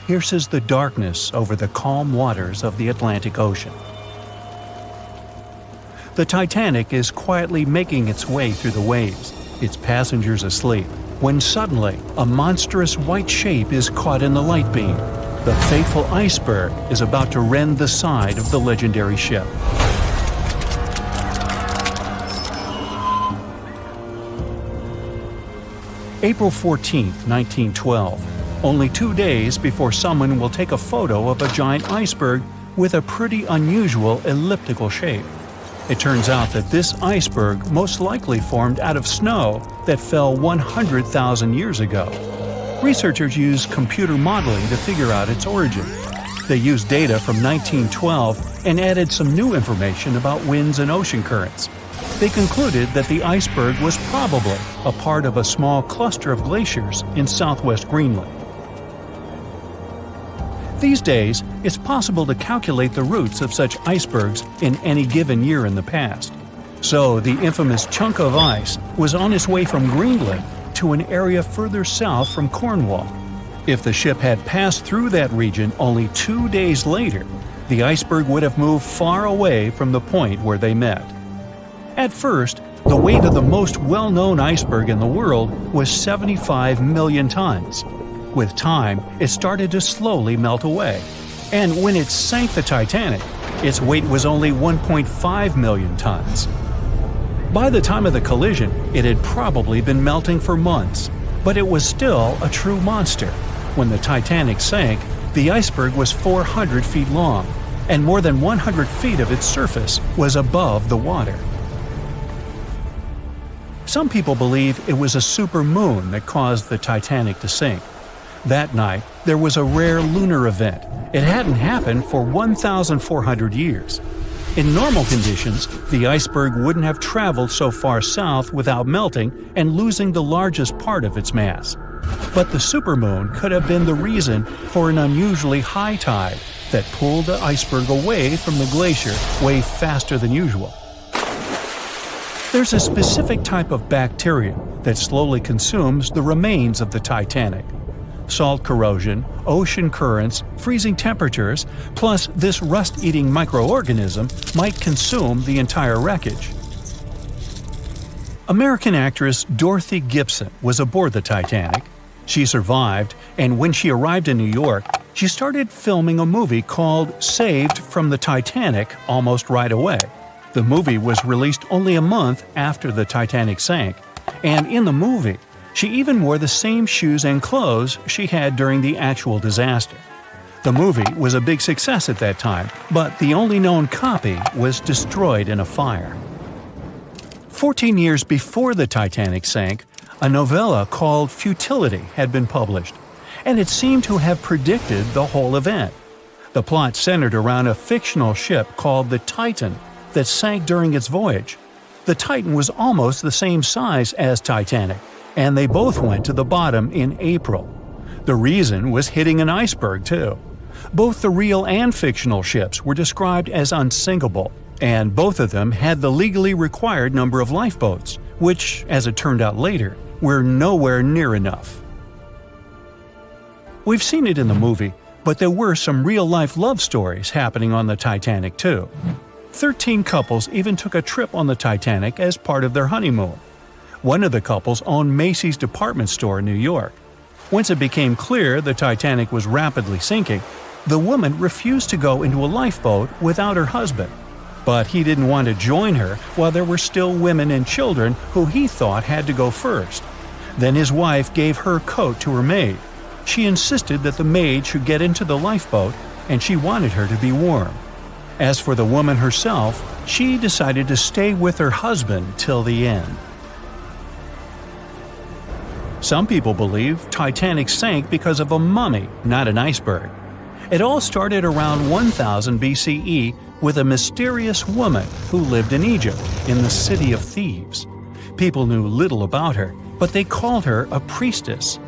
pierces the darkness over the calm waters of the Atlantic Ocean. The Titanic is quietly making its way through the waves, its passengers asleep, when suddenly a monstrous white shape is caught in the light beam. The fateful iceberg is about to rend the side of the legendary ship. April 14, 1912, only 2 days before someone will take a photo of a giant iceberg with a pretty unusual elliptical shape. It turns out that this iceberg most likely formed out of snow that fell 100,000 years ago. Researchers used computer modeling to figure out its origin. They used data from 1912 and added some new information about winds and ocean currents. They concluded that the iceberg was probably a part of a small cluster of glaciers in southwest Greenland. These days, it's possible to calculate the routes of such icebergs in any given year in the past. So the infamous chunk of ice was on its way from Greenland to an area further south from Cornwall. If the ship had passed through that region only 2 days later, the iceberg would have moved far away from the point where they met. At first, the weight of the most well-known iceberg in the world was 75 million tons. With time, it started to slowly melt away, and when it sank the Titanic, its weight was only 1.5 million tons. By the time of the collision, it had probably been melting for months, but it was still a true monster. When the Titanic sank, the iceberg was 400 feet long, and more than 100 feet of its surface was above the water. Some people believe it was a supermoon that caused the Titanic to sink. That night, there was a rare lunar event. It hadn't happened for 1,400 years. In normal conditions, the iceberg wouldn't have traveled so far south without melting and losing the largest part of its mass. But the supermoon could have been the reason for an unusually high tide that pulled the iceberg away from the glacier way faster than usual. There's a specific type of bacteria that slowly consumes the remains of the Titanic. Salt corrosion, ocean currents, freezing temperatures, plus this rust-eating microorganism might consume the entire wreckage. American actress Dorothy Gibson was aboard the Titanic. She survived, and when she arrived in New York, she started filming a movie called Saved from the Titanic almost right away. The movie was released only a month after the Titanic sank, and in the movie, she even wore the same shoes and clothes she had during the actual disaster. The movie was a big success at that time, but the only known copy was destroyed in a fire. 14 years before the Titanic sank, a novella called Futility had been published, and it seemed to have predicted the whole event. The plot centered around a fictional ship called the Titan that sank during its voyage. The Titan was almost the same size as Titanic, and they both went to the bottom in April. The reason was hitting an iceberg, too. Both the real and fictional ships were described as unsinkable, and both of them had the legally required number of lifeboats, which, as it turned out later, were nowhere near enough. We've seen it in the movie, but there were some real-life love stories happening on the Titanic, too. 13 couples even took a trip on the Titanic as part of their honeymoon. One of the couples owned Macy's department store in New York. Once it became clear the Titanic was rapidly sinking, the woman refused to go into a lifeboat without her husband. But he didn't want to join her while there were still women and children who he thought had to go first. Then his wife gave her coat to her maid. She insisted that the maid should get into the lifeboat, and she wanted her to be warm. As for the woman herself, she decided to stay with her husband till the end. Some people believe Titanic sank because of a mummy, not an iceberg. It all started around 1000 BCE with a mysterious woman who lived in Egypt, in the City of Thieves. People knew little about her, but they called her a priestess.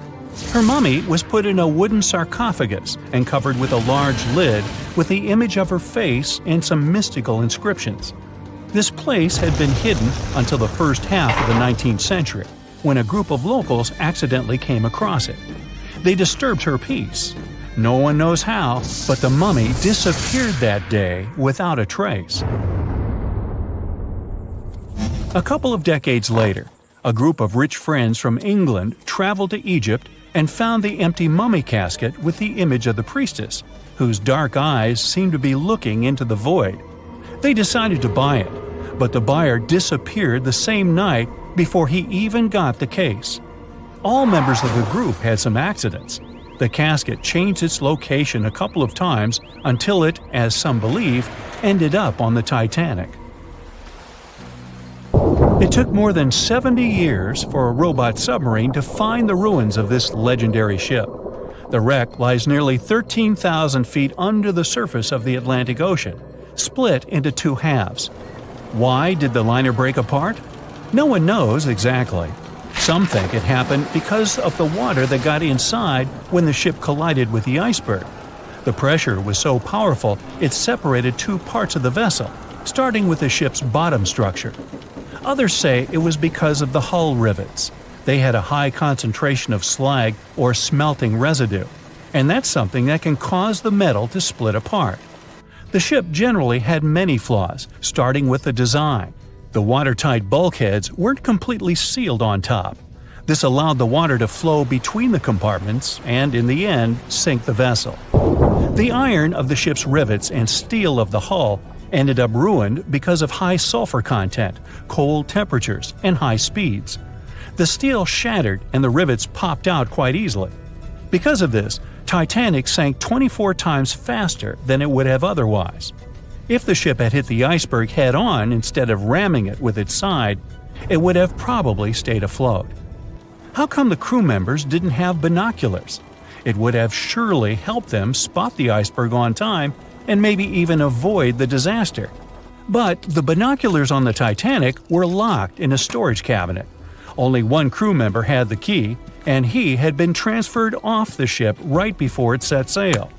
Her mummy was put in a wooden sarcophagus and covered with a large lid with the image of her face and some mystical inscriptions. This place had been hidden until the first half of the 19th century, when a group of locals accidentally came across it. They disturbed her peace. No one knows how, but the mummy disappeared that day without a trace. A couple of decades later, a group of rich friends from England traveled to Egypt and found the empty mummy casket with the image of the priestess, whose dark eyes seemed to be looking into the void. They decided to buy it, but the buyer disappeared the same night before he even got the case. All members of the group had some accidents. The casket changed its location a couple of times until it, as some believe, ended up on the Titanic. It took more than 70 years for a robot submarine to find the ruins of this legendary ship. The wreck lies nearly 13,000 feet under the surface of the Atlantic Ocean, split into two halves. Why did the liner break apart? No one knows exactly. Some think it happened because of the water that got inside when the ship collided with the iceberg. The pressure was so powerful it separated two parts of the vessel, starting with the ship's bottom structure. Others say it was because of the hull rivets. They had a high concentration of slag or smelting residue, and that's something that can cause the metal to split apart. The ship generally had many flaws, starting with the design. The watertight bulkheads weren't completely sealed on top. This allowed the water to flow between the compartments and, in the end, sink the vessel. The iron of the ship's rivets and steel of the hull ended up ruined because of high sulfur content, cold temperatures, and high speeds. The steel shattered and the rivets popped out quite easily. Because of this, Titanic sank 24 times faster than it would have otherwise. If the ship had hit the iceberg head-on instead of ramming it with its side, it would have probably stayed afloat. How come the crew members didn't have binoculars? It would have surely helped them spot the iceberg on time and maybe even avoid the disaster. But the binoculars on the Titanic were locked in a storage cabinet. Only one crew member had the key, and he had been transferred off the ship right before it set sail.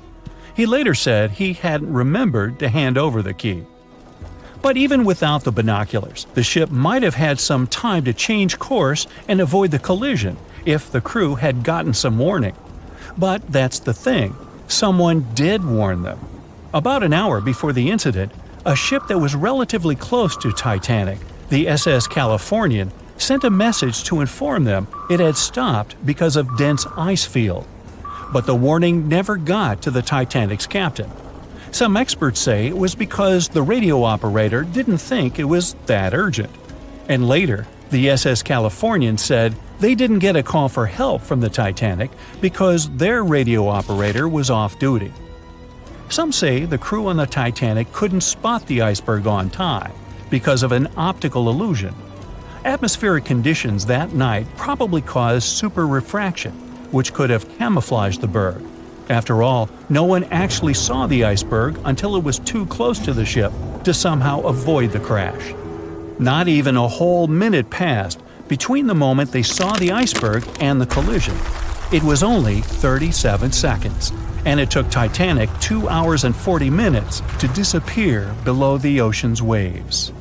He later said he hadn't remembered to hand over the key. But even without the binoculars, the ship might have had some time to change course and avoid the collision if the crew had gotten some warning. But that's the thing, someone did warn them. About an hour before the incident, a ship that was relatively close to Titanic, the SS Californian, sent a message to inform them it had stopped because of dense ice field. But the warning never got to the Titanic's captain. Some experts say it was because the radio operator didn't think it was that urgent. And later, the SS Californian said they didn't get a call for help from the Titanic because their radio operator was off duty. Some say the crew on the Titanic couldn't spot the iceberg on time because of an optical illusion. Atmospheric conditions that night probably caused super refraction, which could have camouflaged the berg. After all, no one actually saw the iceberg until it was too close to the ship to somehow avoid the crash. Not even a whole minute passed between the moment they saw the iceberg and the collision. It was only 37 seconds, and it took Titanic 2 hours and 40 minutes to disappear below the ocean's waves.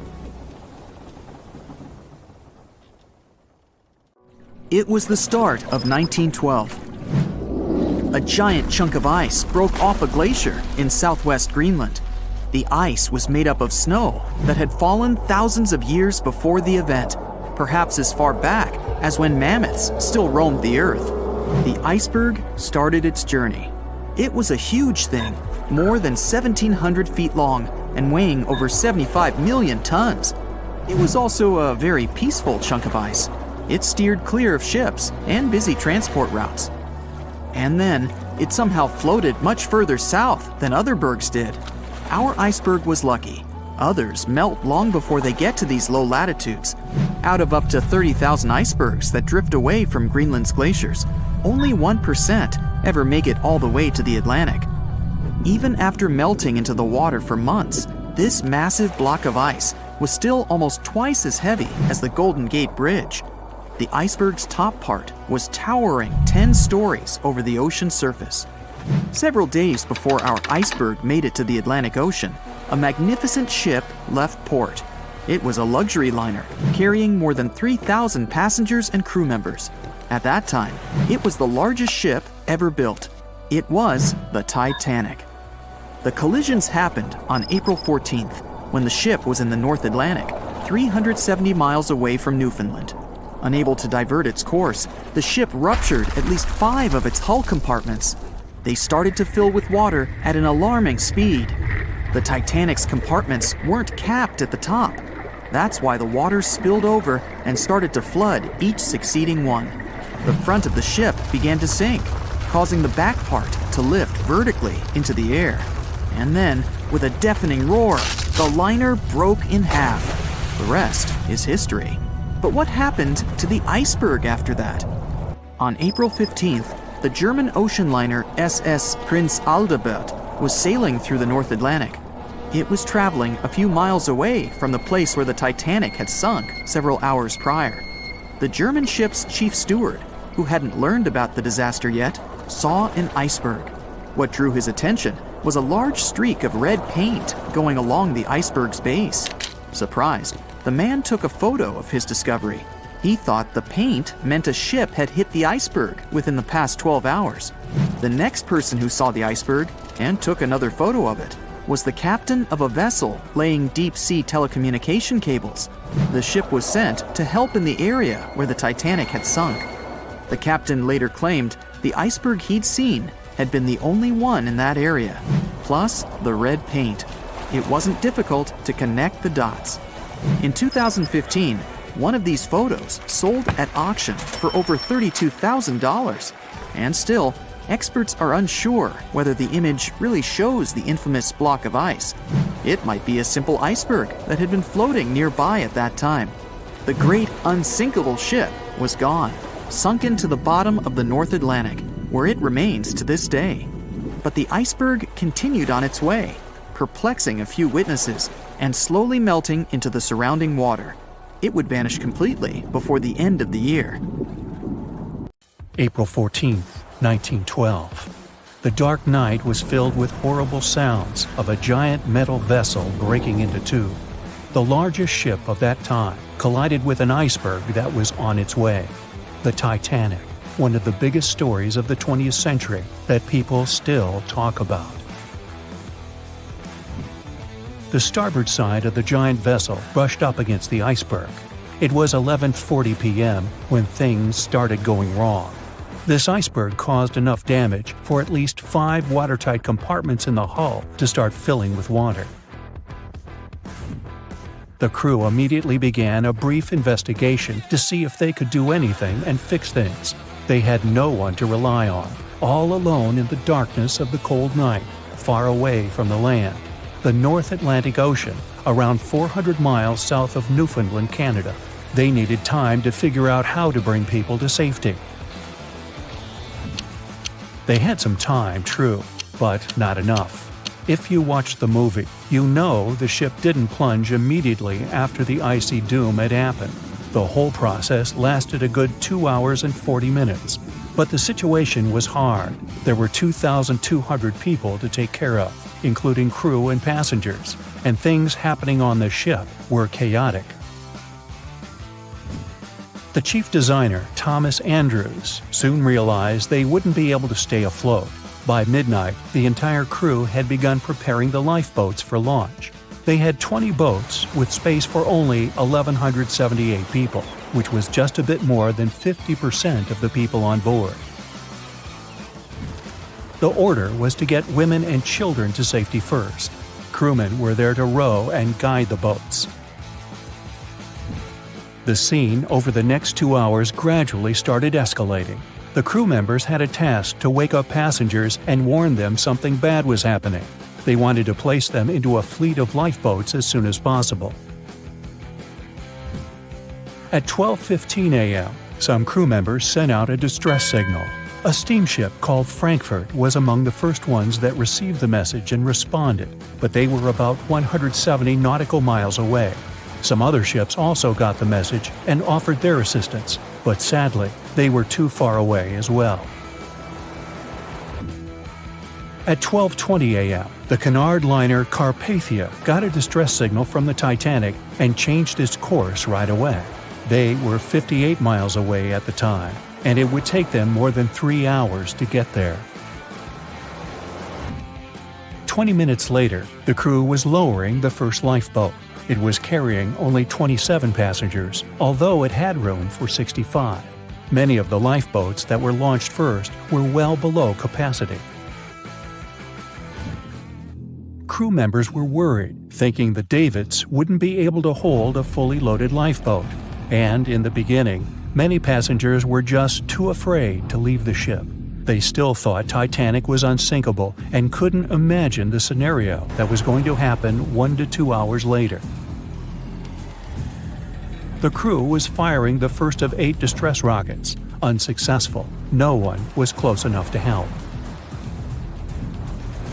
It was the start of 1912. A giant chunk of ice broke off a glacier in southwest Greenland. The ice was made up of snow that had fallen thousands of years before the event, perhaps as far back as when mammoths still roamed the earth. The iceberg started its journey. It was a huge thing, more than 1,700 feet long and weighing over 75 million tons. It was also a very peaceful chunk of ice. It steered clear of ships and busy transport routes. And then, it somehow floated much further south than other bergs did. Our iceberg was lucky. Others melt long before they get to these low latitudes. Out of up to 30,000 icebergs that drift away from Greenland's glaciers, only 1% ever make it all the way to the Atlantic. Even after melting into the water for months, this massive block of ice was still almost twice as heavy as the Golden Gate Bridge. The iceberg's top part was towering 10 stories over the ocean surface. Several days before our iceberg made it to the Atlantic Ocean, a magnificent ship left port. It was a luxury liner carrying more than 3,000 passengers and crew members. At that time, it was the largest ship ever built. It was the Titanic. The collisions happened on April 14th, when the ship was in the North Atlantic, 370 miles away from Newfoundland. Unable to divert its course, the ship ruptured at least 5 of its hull compartments. They started to fill with water at an alarming speed. The Titanic's compartments weren't capped at the top. That's why the water spilled over and started to flood each succeeding one. The front of the ship began to sink, causing the back part to lift vertically into the air. And then, with a deafening roar, the liner broke in half. The rest is history. But what happened to the iceberg after that? On April 15th, the German ocean liner SS Prinz Adalbert was sailing through the North Atlantic. It was traveling a few miles away from the place where the Titanic had sunk several hours prior. The German ship's chief steward, who hadn't learned about the disaster yet, saw an iceberg. What drew his attention was a large streak of red paint going along the iceberg's base. Surprised, the man took a photo of his discovery. He thought the paint meant a ship had hit the iceberg within the past 12 hours. The next person who saw the iceberg and took another photo of it was the captain of a vessel laying deep-sea telecommunication cables. The ship was sent to help in the area where the Titanic had sunk. The captain later claimed the iceberg he'd seen had been the only one in that area, plus the red paint. It wasn't difficult to connect the dots. In 2015, one of these photos sold at auction for over $32,000. And still, experts are unsure whether the image really shows the infamous block of ice. It might be a simple iceberg that had been floating nearby at that time. The great unsinkable ship was gone, sunken to the bottom of the North Atlantic, where it remains to this day. But the iceberg continued on its way, perplexing a few witnesses and slowly melting into the surrounding water. It would vanish completely before the end of the year. April 14, 1912. The dark night was filled with horrible sounds of a giant metal vessel breaking into two. The largest ship of that time collided with an iceberg that was on its way. The Titanic, one of the biggest stories of the 20th century that people still talk about. The starboard side of the giant vessel brushed up against the iceberg. It was 11:40 p.m. when things started going wrong. This iceberg caused enough damage for at least 5 watertight compartments in the hull to start filling with water. The crew immediately began a brief investigation to see if they could do anything and fix things. They had no one to rely on, all alone in the darkness of the cold night, far away from the land. The North Atlantic Ocean, around 400 miles south of Newfoundland, Canada. They needed time to figure out how to bring people to safety. They had some time, true, but not enough. If you watched the movie, you know the ship didn't plunge immediately after the icy doom had happened. The whole process lasted a good 2 hours and 40 minutes. But the situation was hard. There were 2,200 people to take care of, including crew and passengers, and things happening on the ship were chaotic. The chief designer, Thomas Andrews, soon realized they wouldn't be able to stay afloat. By midnight, the entire crew had begun preparing the lifeboats for launch. They had 20 boats with space for only 1,178 people, which was just a bit more than 50% of the people on board. The order was to get women and children to safety first. Crewmen were there to row and guide the boats. The scene over the next 2 hours gradually started escalating. The crew members had a task to wake up passengers and warn them something bad was happening. They wanted to place them into a fleet of lifeboats as soon as possible. At 12:15 a.m., some crew members sent out a distress signal. A steamship called Frankfurt was among the first ones that received the message and responded, but they were about 170 nautical miles away. Some other ships also got the message and offered their assistance, but sadly, they were too far away as well. At 12:20 a.m., the Cunard liner Carpathia got a distress signal from the Titanic and changed its course right away. They were 58 miles away at the time, and it would take them more than 3 hours to get there. 20 minutes later, the crew was lowering the first lifeboat. It was carrying only 27 passengers, although it had room for 65. Many of the lifeboats that were launched first were well below capacity. Crew members were worried, thinking the Davids wouldn't be able to hold a fully loaded lifeboat. And in the beginning, many passengers were just too afraid to leave the ship. They still thought Titanic was unsinkable and couldn't imagine the scenario that was going to happen 1 to 2 hours later. The crew was firing the first of 8 distress rockets. Unsuccessful. No one was close enough to help.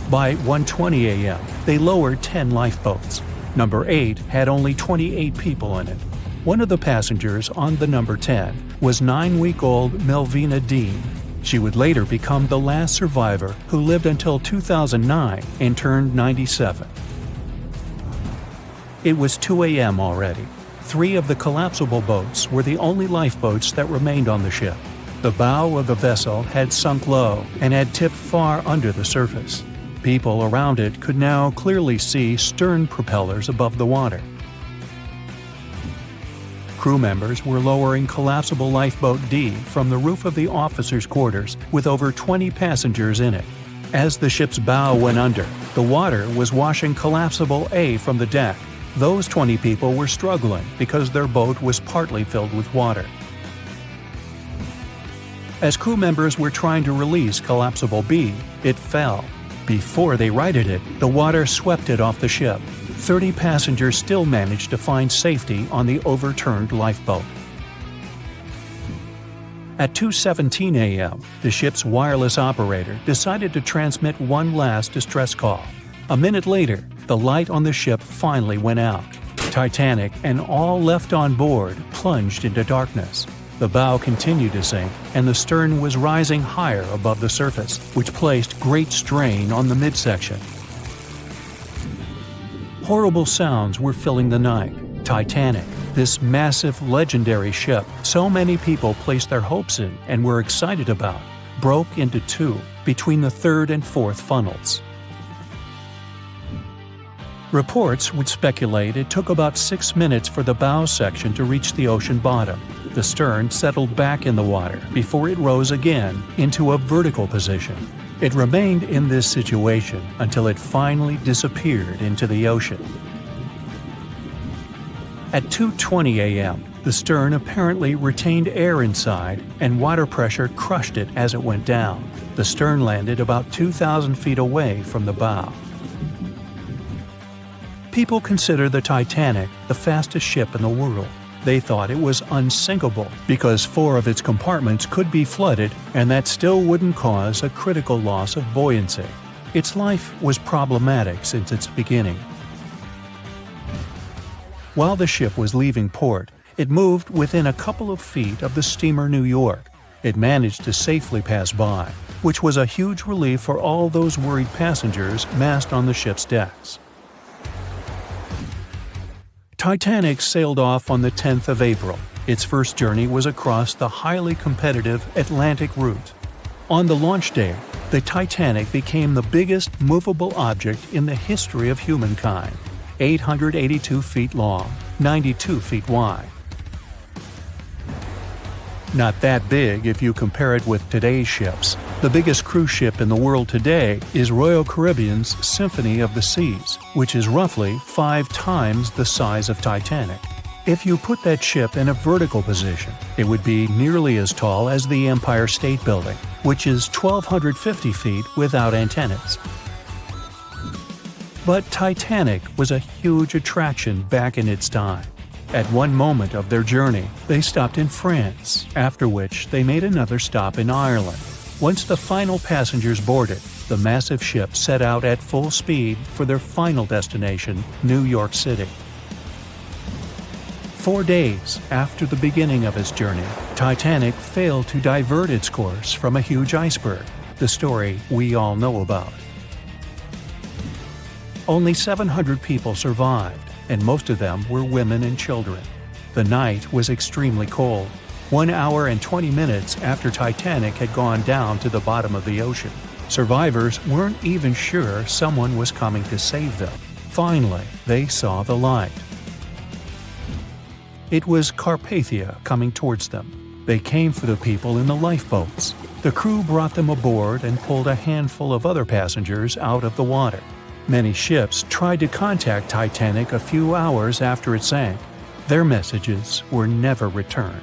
By 1:20 a.m., they lowered 10 lifeboats. Number 8 had only 28 people in it. One of the passengers on the number 10 was 9-week-old Melvina Dean. She would later become the last survivor who lived until 2009 and turned 97. It was 2 a.m. already. 3 of the collapsible boats were the only lifeboats that remained on the ship. The bow of the vessel had sunk low and had tipped far under the surface. People around it could now clearly see stern propellers above the water. Crew members were lowering collapsible lifeboat D from the roof of the officers' quarters with over 20 passengers in it. As the ship's bow went under, the water was washing collapsible A from the deck. Those 20 people were struggling because their boat was partly filled with water. As crew members were trying to release collapsible B, it fell. Before they righted it, the water swept it off the ship. 30 passengers still managed to find safety on the overturned lifeboat. At 2:17 a.m., the ship's wireless operator decided to transmit one last distress call. A minute later, the light on the ship finally went out. Titanic and all left on board plunged into darkness. The bow continued to sink, and the stern was rising higher above the surface, which placed great strain on the midsection. Horrible sounds were filling the night. Titanic, this massive, legendary ship so many people placed their hopes in and were excited about, broke into 2 between the 3rd and 4th funnels. Reports would speculate it took about 6 minutes for the bow section to reach the ocean bottom. The stern settled back in the water before it rose again into a vertical position. It remained in this situation until it finally disappeared into the ocean. At 2:20 a.m., the stern apparently retained air inside, and water pressure crushed it as it went down. The stern landed about 2,000 feet away from the bow. People consider the Titanic the fastest ship in the world. They thought it was unsinkable because 4 of its compartments could be flooded, and that still wouldn't cause a critical loss of buoyancy. Its life was problematic since its beginning. While the ship was leaving port, it moved within a couple of feet of the steamer New York. It managed to safely pass by, which was a huge relief for all those worried passengers massed on the ship's decks. Titanic sailed off on the 10th of April. Its first journey was across the highly competitive Atlantic route. On the launch day, the Titanic became the biggest movable object in the history of humankind, 882 feet long, 92 feet wide. Not that big if you compare it with today's ships. The biggest cruise ship in the world today is Royal Caribbean's Symphony of the Seas, which is roughly 5 times the size of Titanic. If you put that ship in a vertical position, it would be nearly as tall as the Empire State Building, which is 1,250 feet without antennas. But Titanic was a huge attraction back in its time. At one moment of their journey, they stopped in France, after which they made another stop in Ireland. Once the final passengers boarded, the massive ship set out at full speed for their final destination, New York City. 4 days after the beginning of its journey, Titanic failed to divert its course from a huge iceberg, the story we all know about. Only 700 people survived, and most of them were women and children. The night was extremely cold, 1 hour and 20 minutes after Titanic had gone down to the bottom of the ocean. Survivors weren't even sure someone was coming to save them. Finally, they saw the light. It was Carpathia coming towards them. They came for the people in the lifeboats. The crew brought them aboard and pulled a handful of other passengers out of the water. Many ships tried to contact Titanic a few hours after it sank. Their messages were never returned.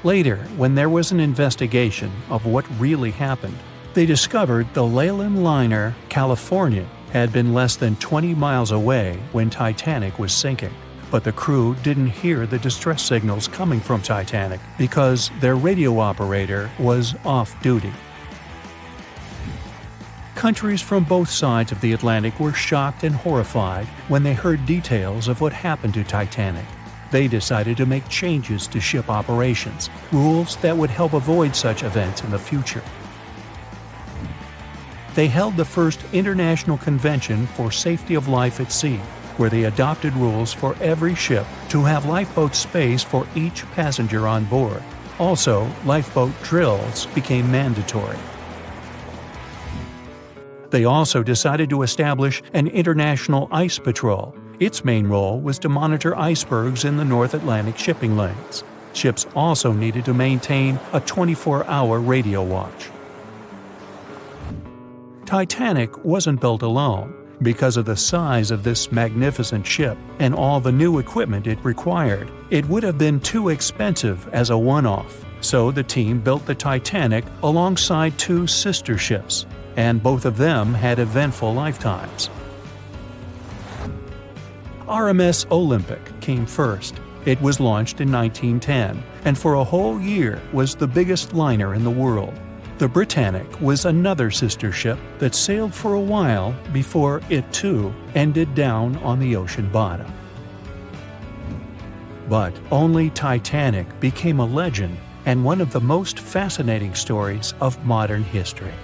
Later, when there was an investigation of what really happened, they discovered the Leyland liner California had been less than 20 miles away when Titanic was sinking. But the crew didn't hear the distress signals coming from Titanic because their radio operator was off duty. Countries from both sides of the Atlantic were shocked and horrified when they heard details of what happened to Titanic. They decided to make changes to ship operations, rules that would help avoid such events in the future. They held the first International Convention for Safety of Life at Sea, where they adopted rules for every ship to have lifeboat space for each passenger on board. Also, lifeboat drills became mandatory. They also decided to establish an international ice patrol. Its main role was to monitor icebergs in the North Atlantic shipping lanes. Ships also needed to maintain a 24-hour radio watch. Titanic wasn't built alone. Because of the size of this magnificent ship and all the new equipment it required, it would have been too expensive as a one-off. So the team built the Titanic alongside two sister ships, and both of them had eventful lifetimes. RMS Olympic came first. It was launched in 1910, and for a whole year was the biggest liner in the world. The Britannic was another sister ship that sailed for a while before it too ended down on the ocean bottom. But only Titanic became a legend and one of the most fascinating stories of modern history.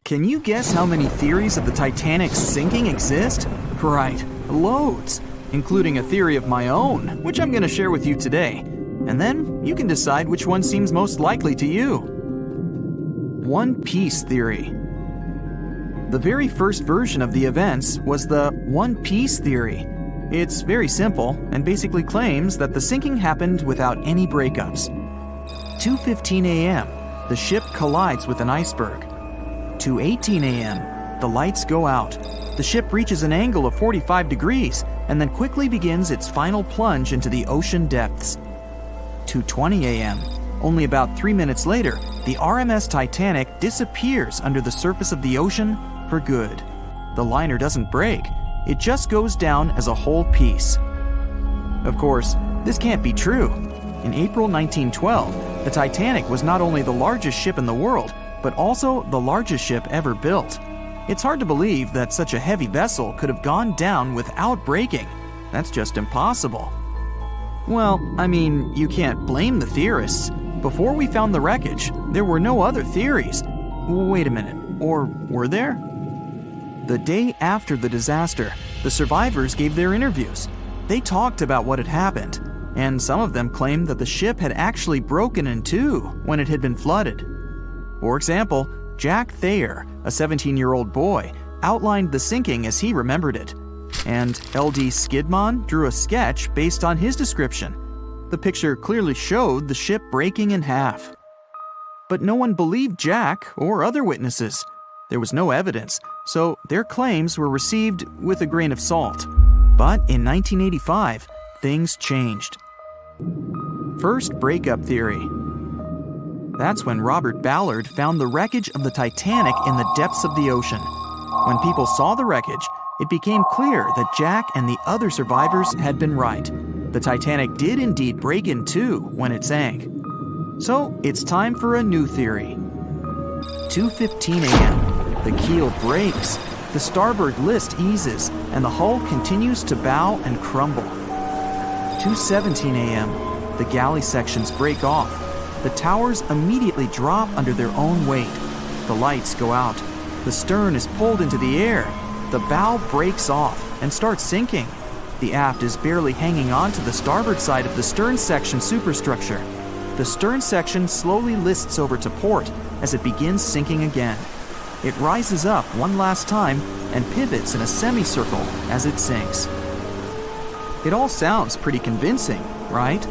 Can you guess how many theories of the Titanic's sinking exist? Right, loads, including a theory of my own, which I'm going to share with you today. And then you can decide which one seems most likely to you. One Piece theory. The very first version of the events was the One Piece theory. It's very simple and basically claims that the sinking happened without any breakups. 2:15 a.m., the ship collides with an iceberg. 2:18 a.m., the lights go out. The ship reaches an angle of 45 degrees and then quickly begins its final plunge into the ocean depths. 2:20 a.m., only about 3 minutes later, the RMS Titanic disappears under the surface of the ocean for good. The liner doesn't break, it just goes down as a whole piece. Of course, this can't be true. In April 1912, the Titanic was not only the largest ship in the world, but also the largest ship ever built. It's hard to believe that such a heavy vessel could have gone down without breaking. That's just impossible. Well, I mean, you can't blame the theorists. Before we found the wreckage, there were no other theories. Wait a minute, or were there? The day after the disaster, the survivors gave their interviews. They talked about what had happened, and some of them claimed that the ship had actually broken in two when it had been flooded. For example, Jack Thayer, a 17-year-old boy, outlined the sinking as he remembered it, and L.D. Skidmon drew a sketch based on his description. The picture clearly showed the ship breaking in half. But no one believed Jack or other witnesses. There was no evidence, so their claims were received with a grain of salt. But in 1985, things changed. First breakup theory. That's when Robert Ballard found the wreckage of the Titanic in the depths of the ocean. When people saw the wreckage, it became clear that Jack and the other survivors had been right. The Titanic did indeed break in two when it sank. So it's time for a new theory. 2:15 a.m. The keel breaks, the starboard list eases, and the hull continues to bow and crumble. 2:17 a.m. The galley sections break off. The towers immediately drop under their own weight. The lights go out. The stern is pulled into the air. The bow breaks off and starts sinking. The aft is barely hanging on to the starboard side of the stern section superstructure. The stern section slowly lists over to port, as it begins sinking again. It rises up one last time and pivots in a semicircle as it sinks. It all sounds pretty convincing, right?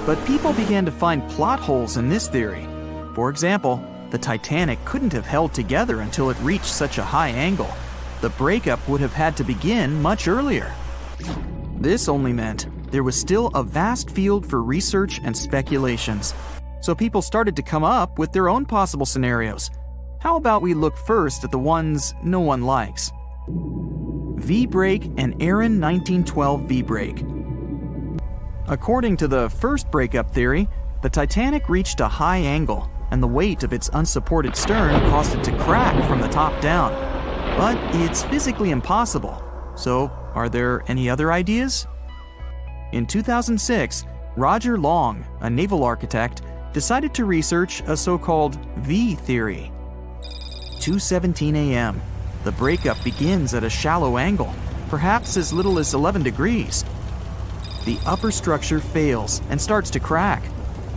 But people began to find plot holes in this theory. For example, the Titanic couldn't have held together until it reached such a high angle. The breakup would have had to begin much earlier. This only meant there was still a vast field for research and speculations. So people started to come up with their own possible scenarios. How about we look first at the ones no one likes? V-break and Aaron 1912 V-break. According to the first breakup theory, the Titanic reached a high angle, and the weight of its unsupported stern caused it to crack from the top down. But it's physically impossible. So, are there any other ideas? In 2006, Roger Long, a naval architect, decided to research a so-called V theory. 2:17 a.m. The breakup begins at a shallow angle, perhaps as little as 11 degrees. The upper structure fails and starts to crack.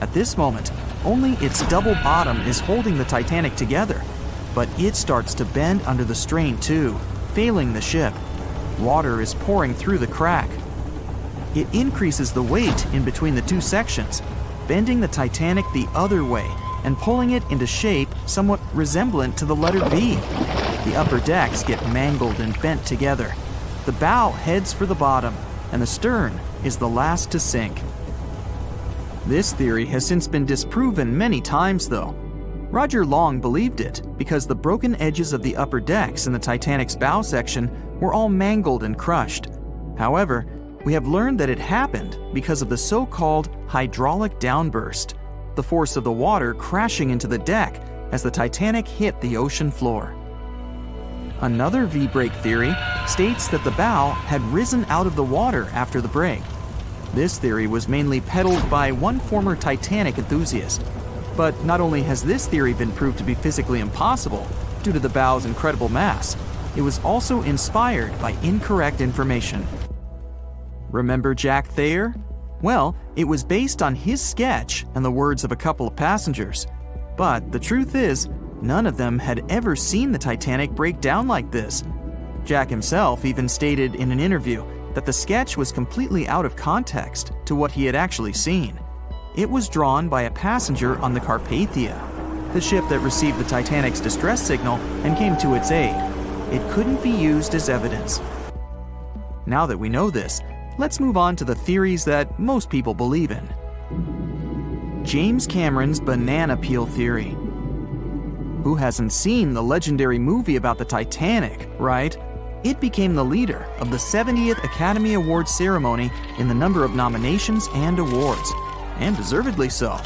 At this moment, only its double bottom is holding the Titanic together, but it starts to bend under the strain too, failing the ship. Water is pouring through the crack. It increases the weight in between the two sections, bending the Titanic the other way and pulling it into shape somewhat resemblant to the letter V. The upper decks get mangled and bent together. The bow heads for the bottom, and the stern is the last to sink. This theory has since been disproven many times, though. Roger Long believed it because the broken edges of the upper decks in the Titanic's bow section were all mangled and crushed. However, we have learned that it happened because of the so-called hydraulic downburst, the force of the water crashing into the deck as the Titanic hit the ocean floor. Another V-break theory states that the bow had risen out of the water after the break. This theory was mainly peddled by one former Titanic enthusiast. But not only has this theory been proved to be physically impossible due to the bow's incredible mass, it was also inspired by incorrect information. Remember Jack Thayer? Well, it was based on his sketch and the words of a couple of passengers. But the truth is, none of them had ever seen the Titanic break down like this. Jack himself even stated in an interview that the sketch was completely out of context to what he had actually seen. It was drawn by a passenger on the Carpathia, the ship that received the Titanic's distress signal and came to its aid. It couldn't be used as evidence. Now that we know this, let's move on to the theories that most people believe in. James Cameron's banana peel theory. Who hasn't seen the legendary movie about the Titanic, right? It became the leader of the 70th Academy Awards ceremony in the number of nominations and awards, and deservedly so.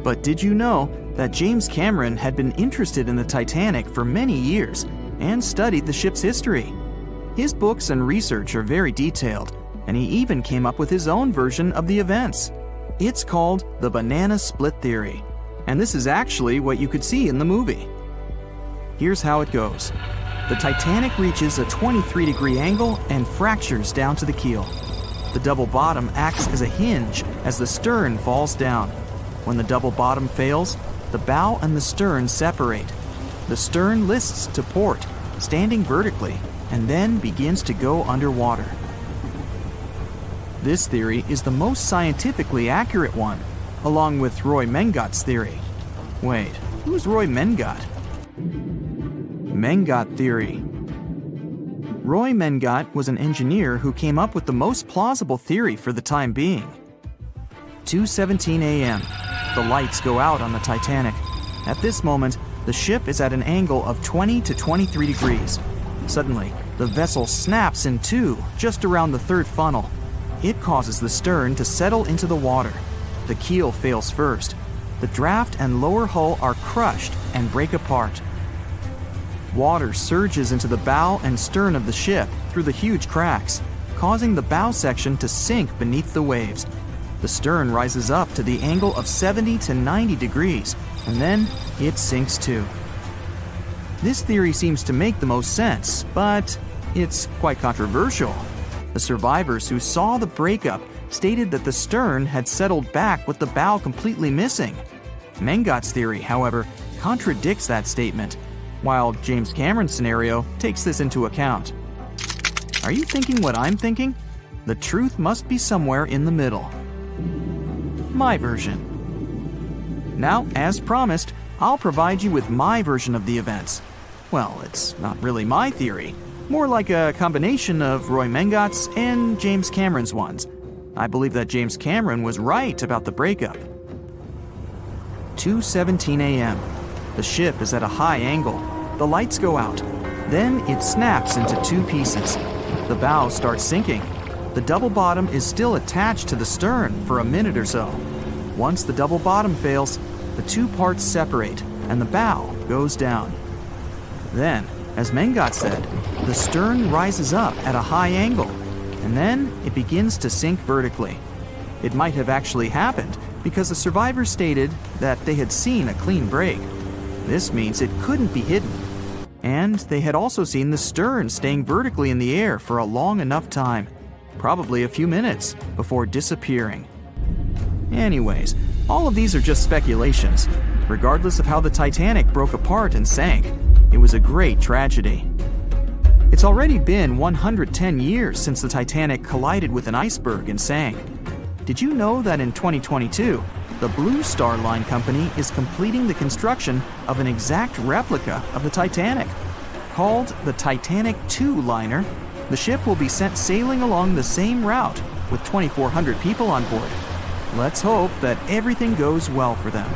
But did you know that James Cameron had been interested in the Titanic for many years and studied the ship's history? His books and research are very detailed, and he even came up with his own version of the events. It's called the banana split theory, and this is actually what you could see in the movie. Here's how it goes. The Titanic reaches a 23-degree angle and fractures down to the keel. The double bottom acts as a hinge as the stern falls down. When the double bottom fails, the bow and the stern separate. The stern lists to port, standing vertically, and then begins to go underwater. This theory is the most scientifically accurate one, along with Roy Mengat's theory. Wait, who's Roy Mengat? Mengat theory. Roy Mengat was an engineer who came up with the most plausible theory for the time being. 2:17 a.m. The lights go out on the Titanic. At this moment, the ship is at an angle of 20 to 23 degrees. Suddenly, the vessel snaps in two just around the third funnel. It causes the stern to settle into the water. The keel fails first. The draft and lower hull are crushed and break apart. Water surges into the bow and stern of the ship through the huge cracks, causing the bow section to sink beneath the waves. The stern rises up to the angle of 70 to 90 degrees, and then it sinks too. This theory seems to make the most sense, but it's quite controversial. The survivors who saw the breakup stated that the stern had settled back with the bow completely missing. Mengat's theory, however, contradicts that statement, while James Cameron's scenario takes this into account. Are you thinking what I'm thinking? The truth must be somewhere in the middle. My version. Now, as promised, I'll provide you with my version of the events. Well, it's not really my theory, more like a combination of Roy Mengat's and James Cameron's ones. I believe that James Cameron was right about the breakup. 2:17 a.m. The ship is at a high angle. The lights go out. Then it snaps into two pieces. The bow starts sinking. The double bottom is still attached to the stern for a minute or so. Once the double bottom fails, the two parts separate and the bow goes down. Then, as Mengat said, the stern rises up at a high angle, and then it begins to sink vertically. It might have actually happened because the survivors stated that they had seen a clean break. This means it couldn't be hidden. And they had also seen the stern staying vertically in the air for a long enough time, probably a few minutes, before disappearing. Anyways, all of these are just speculations. Regardless of how the Titanic broke apart and sank, it was a great tragedy. It's already been 110 years since the Titanic collided with an iceberg and sank. Did you know that in 2022, the Blue Star Line company is completing the construction of an exact replica of the Titanic? Called the Titanic II liner, the ship will be sent sailing along the same route with 2,400 people on board. Let's hope that everything goes well for them.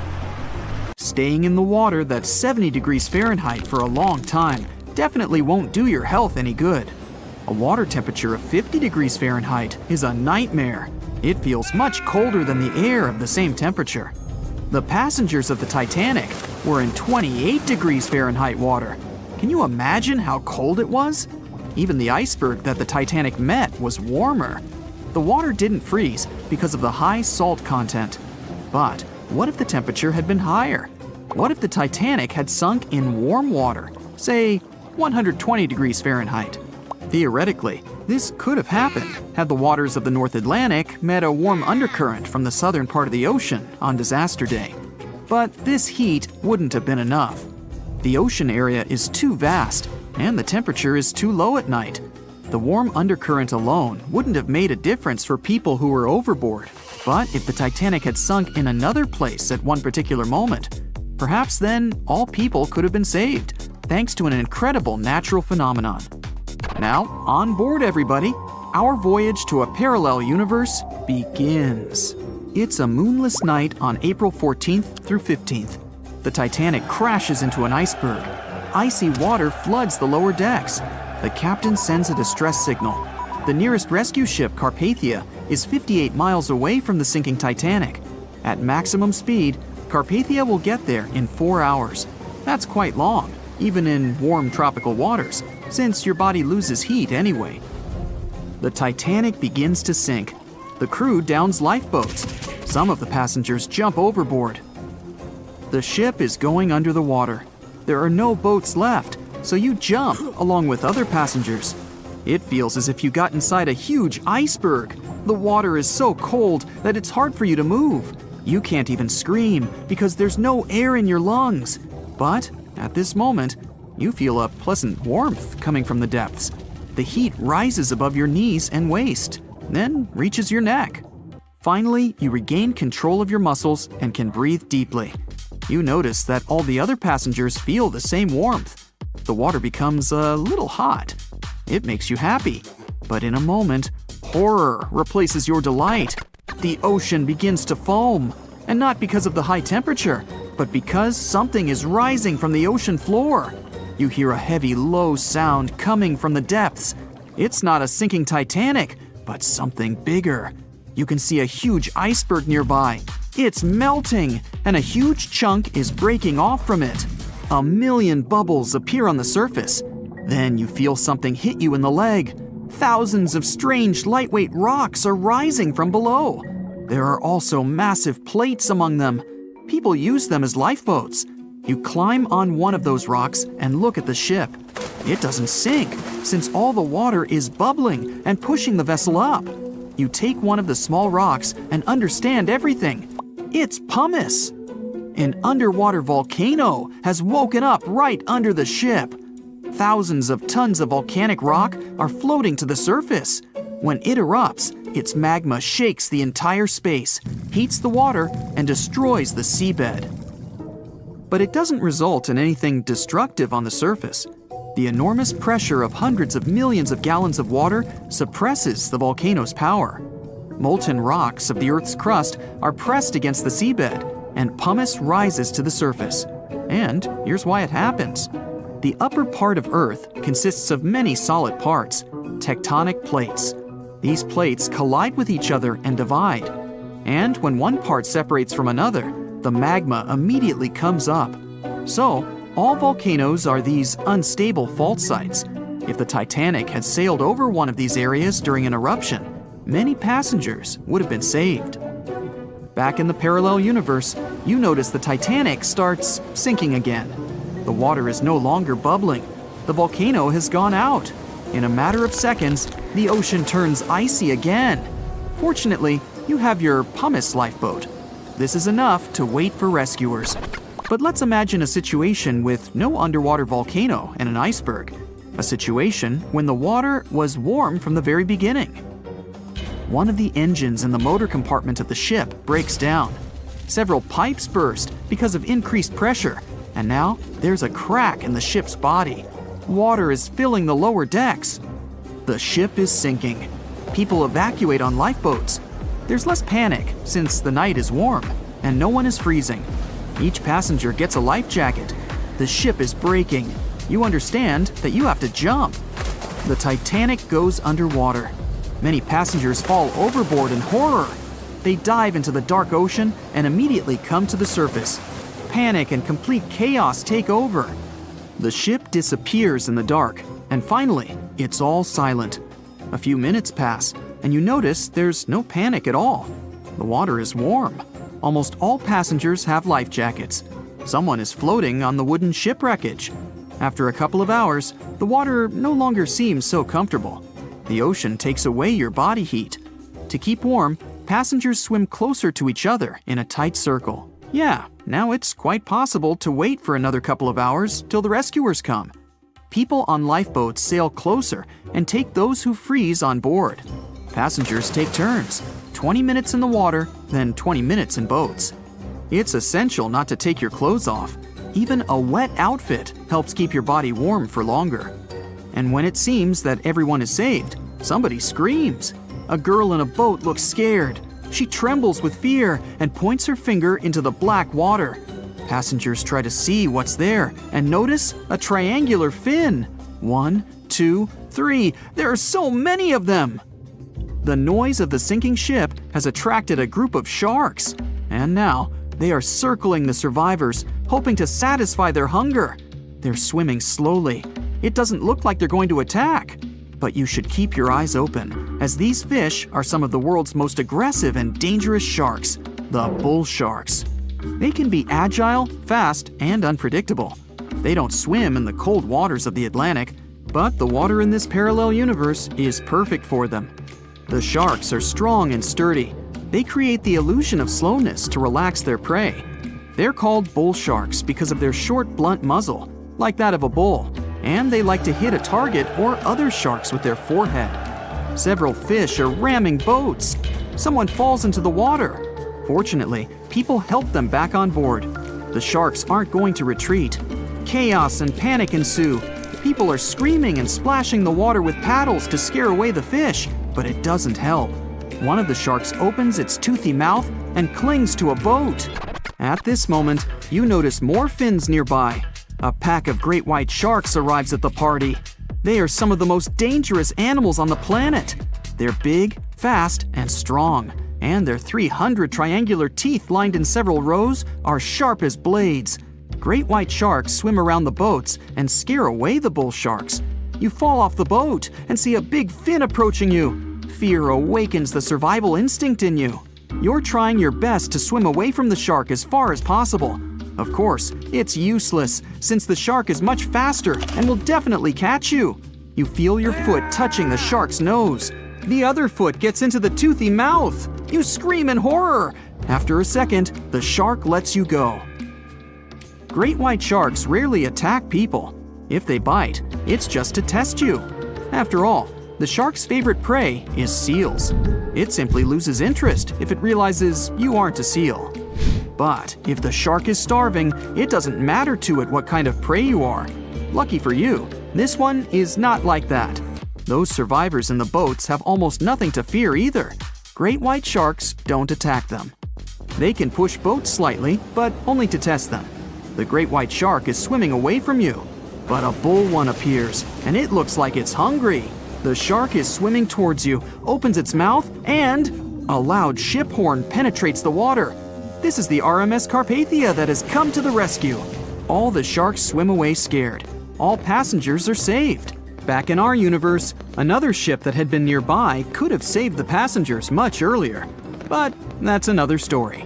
Staying in the water that's 70 degrees Fahrenheit for a long time definitely won't do your health any good. A water temperature of 50 degrees Fahrenheit is a nightmare. It feels much colder than the air of the same temperature. The passengers of the Titanic were in 28 degrees Fahrenheit water. Can you imagine how cold it was? Even the iceberg that the Titanic met was warmer. The water didn't freeze because of the high salt content. But what if the temperature had been higher? What if the Titanic had sunk in warm water, say 120 degrees Fahrenheit? Theoretically, this could have happened had the waters of the North Atlantic met a warm undercurrent from the southern part of the ocean on disaster day. But this heat wouldn't have been enough. The ocean area is too vast, and the temperature is too low at night. The warm undercurrent alone wouldn't have made a difference for people who were overboard. But if the Titanic had sunk in another place at one particular moment, perhaps then all people could have been saved, thanks to an incredible natural phenomenon. Now, on board everybody, our voyage to a parallel universe begins. It's a moonless night on April 14th through 15th. The Titanic crashes into an iceberg. Icy water floods the lower decks. The captain sends a distress signal. The nearest rescue ship, Carpathia, is 58 miles away from the sinking Titanic. At maximum speed, Carpathia will get there in 4 hours. That's quite long, even in warm tropical waters, since your body loses heat anyway. The Titanic begins to sink. The crew downs lifeboats. Some of the passengers jump overboard. The ship is going under the water. There are no boats left, so you jump along with other passengers. It feels as if you got inside a huge iceberg. The water is so cold that it's hard for you to move. You can't even scream because there's no air in your lungs. But at this moment, you feel a pleasant warmth coming from the depths. The heat rises above your knees and waist, then reaches your neck. Finally, you regain control of your muscles and can breathe deeply. You notice that all the other passengers feel the same warmth. The water becomes a little hot. It makes you happy. But in a moment, horror replaces your delight. The ocean begins to foam. And not because of the high temperature, but because something is rising from the ocean floor. You hear a heavy, low sound coming from the depths. It's not a sinking Titanic, but something bigger. You can see a huge iceberg nearby. It's melting, and a huge chunk is breaking off from it. 1,000,000 bubbles appear on the surface. Then you feel something hit you in the leg. Thousands of strange lightweight rocks are rising from below. There are also massive plates among them. People use them as lifeboats. You climb on one of those rocks and look at the ship. It doesn't sink, since all the water is bubbling and pushing the vessel up. You take one of the small rocks and understand everything. It's pumice. An underwater volcano has woken up right under the ship. Thousands of tons of volcanic rock are floating to the surface. When it erupts, its magma shakes the entire space, heats the water, and destroys the seabed. But it doesn't result in anything destructive on the surface. The enormous pressure of hundreds of millions of gallons of water suppresses the volcano's power. Molten rocks of the Earth's crust are pressed against the seabed, and pumice rises to the surface. And here's why it happens. The upper part of Earth consists of many solid parts, tectonic plates. These plates collide with each other and divide. And when one part separates from another, the magma immediately comes up. So, all volcanoes are these unstable fault sites. If the Titanic had sailed over one of these areas during an eruption, many passengers would have been saved. Back in the parallel universe, you notice the Titanic starts sinking again. The water is no longer bubbling. The volcano has gone out. In a matter of seconds, the ocean turns icy again. Fortunately, you have your pumice lifeboat. This is enough to wait for rescuers. But let's imagine a situation with no underwater volcano and an iceberg. A situation when the water was warm from the very beginning. One of the engines in the motor compartment of the ship breaks down. Several pipes burst because of increased pressure, and now there's a crack in the ship's body. Water is filling the lower decks. The ship is sinking. People evacuate on lifeboats. There's less panic since the night is warm and no one is freezing. Each passenger gets a life jacket. The ship is breaking. You understand that you have to jump. The Titanic goes underwater. Many passengers fall overboard in horror. They dive into the dark ocean and immediately come to the surface. Panic and complete chaos take over. The ship disappears in the dark, and finally, it's all silent. A few minutes pass, and you notice there's no panic at all. The water is warm. Almost all passengers have life jackets. Someone is floating on the wooden ship wreckage. After a couple of hours, the water no longer seems so comfortable. The ocean takes away your body heat. To keep warm, passengers swim closer to each other in a tight circle. Yeah, now it's quite possible to wait for another couple of hours till the rescuers come. People on lifeboats sail closer and take those who freeze on board. Passengers take turns, 20 minutes in the water, then 20 minutes in boats. It's essential not to take your clothes off. Even a wet outfit helps keep your body warm for longer. And when it seems that everyone is saved, somebody screams. A girl in a boat looks scared. She trembles with fear and points her finger into the black water. Passengers try to see what's there and notice a triangular fin. 1, 2, 3. There are so many of them! The noise of the sinking ship has attracted a group of sharks, and now they are circling the survivors, hoping to satisfy their hunger. They're swimming slowly. It doesn't look like they're going to attack. But you should keep your eyes open, as these fish are some of the world's most aggressive and dangerous sharks, the bull sharks. They can be agile, fast, and unpredictable. They don't swim in the cold waters of the Atlantic, but the water in this parallel universe is perfect for them. The sharks are strong and sturdy. They create the illusion of slowness to relax their prey. They're called bull sharks because of their short, blunt muzzle, like that of a bull, and they like to hit a target or other sharks with their forehead. Several fish are ramming boats. Someone falls into the water. Fortunately, people help them back on board. The sharks aren't going to retreat. Chaos and panic ensue. People are screaming and splashing the water with paddles to scare away the fish, but it doesn't help. One of the sharks opens its toothy mouth and clings to a boat. At this moment, you notice more fins nearby. A pack of great white sharks arrives at the party. They are some of the most dangerous animals on the planet. They're big, fast, and strong, and their 300 triangular teeth lined in several rows are sharp as blades. Great white sharks swim around the boats and scare away the bull sharks. You fall off the boat and see a big fin approaching you. Fear awakens the survival instinct in you. You're trying your best to swim away from the shark as far as possible. Of course, it's useless, since the shark is much faster and will definitely catch you. You feel your foot touching the shark's nose. The other foot gets into the toothy mouth. You scream in horror. After a second, the shark lets you go. Great white sharks rarely attack people. If they bite, it's just to test you. After all, the shark's favorite prey is seals. It simply loses interest if it realizes you aren't a seal. But if the shark is starving, it doesn't matter to it what kind of prey you are. Lucky for you, this one is not like that. Those survivors in the boats have almost nothing to fear either. Great white sharks don't attack them. They can push boats slightly, but only to test them. The great white shark is swimming away from you. But a bull one appears, and it looks like it's hungry. The shark is swimming towards you, opens its mouth, and a loud ship horn penetrates the water. This is the RMS Carpathia that has come to the rescue. All the sharks swim away scared. All passengers are saved. Back in our universe, another ship that had been nearby could have saved the passengers much earlier. But that's another story.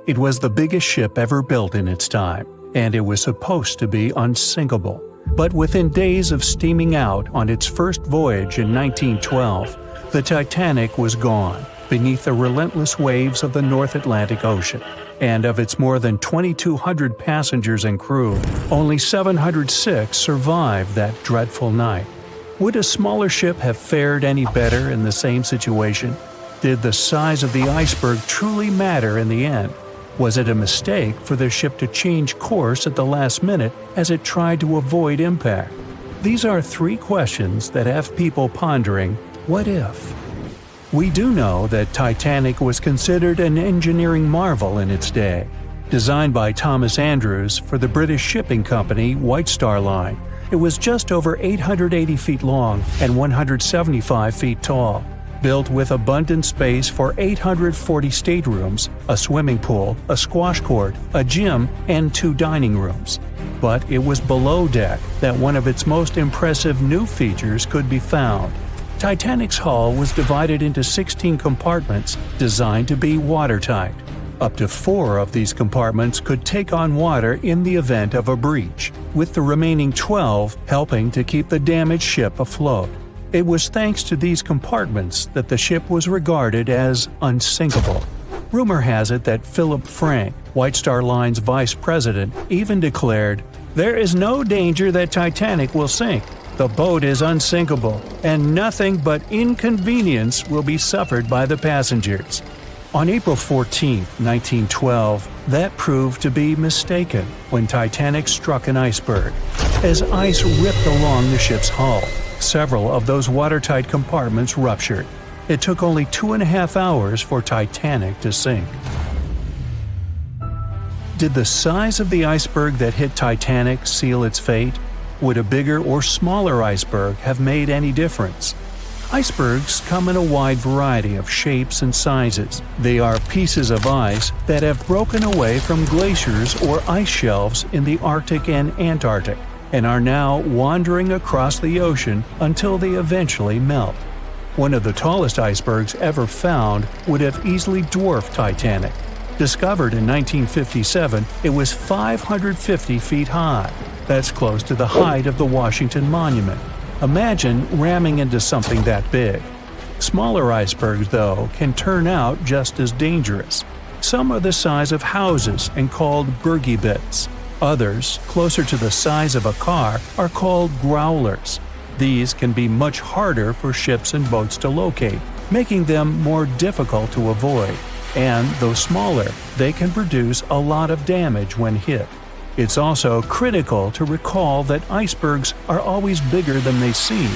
It was the biggest ship ever built in its time, and it was supposed to be unsinkable. But within days of steaming out on its first voyage in 1912, the Titanic was gone beneath the relentless waves of the North Atlantic Ocean. And of its more than 2,200 passengers and crew, only 706 survived that dreadful night. Would a smaller ship have fared any better in the same situation? Did the size of the iceberg truly matter in the end? Was it a mistake for the ship to change course at the last minute as it tried to avoid impact? These are three questions that have people pondering, what if? We do know that Titanic was considered an engineering marvel in its day. Designed by Thomas Andrews for the British shipping company White Star Line, it was just over 880 feet long and 175 feet tall. Built with abundant space for 840 staterooms, a swimming pool, a squash court, a gym, and 2 dining rooms. But it was below deck that one of its most impressive new features could be found. Titanic's hull was divided into 16 compartments designed to be watertight. Up to 4 of these compartments could take on water in the event of a breach, with the remaining 12 helping to keep the damaged ship afloat. It was thanks to these compartments that the ship was regarded as unsinkable. Rumor has it that Philip Frank, White Star Line's vice president, even declared, "There is no danger that Titanic will sink. The boat is unsinkable, and nothing but inconvenience will be suffered by the passengers." On April 14, 1912, that proved to be mistaken when Titanic struck an iceberg. As ice ripped along the ship's hull, several of those watertight compartments ruptured. It took only 2.5 hours for Titanic to sink. Did the size of the iceberg that hit Titanic seal its fate? Would a bigger or smaller iceberg have made any difference? Icebergs come in a wide variety of shapes and sizes. They are pieces of ice that have broken away from glaciers or ice shelves in the Arctic and Antarctic, and are now wandering across the ocean until they eventually melt. One of the tallest icebergs ever found would have easily dwarfed Titanic. Discovered in 1957, it was 550 feet high. That's close to the height of the Washington Monument. Imagine ramming into something that big. Smaller icebergs, though, can turn out just as dangerous. Some are the size of houses and called bergy bits. Others, closer to the size of a car, are called growlers. These can be much harder for ships and boats to locate, making them more difficult to avoid. And though smaller, they can produce a lot of damage when hit. It's also critical to recall that icebergs are always bigger than they seem,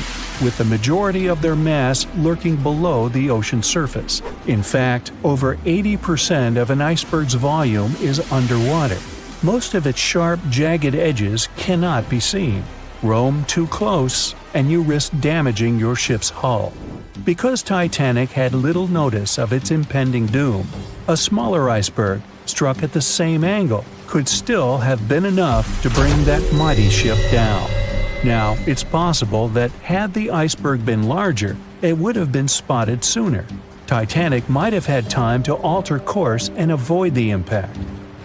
with the majority of their mass lurking below the ocean surface. In fact, over 80% of an iceberg's volume is underwater. Most of its sharp, jagged edges cannot be seen. Roam too close, and you risk damaging your ship's hull. Because Titanic had little notice of its impending doom, a smaller iceberg, struck at the same angle, could still have been enough to bring that mighty ship down. Now, it's possible that had the iceberg been larger, it would have been spotted sooner. Titanic might have had time to alter course and avoid the impact.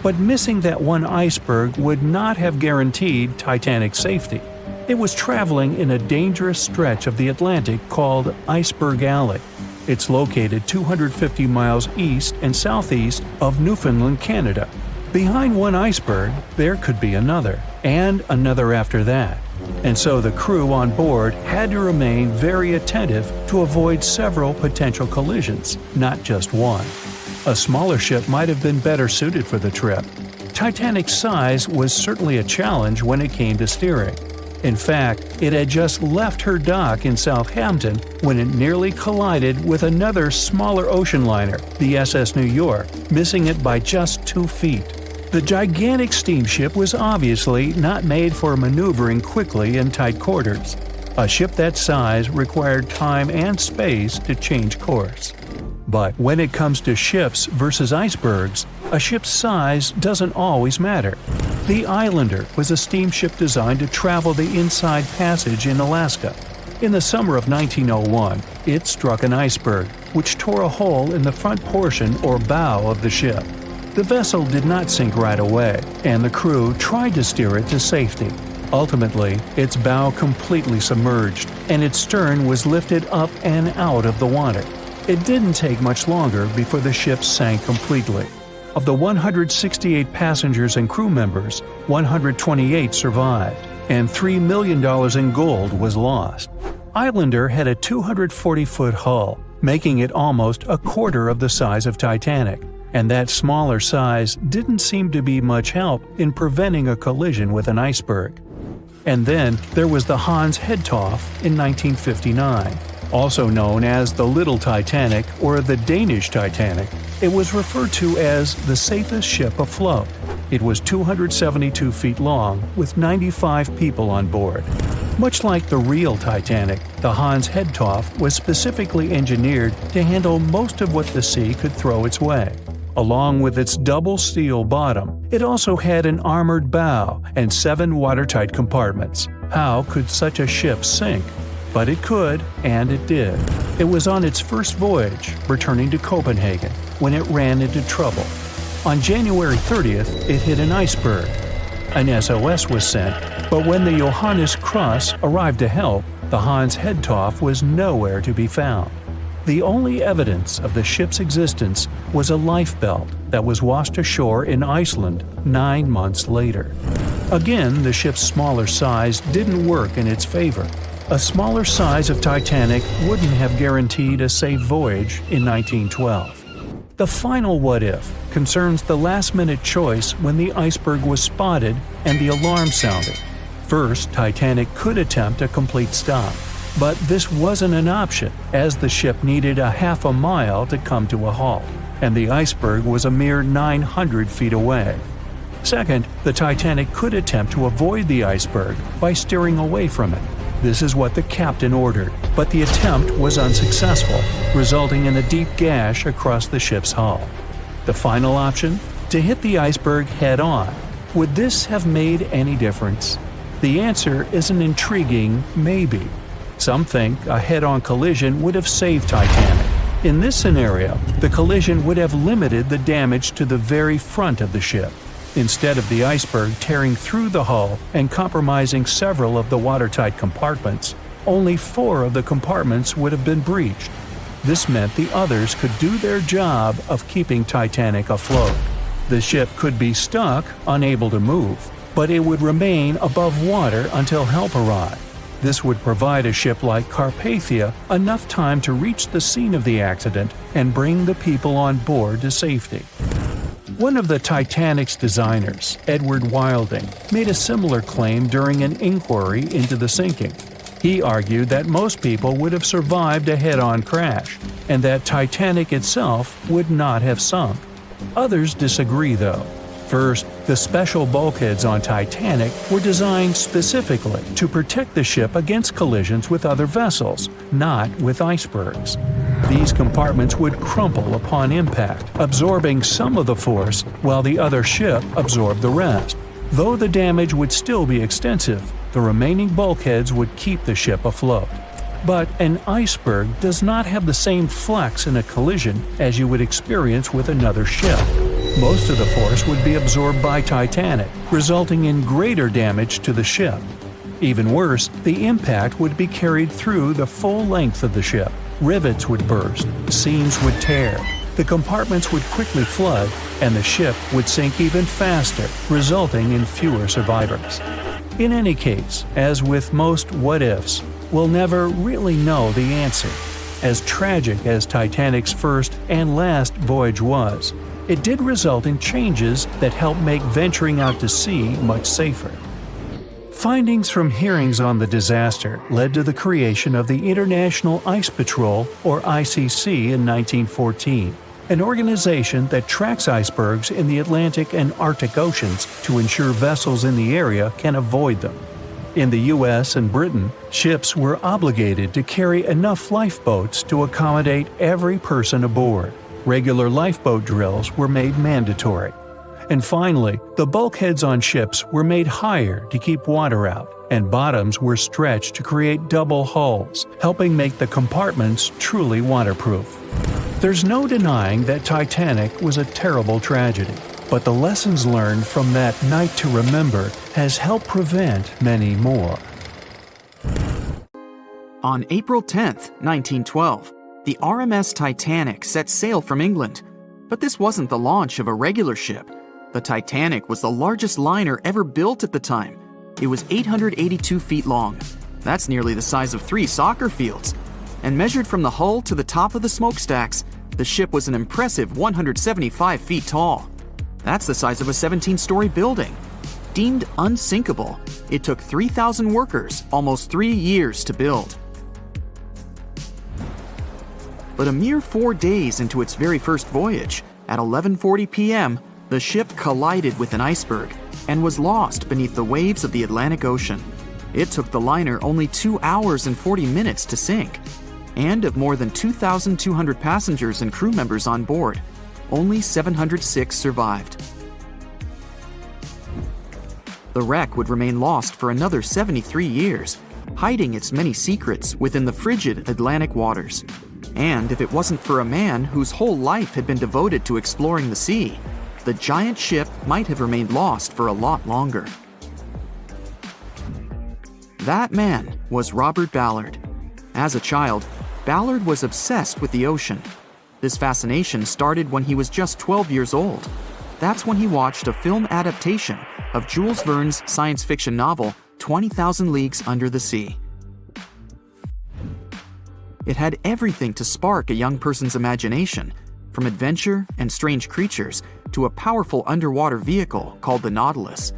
But missing that one iceberg would not have guaranteed Titanic's safety. It was traveling in a dangerous stretch of the Atlantic called Iceberg Alley. It's located 250 miles east and southeast of Newfoundland, Canada, Behind one iceberg, there could be another, and another after that. And so the crew on board had to remain very attentive to avoid several potential collisions, not just one. A smaller ship might have been better suited for the trip. Titanic's size was certainly a challenge when it came to steering. In fact, it had just left her dock in Southampton when it nearly collided with another smaller ocean liner, the SS New York, missing it by just 2 feet. The gigantic steamship was obviously not made for maneuvering quickly in tight quarters. A ship that size required time and space to change course. But when it comes to ships versus icebergs, a ship's size doesn't always matter. The Islander was a steamship designed to travel the Inside Passage in Alaska. In the summer of 1901, it struck an iceberg, which tore a hole in the front portion or bow of the ship. The vessel did not sink right away, and the crew tried to steer it to safety. Ultimately, its bow completely submerged, and its stern was lifted up and out of the water. It didn't take much longer before the ship sank completely. Of the 168 passengers and crew members, 128 survived, and $3 million in gold was lost. Islander had a 240-foot hull, making it almost a quarter of the size of Titanic, and that smaller size didn't seem to be much help in preventing a collision with an iceberg. And then there was the Hans Hedtoft in 1959. Also known as the Little Titanic or the Danish Titanic, it was referred to as the safest ship afloat. It was 272 feet long with 95 people on board. Much like the real Titanic, the Hans Hedtoft was specifically engineered to handle most of what the sea could throw its way. Along with its double steel bottom, it also had an armored bow and 7 watertight compartments. How could such a ship sink? But it could, and it did. It was on its first voyage, returning to Copenhagen, when it ran into trouble. On January 30th, it hit an iceberg. An SOS was sent, but when the Johannes Cross arrived to help, the Hans Hedtoft was nowhere to be found. The only evidence of the ship's existence was a lifebelt that was washed ashore in Iceland 9 months later. Again, the ship's smaller size didn't work in its favor. A smaller size of Titanic wouldn't have guaranteed a safe voyage in 1912. The final what-if concerns the last-minute choice when the iceberg was spotted and the alarm sounded. First, Titanic could attempt a complete stop, but this wasn't an option as the ship needed a half a mile to come to a halt, and the iceberg was a mere 900 feet away. Second, the Titanic could attempt to avoid the iceberg by steering away from it. This is what the captain ordered, but the attempt was unsuccessful, resulting in a deep gash across the ship's hull. The final option? To hit the iceberg head-on. Would this have made any difference? The answer is an intriguing maybe. Some think a head-on collision would have saved Titanic. In this scenario, the collision would have limited the damage to the very front of the ship. Instead of the iceberg tearing through the hull and compromising several of the watertight compartments, only 4 of the compartments would have been breached. This meant the others could do their job of keeping Titanic afloat. The ship could be stuck, unable to move, but it would remain above water until help arrived. This would provide a ship like Carpathia enough time to reach the scene of the accident and bring the people on board to safety. One of the Titanic's designers, Edward Wilding, made a similar claim during an inquiry into the sinking. He argued that most people would have survived a head-on crash, and that Titanic itself would not have sunk. Others disagree, though. First, the special bulkheads on Titanic were designed specifically to protect the ship against collisions with other vessels, not with icebergs. These compartments would crumple upon impact, absorbing some of the force while the other ship absorbed the rest. Though the damage would still be extensive, the remaining bulkheads would keep the ship afloat. But an iceberg does not have the same flex in a collision as you would experience with another ship. Most of the force would be absorbed by Titanic, resulting in greater damage to the ship. Even worse, the impact would be carried through the full length of the ship. Rivets would burst, seams would tear, The compartments would quickly flood, and the ship would sink even faster, resulting in fewer survivors. In any case, as with most what-ifs, we'll never really know the answer. As tragic as Titanic's first and last voyage was, it did result in changes that helped make venturing out to sea much safer. Findings from hearings on the disaster led to the creation of the International Ice Patrol, or ICC, in 1914, an organization that tracks icebergs in the Atlantic and Arctic Oceans to ensure vessels in the area can avoid them. In the US and Britain, ships were obligated to carry enough lifeboats to accommodate every person aboard. Regular lifeboat drills were made mandatory. And finally, the bulkheads on ships were made higher to keep water out, and bottoms were stretched to create double hulls, helping make the compartments truly waterproof. There's no denying that Titanic was a terrible tragedy, but the lessons learned from that night to remember has helped prevent many more. On April 10, 1912, the RMS Titanic set sail from England. But this wasn't the launch of a regular ship. The Titanic was the largest liner ever built at the time. It was 882 feet long. That's nearly the size of 3 soccer fields. And measured from the hull to the top of the smokestacks, the ship was an impressive 175 feet tall. That's the size of a 17-story building. Deemed unsinkable, it took 3,000 workers almost 3 years to build. But a mere 4 days into its very first voyage, at 11:40 p.m., the ship collided with an iceberg and was lost beneath the waves of the Atlantic Ocean. It took the liner only 2 hours and 40 minutes to sink. And of more than 2,200 passengers and crew members on board, only 706 survived. The wreck would remain lost for another 73 years, hiding its many secrets within the frigid Atlantic waters. And if it wasn't for a man whose whole life had been devoted to exploring the sea, the giant ship might have remained lost for a lot longer. That man was Robert Ballard. As a child, Ballard was obsessed with the ocean. This fascination started when he was just 12 years old. That's when he watched a film adaptation of Jules Verne's science fiction novel 20,000 Leagues Under the Sea. It had everything to spark a young person's imagination, from adventure and strange creatures to a powerful underwater vehicle called the Nautilus.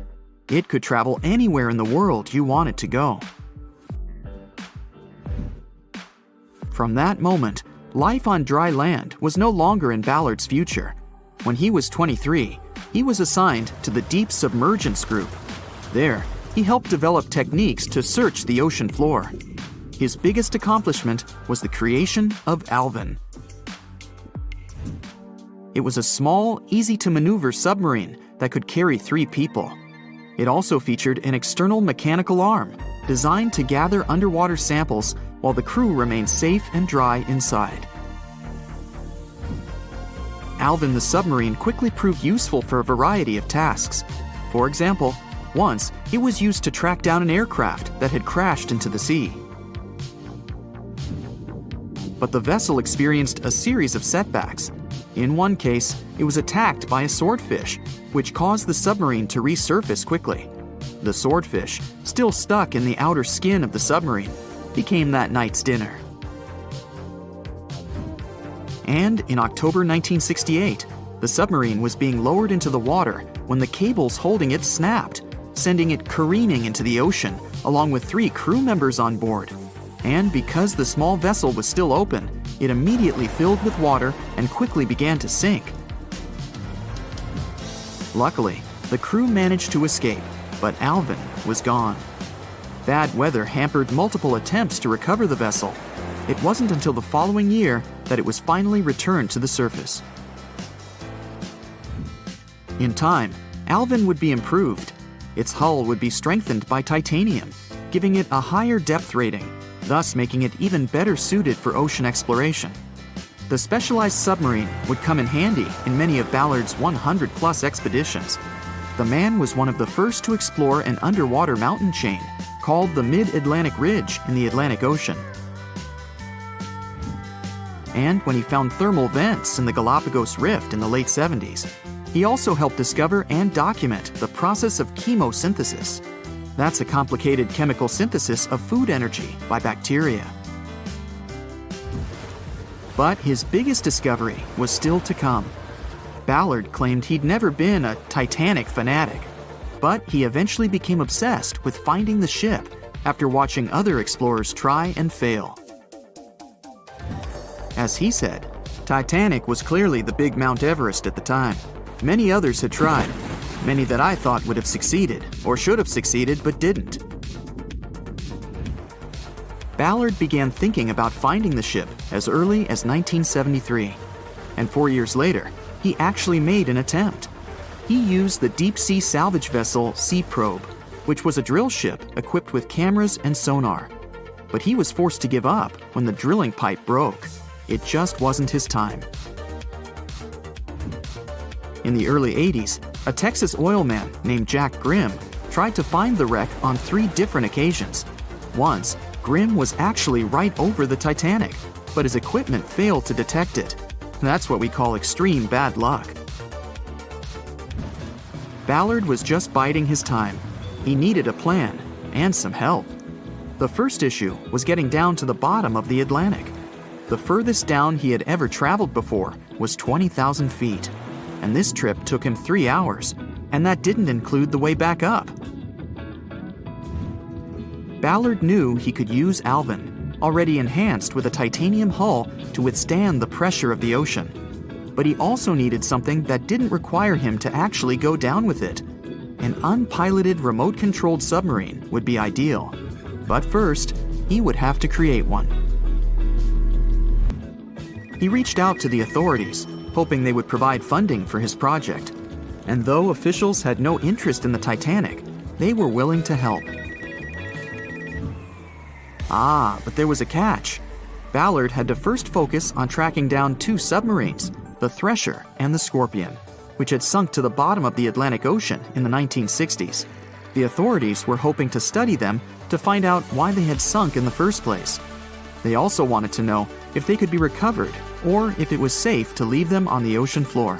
It could travel anywhere in the world you wanted to go. From that moment, life on dry land was no longer in Ballard's future. When he was 23, he was assigned to the Deep Submergence Group. There, he helped develop techniques to search the ocean floor. His biggest accomplishment was the creation of Alvin. It was a small, easy-to-maneuver submarine that could carry 3 people. It also featured an external mechanical arm designed to gather underwater samples while the crew remained safe and dry inside. Alvin the submarine quickly proved useful for a variety of tasks. For example, once it was used to track down an aircraft that had crashed into the sea. But the vessel experienced a series of setbacks. In one case, it was attacked by a swordfish, which caused the submarine to resurface quickly. The swordfish, still stuck in the outer skin of the submarine, became that night's dinner. And in October 1968, the submarine was being lowered into the water when the cables holding it snapped, sending it careening into the ocean along with 3 crew members on board. And because the small vessel was still open, it immediately filled with water and quickly began to sink. Luckily, the crew managed to escape, but Alvin was gone. Bad weather hampered multiple attempts to recover the vessel. It wasn't until the following year that it was finally returned to the surface. In time, Alvin would be improved. Its hull would be strengthened by titanium, giving it a higher depth rating, thus making it even better suited for ocean exploration. The specialized submarine would come in handy in many of Ballard's 100-plus expeditions. The man was one of the first to explore an underwater mountain chain called the Mid-Atlantic Ridge in the Atlantic Ocean. And when he found thermal vents in the Galapagos Rift in the late 70s, he also helped discover and document the process of chemosynthesis. That's a complicated chemical synthesis of food energy by bacteria. But his biggest discovery was still to come. Ballard claimed he'd never been a Titanic fanatic, but he eventually became obsessed with finding the ship after watching other explorers try and fail. As he said, Titanic was clearly the big Mount Everest at the time. Many others had tried, many that I thought would have succeeded, or should have succeeded but didn't. Ballard began thinking about finding the ship as early as 1973, and 4 years later, he actually made an attempt. He used the deep-sea salvage vessel Sea Probe, which was a drill ship equipped with cameras and sonar. But he was forced to give up when the drilling pipe broke. It just wasn't his time. In the early 80s, a Texas oil man named Jack Grimm tried to find the wreck on 3 different occasions. Once, Grimm was actually right over the Titanic, but his equipment failed to detect it. That's what we call extreme bad luck. Ballard was just biding his time. He needed a plan and some help. The first issue was getting down to the bottom of the Atlantic. The furthest down he had ever traveled before was 20,000 feet, and this trip took him 3 hours, and that didn't include the way back up. Ballard knew he could use Alvin, already enhanced with a titanium hull to withstand the pressure of the ocean. But he also needed something that didn't require him to actually go down with it. An unpiloted remote-controlled submarine would be ideal. But first, he would have to create one. He reached out to the authorities, hoping they would provide funding for his project. And though officials had no interest in the Titanic, they were willing to help. But there was a catch. Ballard had to first focus on tracking down 2 submarines, the Thresher and the Scorpion, which had sunk to the bottom of the Atlantic Ocean in the 1960s. The authorities were hoping to study them to find out why they had sunk in the first place. They also wanted to know if they could be recovered or if it was safe to leave them on the ocean floor.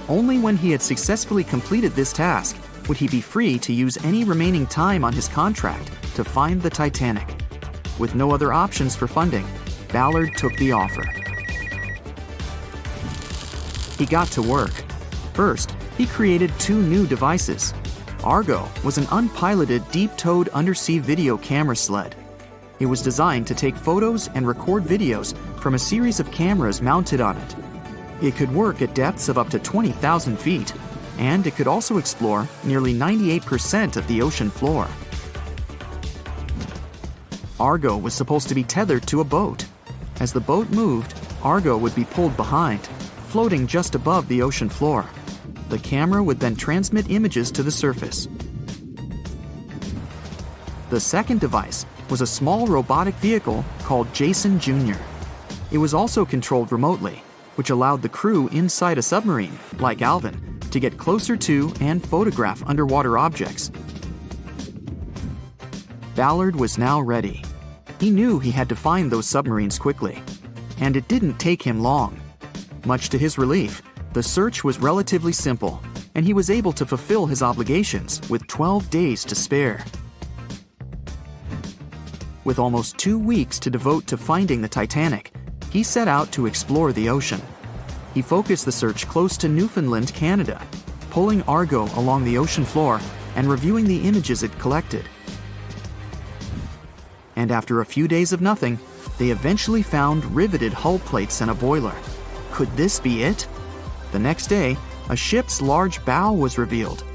Only when he had successfully completed this task would he be free to use any remaining time on his contract to find the Titanic. With no other options for funding, Ballard took the offer. He got to work. First, he created 2 new devices. Argo was an unpiloted deep-towed undersea video camera sled. It was designed to take photos and record videos from a series of cameras mounted on it. It could work at depths of up to 20,000 feet, and it could also explore nearly 98% of the ocean floor. Argo was supposed to be tethered to a boat. As the boat moved, Argo would be pulled behind, floating just above the ocean floor. The camera would then transmit images to the surface. The second device was a small robotic vehicle called Jason Jr. It was also controlled remotely, which allowed the crew inside a submarine, like Alvin, to get closer to and photograph underwater objects. Ballard was now ready. He knew he had to find those submarines quickly, and it didn't take him long. Much to his relief, the search was relatively simple, and he was able to fulfill his obligations with 12 days to spare. With almost 2 weeks to devote to finding the Titanic, he set out to explore the ocean. He focused the search close to Newfoundland, Canada, pulling Argo along the ocean floor and reviewing the images it collected. And after a few days of nothing, they eventually found riveted hull plates and a boiler. Could this be it? The next day, a ship's large bow was revealed.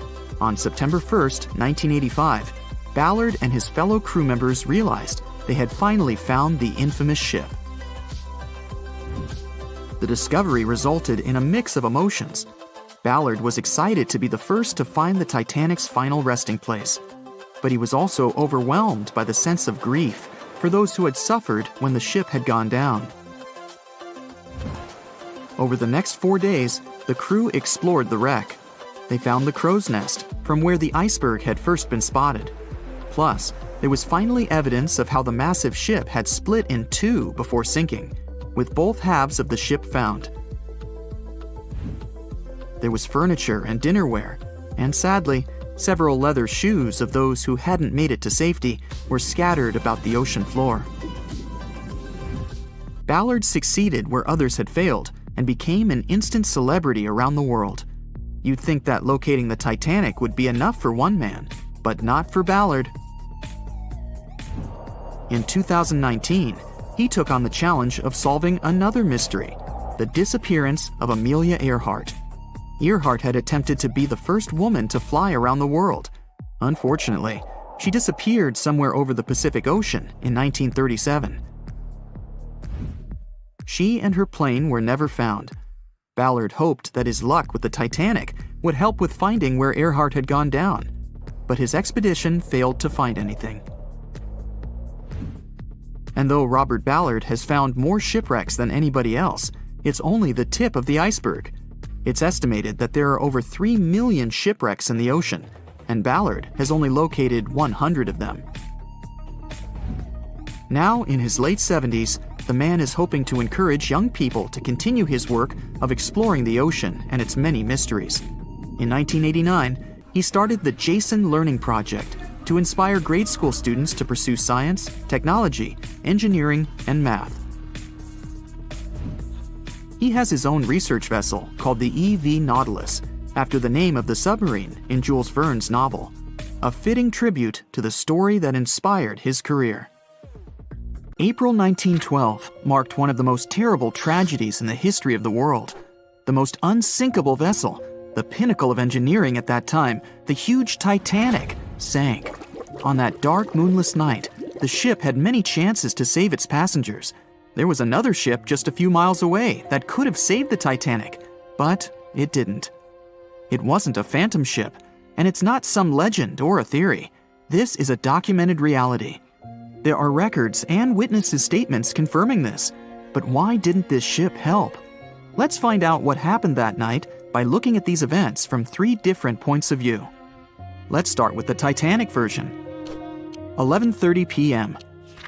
On September 1st, 1985, Ballard and his fellow crew members realized they had finally found the infamous ship. The discovery resulted in a mix of emotions. Ballard was excited to be the first to find the Titanic's final resting place, but he was also overwhelmed by the sense of grief for those who had suffered when the ship had gone down. Over the next 4 days, the crew explored the wreck. They found the crow's nest, from where the iceberg had first been spotted. Plus, there was finally evidence of how the massive ship had split in two before sinking, with both halves of the ship found. There was furniture and dinnerware, and sadly, several leather shoes of those who hadn't made it to safety were scattered about the ocean floor. Ballard succeeded where others had failed and became an instant celebrity around the world. You'd think that locating the Titanic would be enough for one man, but not for Ballard. In 2019, he took on the challenge of solving another mystery, the disappearance of Amelia Earhart. Earhart had attempted to be the first woman to fly around the world. Unfortunately, she disappeared somewhere over the Pacific Ocean in 1937. She and her plane were never found. Ballard hoped that his luck with the Titanic would help with finding where Earhart had gone down, but his expedition failed to find anything. And though Robert Ballard has found more shipwrecks than anybody else, it's only the tip of the iceberg. It's estimated that there are over 3 million shipwrecks in the ocean, and Ballard has only located 100 of them. Now, in his late 70s, the man is hoping to encourage young people to continue his work of exploring the ocean and its many mysteries. In 1989, he started the Jason Learning Project to inspire grade school students to pursue science, technology, engineering, and math. He has his own research vessel called the EV Nautilus, after the name of the submarine in Jules Verne's novel, a fitting tribute to the story that inspired his career. April 1912 marked one of the most terrible tragedies in the history of the world. The most unsinkable vessel, the pinnacle of engineering at that time, the huge Titanic, sank. On that dark, moonless night, the ship had many chances to save its passengers. There was another ship just a few miles away that could have saved the Titanic, but it didn't. It wasn't a phantom ship, and it's not some legend or a theory. This is a documented reality. There are records and witnesses' statements confirming this, but why didn't this ship help? Let's find out what happened that night by looking at these events from 3 different points of view. Let's start with the Titanic version. 11:30 p.m.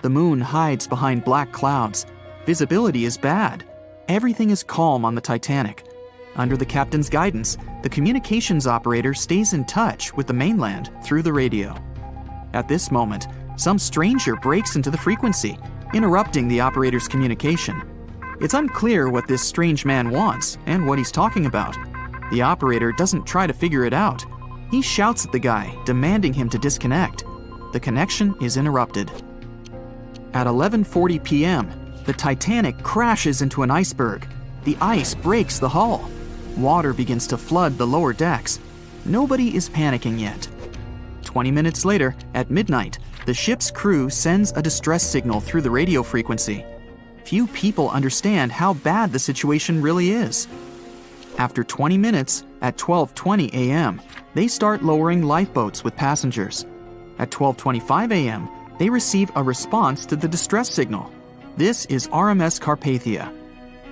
The moon hides behind black clouds. Visibility is bad. Everything is calm on the Titanic. Under the captain's guidance, the communications operator stays in touch with the mainland through the radio. At this moment, some stranger breaks into the frequency, interrupting the operator's communication. It's unclear what this strange man wants and what he's talking about. The operator doesn't try to figure it out. He shouts at the guy, demanding him to disconnect. The connection is interrupted. At 11:40 p.m., the Titanic crashes into an iceberg. The ice breaks the hull. Water begins to flood the lower decks. Nobody is panicking yet. 20 minutes later, at midnight, the ship's crew sends a distress signal through the radio frequency. Few people understand how bad the situation really is. After 20 minutes, at 12:20 a.m., they start lowering lifeboats with passengers. At 12:25 a.m., they receive a response to the distress signal. This is RMS Carpathia.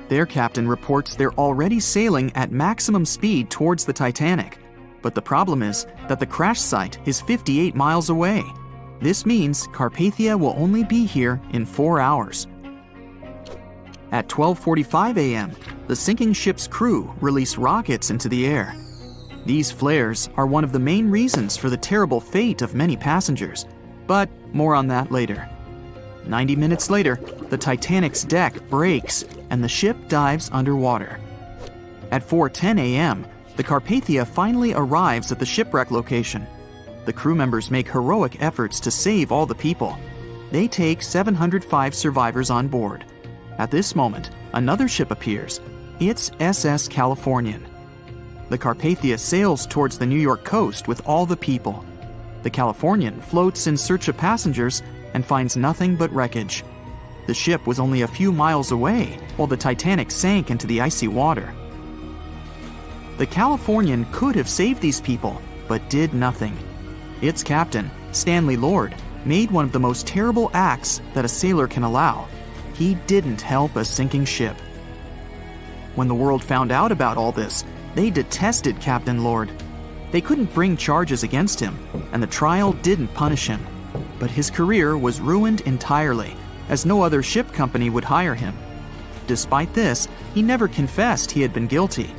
Their captain reports they're already sailing at maximum speed towards the Titanic. But the problem is that the crash site is 58 miles away. This means Carpathia will only be here in 4 hours. At 12:45 a.m., the sinking ship's crew release rockets into the air. These flares are one of the main reasons for the terrible fate of many passengers, but more on that later. 90 minutes later, the Titanic's deck breaks and the ship dives underwater. At 4:10 a.m., the Carpathia finally arrives at the shipwreck location. The crew members make heroic efforts to save all the people. They take 705 survivors on board. At this moment, another ship appears. It's SS Californian. The Carpathia sails towards the New York coast with all the people. The Californian floats in search of passengers and finds nothing but wreckage. The ship was only a few miles away while the Titanic sank into the icy water. The Californian could have saved these people, but did nothing. Its captain, Stanley Lord, made one of the most terrible acts that a sailor can allow. He didn't help a sinking ship. When the world found out about all this, they detested Captain Lord. They couldn't bring charges against him, and the trial didn't punish him. But his career was ruined entirely, as no other ship company would hire him. Despite this, he never confessed he had been guilty.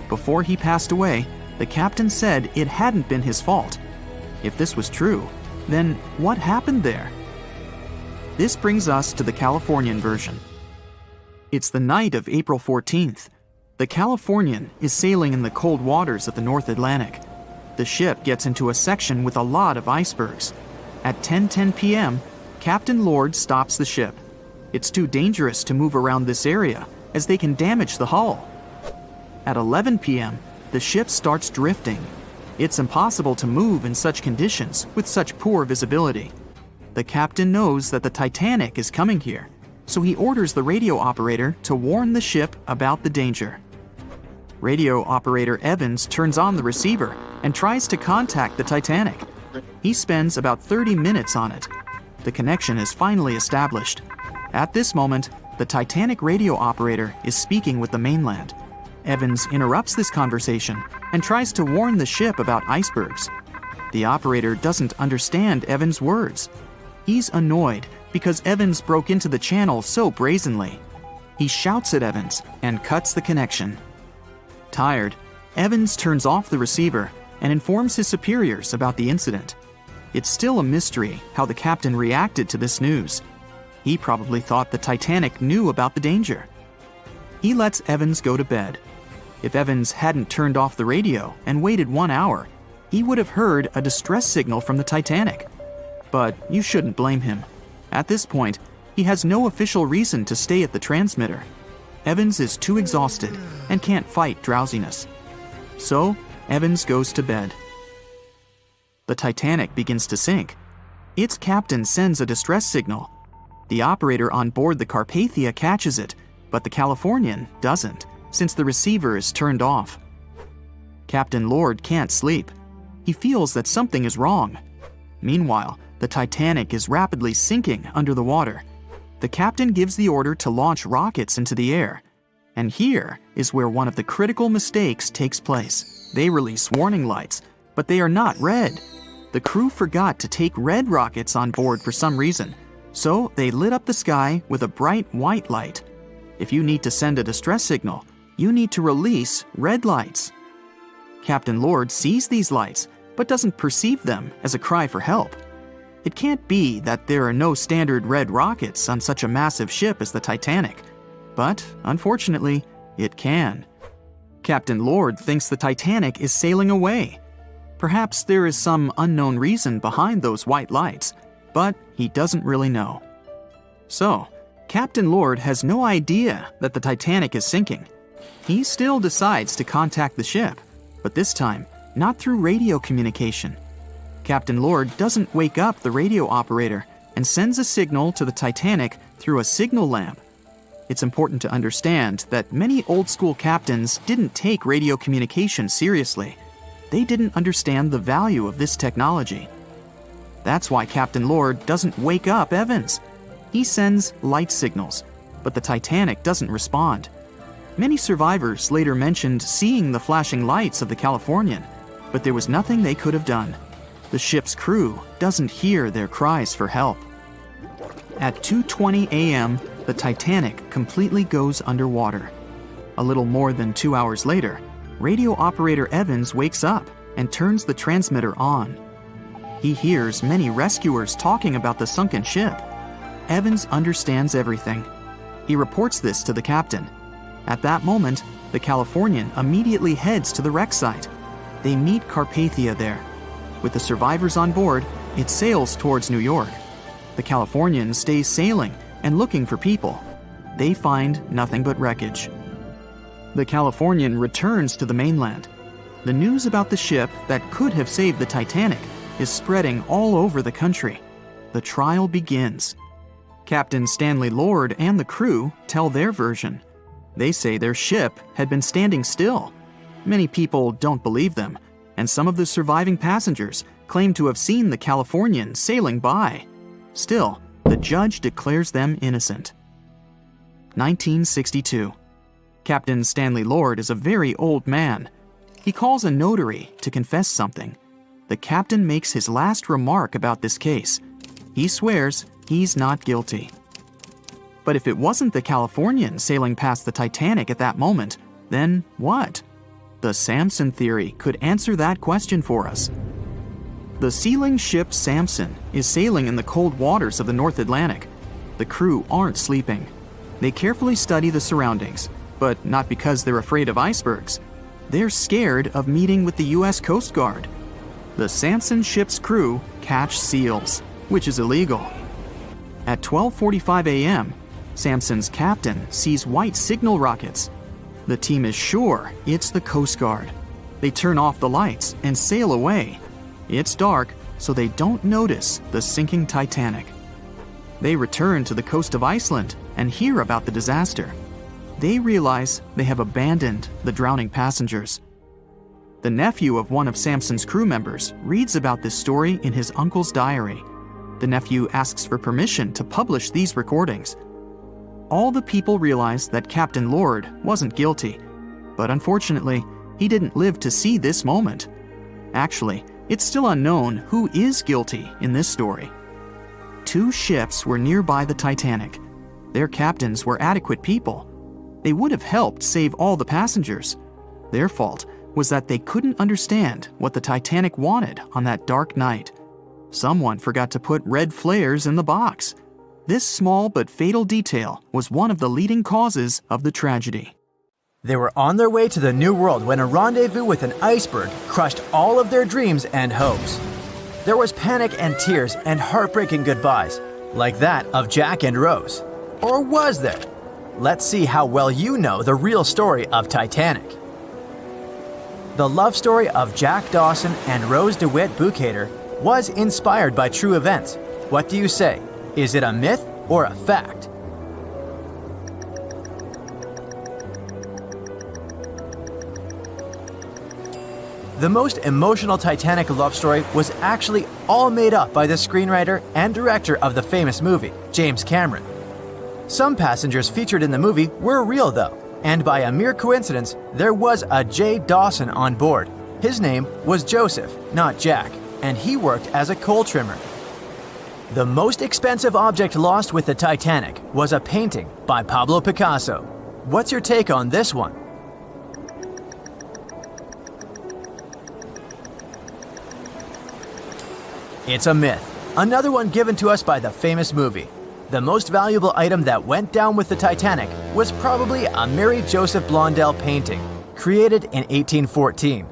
Before he passed away, the captain said it hadn't been his fault. If this was true, then what happened there? This brings us to the Californian version. It's the night of April 14th. The Californian is sailing in the cold waters of the North Atlantic. The ship gets into a section with a lot of icebergs. At 10:10 p.m., Captain Lord stops the ship. It's too dangerous to move around this area, as they can damage the hull. At 11 p.m., the ship starts drifting. It's impossible to move in such conditions with such poor visibility. The captain knows that the Titanic is coming here, so he orders the radio operator to warn the ship about the danger. Radio operator Evans turns on the receiver and tries to contact the Titanic. He spends about 30 minutes on it. The connection is finally established. At this moment, the Titanic radio operator is speaking with the mainland. Evans interrupts this conversation and tries to warn the ship about icebergs. The operator doesn't understand Evans' words. He's annoyed because Evans broke into the channel so brazenly. He shouts at Evans and cuts the connection. Tired, Evans turns off the receiver and informs his superiors about the incident. It's still a mystery how the captain reacted to this news. He probably thought the Titanic knew about the danger. He lets Evans go to bed. If Evans hadn't turned off the radio and waited 1 hour, he would have heard a distress signal from the Titanic. But you shouldn't blame him. At this point, he has no official reason to stay at the transmitter. Evans is too exhausted and can't fight drowsiness. So, Evans goes to bed. The Titanic begins to sink. Its captain sends a distress signal. The operator on board the Carpathia catches it, but the Californian doesn't, since the receiver is turned off. Captain Lord can't sleep. He feels that something is wrong. Meanwhile, the Titanic is rapidly sinking under the water. The captain gives the order to launch rockets into the air. And here is where one of the critical mistakes takes place. They release warning lights, but they are not red. The crew forgot to take red rockets on board for some reason, so they lit up the sky with a bright white light. If you need to send a distress signal, you need to release red lights. Captain Lord sees these lights, but doesn't perceive them as a cry for help. It can't be that there are no standard red rockets on such a massive ship as the Titanic. But, unfortunately, it can. Captain Lord thinks the Titanic is sailing away. Perhaps there is some unknown reason behind those white lights, but he doesn't really know. So, Captain Lord has no idea that the Titanic is sinking. He still decides to contact the ship, but this time, not through radio communication. Captain Lord doesn't wake up the radio operator and sends a signal to the Titanic through a signal lamp. It's important to understand that many old-school captains didn't take radio communication seriously. They didn't understand the value of this technology. That's why Captain Lord doesn't wake up Evans. He sends light signals, but the Titanic doesn't respond. Many survivors later mentioned seeing the flashing lights of the Californian, but there was nothing they could have done. The ship's crew doesn't hear their cries for help. At 2:20 a.m., the Titanic completely goes underwater. A little more than 2 hours later, radio operator Evans wakes up and turns the transmitter on. He hears many rescuers talking about the sunken ship. Evans understands everything. He reports this to the captain. At that moment, the Californian immediately heads to the wreck site. They meet Carpathia there. With the survivors on board, it sails towards New York. The Californian stays sailing and looking for people. They find nothing but wreckage. The Californian returns to the mainland. The news about the ship that could have saved the Titanic is spreading all over the country. The trial begins. Captain Stanley Lord and the crew tell their version. They say their ship had been standing still. Many people don't believe them, and some of the surviving passengers claim to have seen the Californian sailing by. Still, the judge declares them innocent. 1962. Captain Stanley Lord is a very old man. He calls a notary to confess something. The captain makes his last remark about this case. He swears he's not guilty. But if it wasn't the Californian sailing past the Titanic at that moment, then what? The Samson theory could answer that question for us. The sealing ship Samson is sailing in the cold waters of the North Atlantic. The crew aren't sleeping. They carefully study the surroundings, but not because they're afraid of icebergs. They're scared of meeting with the U.S. Coast Guard. The Samson ship's crew catch seals, which is illegal. At 12:45 a.m., Samson's captain sees white signal rockets. The team is sure it's the Coast Guard. They turn off the lights and sail away. It's dark, so they don't notice the sinking Titanic. They return to the coast of Iceland and hear about the disaster. They realize they have abandoned the drowning passengers. The nephew of one of Samson's crew members reads about this story in his uncle's diary. The nephew asks for permission to publish these recordings. All the people realize that Captain Lord wasn't guilty, but unfortunately, he didn't live to see this moment. Actually, it's still unknown who is guilty in this story. 2 ships were nearby the Titanic. Their captains were adequate people. They would have helped save all the passengers. Their fault was that they couldn't understand what the Titanic wanted on that dark night. Someone forgot to put red flares in the box. This small but fatal detail was one of the leading causes of the tragedy. They were on their way to the New World when a rendezvous with an iceberg crushed all of their dreams and hopes. There was panic and tears and heartbreaking goodbyes, like that of Jack and Rose. Or was there? Let's see how well you know the real story of Titanic. The love story of Jack Dawson and Rose DeWitt Bukater was inspired by true events. What do you say? Is it a myth or a fact? The most emotional Titanic love story was actually all made up by the screenwriter and director of the famous movie, James Cameron. Some passengers featured in the movie were real though, and by a mere coincidence, there was a J. Dawson on board. His name was Joseph, not Jack, and he worked as a coal trimmer. The most expensive object lost with the Titanic was a painting by Pablo Picasso. What's your take on this one? It's a myth, another one given to us by the famous movie. The most valuable item that went down with the Titanic was probably a Mary Joseph Blondell painting, created in 1814.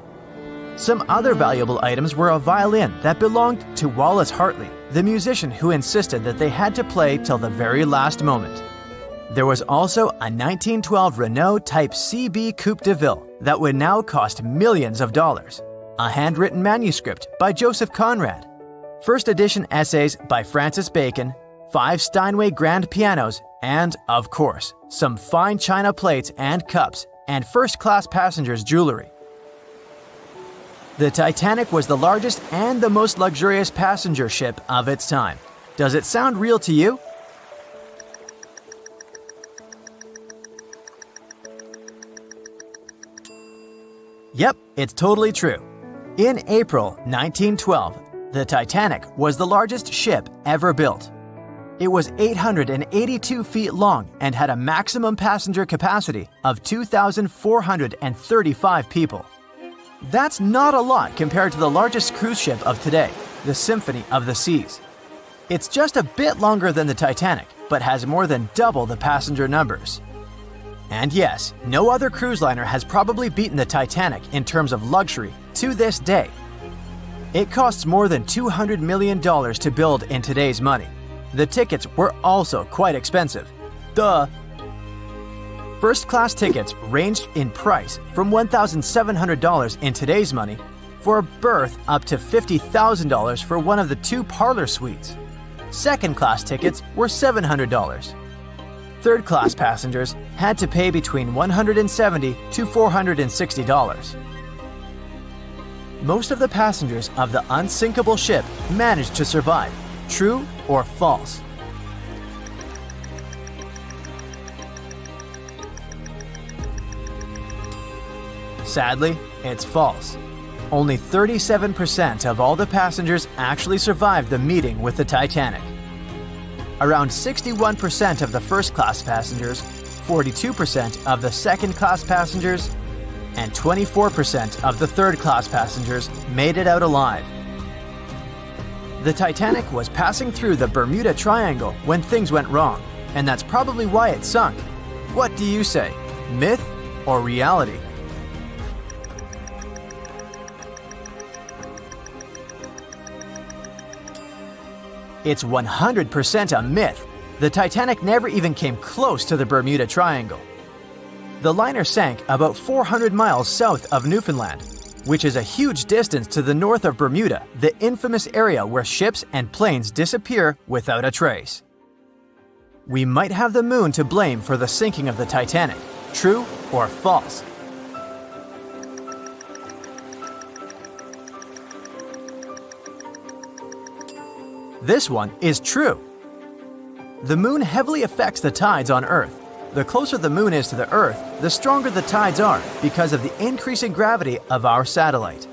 Some other valuable items were a violin that belonged to Wallace Hartley, the musician who insisted that they had to play till the very last moment. There was also a 1912 Renault Type CB Coupe de Ville that would now cost millions of dollars, a handwritten manuscript by Joseph Conrad, first edition essays by Francis Bacon, 5 Steinway grand pianos, and, of course, some fine china plates and cups, and first-class passengers' jewelry. The Titanic was the largest and the most luxurious passenger ship of its time. Does it sound real to you? Yep, it's totally true. In April 1912, the Titanic was the largest ship ever built. It was 882 feet long and had a maximum passenger capacity of 2,435 people. That's not a lot compared to the largest cruise ship of today, the Symphony of the Seas. It's just a bit longer than the Titanic, but has more than double the passenger numbers. And yes, no other cruise liner has probably beaten the Titanic in terms of luxury to this day. It costs more than $200 million to build in today's money. The tickets were also quite expensive. Duh! First-class tickets ranged in price from $1,700 in today's money for a berth up to $50,000 for one of the 2 parlor suites. Second-class tickets were $700. Third-class passengers had to pay between $170 to $460. Most of the passengers of the unsinkable ship managed to survive. True or false? Sadly, it's false. only 37% of all the passengers actually survived the meeting with the Titanic. Around 61% of the first-class passengers, 42% of the second-class passengers, and 24% of the third-class passengers made it out alive. The Titanic was passing through the Bermuda Triangle when things went wrong, and that's probably why it sunk. What do you say, myth or reality? It's 100% a myth. The Titanic never even came close to the Bermuda Triangle. The liner sank about 400 miles south of Newfoundland, which is a huge distance to the north of Bermuda, the infamous area where ships and planes disappear without a trace. We might have the moon to blame for the sinking of the Titanic. True or false? This one is true. The moon heavily affects the tides on Earth. The closer the moon is to the Earth, the stronger the tides are because of the increasing gravity of our satellite.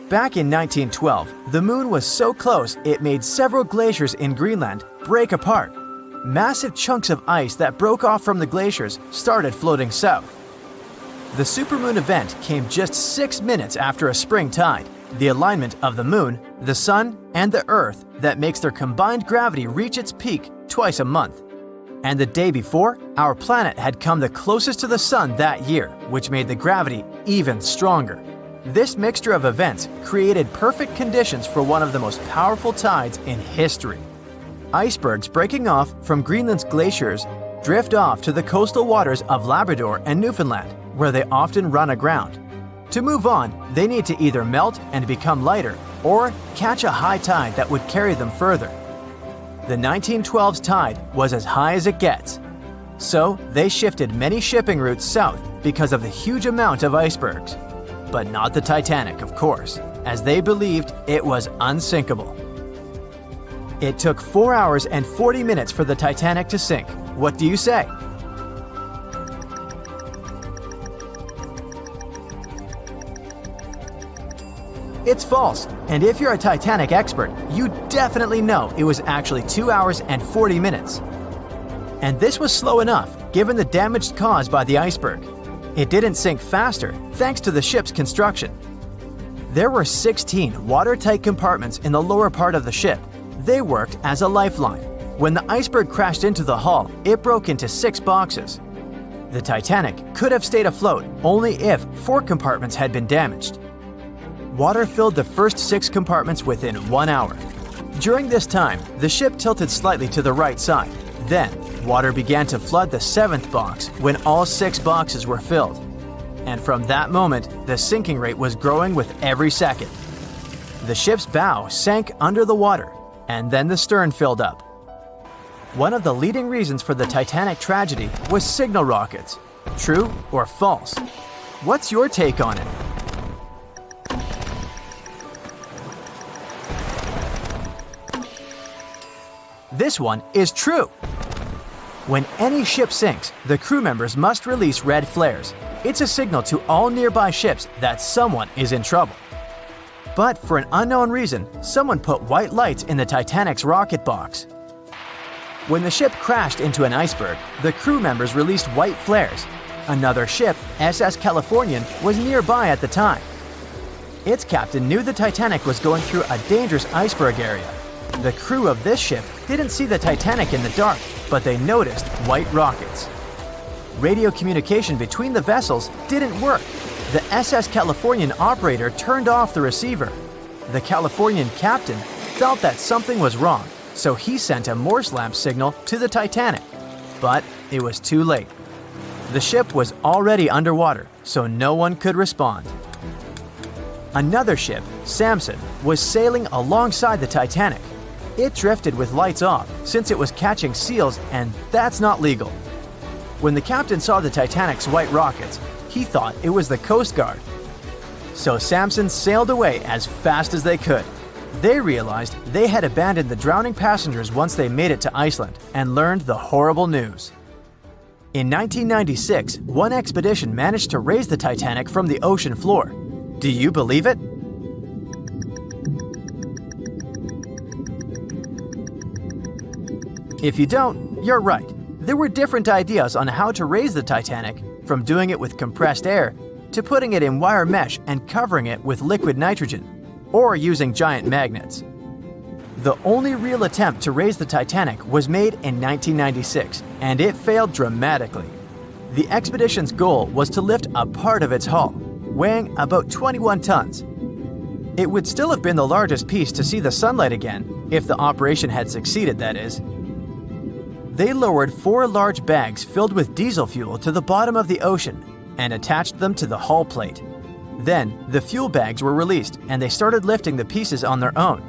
Back in 1912, the moon was so close it made several glaciers in Greenland break apart. Massive chunks of ice that broke off from the glaciers started floating south. The supermoon event came just 6 minutes after a spring tide, the alignment of the moon, the sun, and the Earth that makes their combined gravity reach its peak twice a month. And the day before, our planet had come the closest to the sun that year, which made the gravity even stronger. This mixture of events created perfect conditions for one of the most powerful tides in history. Icebergs breaking off from Greenland's glaciers drift off to the coastal waters of Labrador and Newfoundland, where they often run aground. To move on, they need to either melt and become lighter or catch a high tide that would carry them further. The 1912's tide was as high as it gets. So they shifted many shipping routes south because of the huge amount of icebergs. But not the Titanic, of course, as they believed it was unsinkable. It took 4 hours and 40 minutes for the Titanic to sink. What do you say? It's false, and if you're a Titanic expert, you definitely know it was actually 2 hours and 40 minutes. And this was slow enough, given the damage caused by the iceberg. It didn't sink faster, thanks to the ship's construction. There were 16 watertight compartments in the lower part of the ship. They worked as a lifeline. When the iceberg crashed into the hull, it broke into 6 boxes. The Titanic could have stayed afloat only if 4 compartments had been damaged. Water filled the first 6 compartments within 1 hour. During this time, the ship tilted slightly to the right side. Then, water began to flood the 7th box when all 6 boxes were filled. And from that moment, the sinking rate was growing with every second. The ship's bow sank under the water, and then the stern filled up. One of the leading reasons for the Titanic tragedy was signal rockets. True or false? What's your take on it? This one is true. When any ship sinks, the crew members must release red flares. It's a signal to all nearby ships that someone is in trouble. But for an unknown reason, someone put white lights in the Titanic's rocket box. When the ship crashed into an iceberg, the crew members released white flares. Another ship, SS Californian, was nearby at the time. Its captain knew the Titanic was going through a dangerous iceberg area. The crew of this ship didn't see the Titanic in the dark, but they noticed white rockets. Radio communication between the vessels didn't work. The SS Californian operator turned off the receiver. The Californian captain felt that something was wrong, so he sent a Morse lamp signal to the Titanic. But it was too late. The ship was already underwater, so no one could respond. Another ship, Samson, was sailing alongside the Titanic. It drifted with lights off since it was catching seals, and that's not legal. When the captain saw the Titanic's white rockets, he thought it was the Coast Guard. So Samson sailed away as fast as they could. They realized they had abandoned the drowning passengers once they made it to Iceland and learned the horrible news. In 1996, one expedition managed to raise the Titanic from the ocean floor. Do you believe it? If you don't, you're right. There were different ideas on how to raise the Titanic, from doing it with compressed air to putting it in wire mesh and covering it with liquid nitrogen, or using giant magnets. The only real attempt to raise the Titanic was made in 1996, and it failed dramatically. The expedition's goal was to lift a part of its hull, weighing about 21 tons. It would still have been the largest piece to see the sunlight again, if the operation had succeeded, that is. They lowered 4 large bags filled with diesel fuel to the bottom of the ocean and attached them to the hull plate. Then, the fuel bags were released and they started lifting the pieces on their own.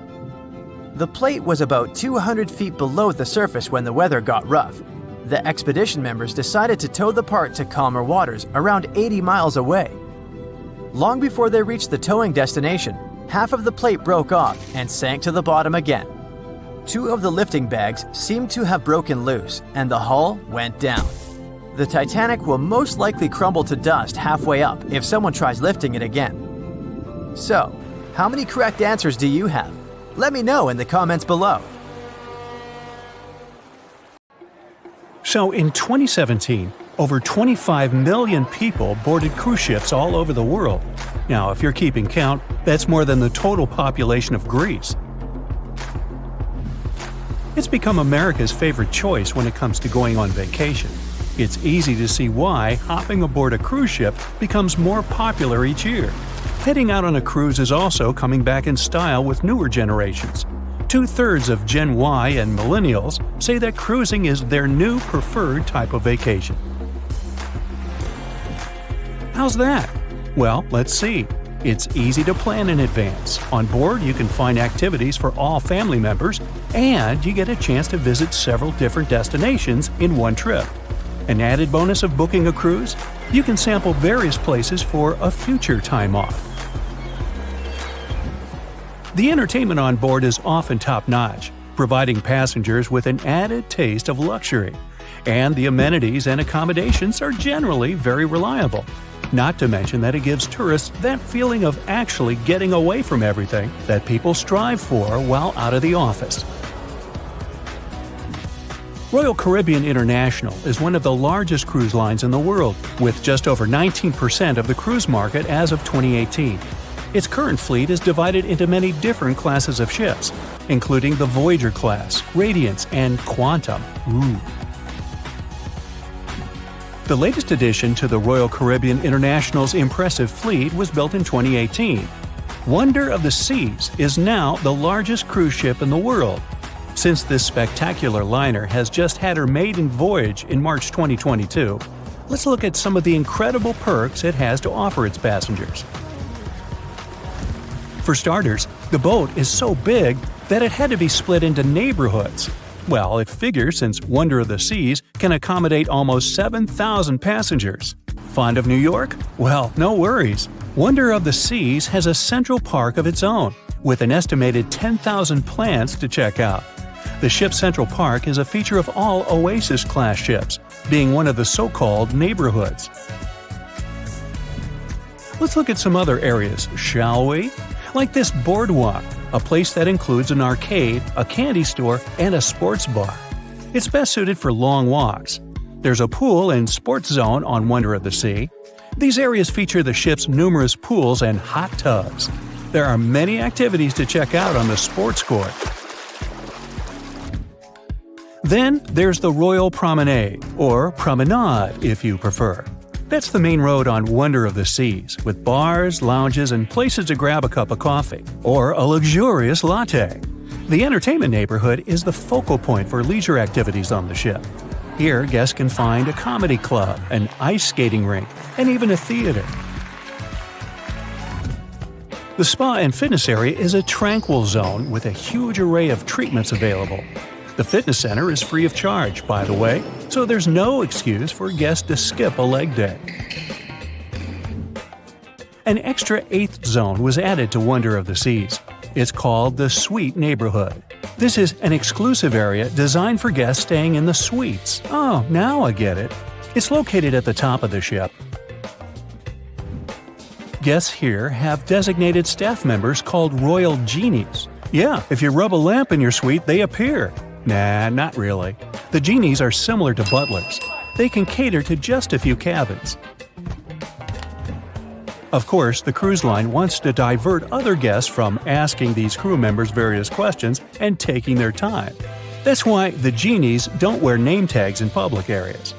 The plate was about 200 feet below the surface when the weather got rough. The expedition members decided to tow the part to calmer waters around 80 miles away. Long before they reached the towing destination, half of the plate broke off and sank to the bottom again. 2 of the lifting bags seemed to have broken loose, and the hull went down. The Titanic will most likely crumble to dust halfway up if someone tries lifting it again. So, how many correct answers do you have? Let me know in the comments below. So in 2017, over 25 million people boarded cruise ships all over the world. Now, if you're keeping count, that's more than the total population of Greece. It's become America's favorite choice when it comes to going on vacation. It's easy to see why hopping aboard a cruise ship becomes more popular each year. Heading out on a cruise is also coming back in style with newer generations. 2/3 of Gen Y and millennials say that cruising is their new preferred type of vacation. How's that? Well, let's see. It's easy to plan in advance. On board, you can find activities for all family members, and you get a chance to visit several different destinations in one trip. An added bonus of booking a cruise? You can sample various places for a future time off. The entertainment on board is often top-notch, providing passengers with an added taste of luxury. And the amenities and accommodations are generally very reliable. Not to mention that it gives tourists that feeling of actually getting away from everything that people strive for while out of the office. Royal Caribbean International is one of the largest cruise lines in the world, with just over 19% of the cruise market as of 2018. Its current fleet is divided into many different classes of ships, including the Voyager class, Radiance, and Quantum. The latest addition to the Royal Caribbean International's impressive fleet was built in 2018. Wonder of the Seas is now the largest cruise ship in the world. Since this spectacular liner has just had her maiden voyage in March 2022, let's look at some of the incredible perks it has to offer its passengers. For starters, the boat is so big that it had to be split into neighborhoods. Well, it figures since Wonder of the Seas can accommodate almost 7,000 passengers. Fond of New York? Well, no worries. Wonder of the Seas has a central park of its own, with an estimated 10,000 plants to check out. The ship's central park is a feature of all Oasis-class ships, being one of the so-called neighborhoods. Let's look at some other areas, shall we? Like this boardwalk, a place that includes an arcade, a candy store, and a sports bar. It's best suited for long walks. There's a pool and sports zone on Wonder of the Sea. These areas feature the ship's numerous pools and hot tubs. There are many activities to check out on the sports court. Then there's the Royal Promenade, or Promenade if you prefer. That's the main road on Wonder of the Seas, with bars, lounges, and places to grab a cup of coffee, or a luxurious latte. The entertainment neighborhood is the focal point for leisure activities on the ship. Here, guests can find a comedy club, an ice skating rink, and even a theater. The spa and fitness area is a tranquil zone with a huge array of treatments available. The fitness center is free of charge, by the way, so there's no excuse for guests to skip a leg day. An extra 8th zone was added to Wonder of the Seas. It's called the Suite Neighborhood. This is an exclusive area designed for guests staying in the suites. Oh, now I get it. It's located at the top of the ship. Guests here have designated staff members called royal genies. Yeah, if you rub a lamp in your suite, they appear. Nah, not really. The genies are similar to butlers. They can cater to just a few cabins. Of course, the cruise line wants to divert other guests from asking these crew members various questions and taking their time. That's why the genies don't wear name tags in public areas.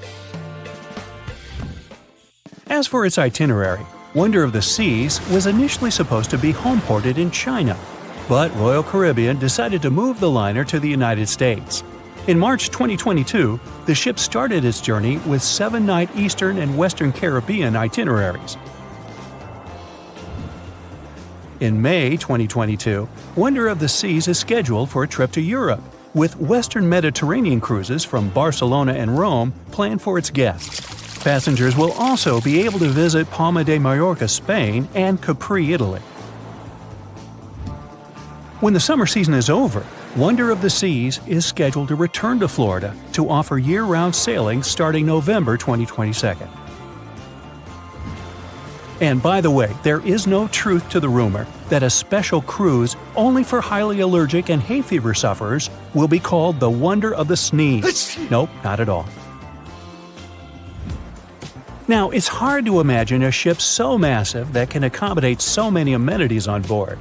As for its itinerary, Wonder of the Seas was initially supposed to be homeported in China, but Royal Caribbean decided to move the liner to the United States. In March 2022, the ship started its journey with 7-night Eastern and Western Caribbean itineraries. In May 2022, Wonder of the Seas is scheduled for a trip to Europe, with Western Mediterranean cruises from Barcelona and Rome planned for its guests. Passengers will also be able to visit Palma de Mallorca, Spain, and Capri, Italy. When the summer season is over, Wonder of the Seas is scheduled to return to Florida to offer year-round sailing starting November 2022. And by the way, there is no truth to the rumor that a special cruise only for highly allergic and hay fever sufferers will be called the Wonder of the Sneeze. Nope, not at all. Now, it's hard to imagine a ship so massive that can accommodate so many amenities on board.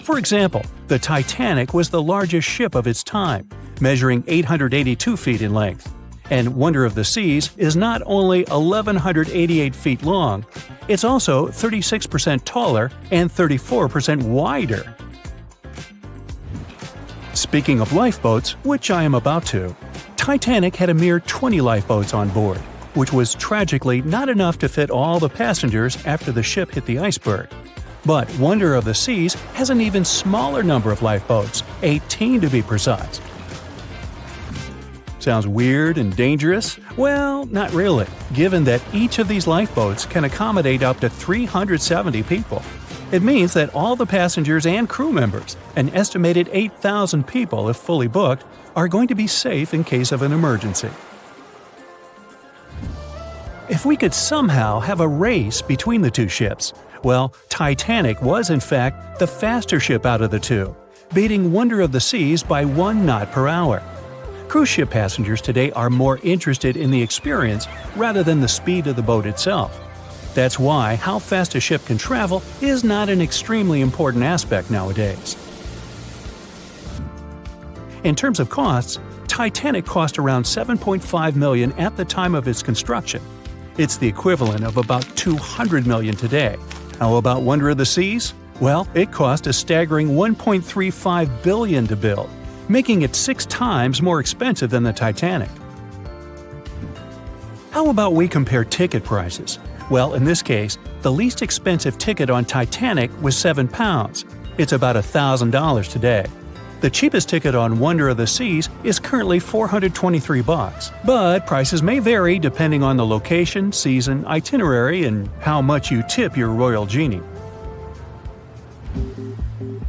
For example, the Titanic was the largest ship of its time, measuring 882 feet in length. And Wonder of the Seas is not only 1,188 feet long, it's also 36% taller and 34% wider. Speaking of lifeboats, which I am about to, Titanic had a mere 20 lifeboats on board, which was tragically not enough to fit all the passengers after the ship hit the iceberg. But Wonder of the Seas has an even smaller number of lifeboats, 18 to be precise. Sounds weird and dangerous? Well, not really, given that each of these lifeboats can accommodate up to 370 people. It means that all the passengers and crew members, an estimated 8,000 people if fully booked, are going to be safe in case of an emergency. If we could somehow have a race between the two ships, well, Titanic was in fact the faster ship out of the two, beating Wonder of the Seas by 1 knot per hour. Cruise ship passengers today are more interested in the experience rather than the speed of the boat itself. That's why how fast a ship can travel is not an extremely important aspect nowadays. In terms of costs, Titanic cost around $7.5 million at the time of its construction. It's the equivalent of about $200 million today. How about Wonder of the Seas? Well, it cost a staggering $1.35 billion to build, making it 6 times more expensive than the Titanic. How about we compare ticket prices? Well, in this case, the least expensive ticket on Titanic was £7. It's about $1,000 today. The cheapest ticket on Wonder of the Seas is currently $423, but prices may vary depending on the location, season, itinerary, and how much you tip your royal genie.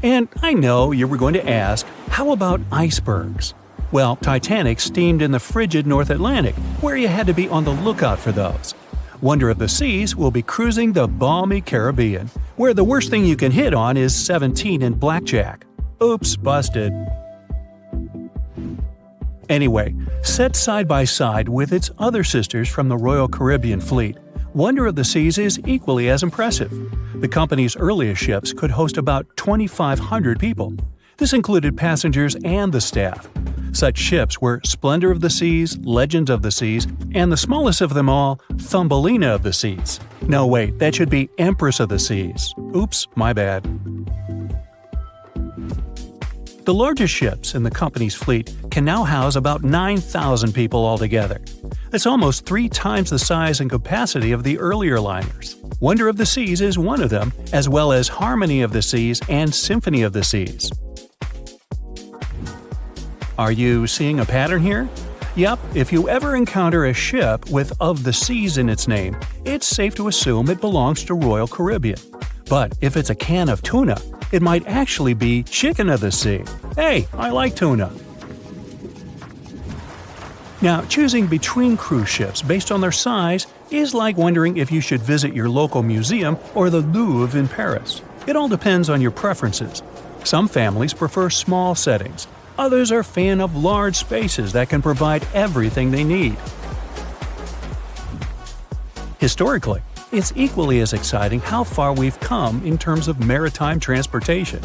And I know you were going to ask, how about icebergs? Well, Titanic steamed in the frigid North Atlantic, where you had to be on the lookout for those. Wonder of the Seas will be cruising the balmy Caribbean, where the worst thing you can hit on is 17 and blackjack. Oops, busted. Anyway, set side by side with its other sisters from the Royal Caribbean fleet, Wonder of the Seas is equally as impressive. The company's earliest ships could host about 2,500 people. This included passengers and the staff. Such ships were Splendor of the Seas, Legend of the Seas, and the smallest of them all, Thumbelina of the Seas. No, wait, that should be Empress of the Seas. Oops, my bad. The largest ships in the company's fleet can now house about 9,000 people altogether. That's almost 3 times the size and capacity of the earlier liners. Wonder of the Seas is one of them, as well as Harmony of the Seas and Symphony of the Seas. Are you seeing a pattern here? Yep, if you ever encounter a ship with Of the Seas in its name, it's safe to assume it belongs to Royal Caribbean. But if it's a can of tuna, it might actually be Chicken of the Sea. Hey, I like tuna. Now, choosing between cruise ships based on their size is like wondering if you should visit your local museum or the Louvre in Paris. It all depends on your preferences. Some families prefer small settings. Others are fan of large spaces that can provide everything they need. Historically, it's equally as exciting how far we've come in terms of maritime transportation.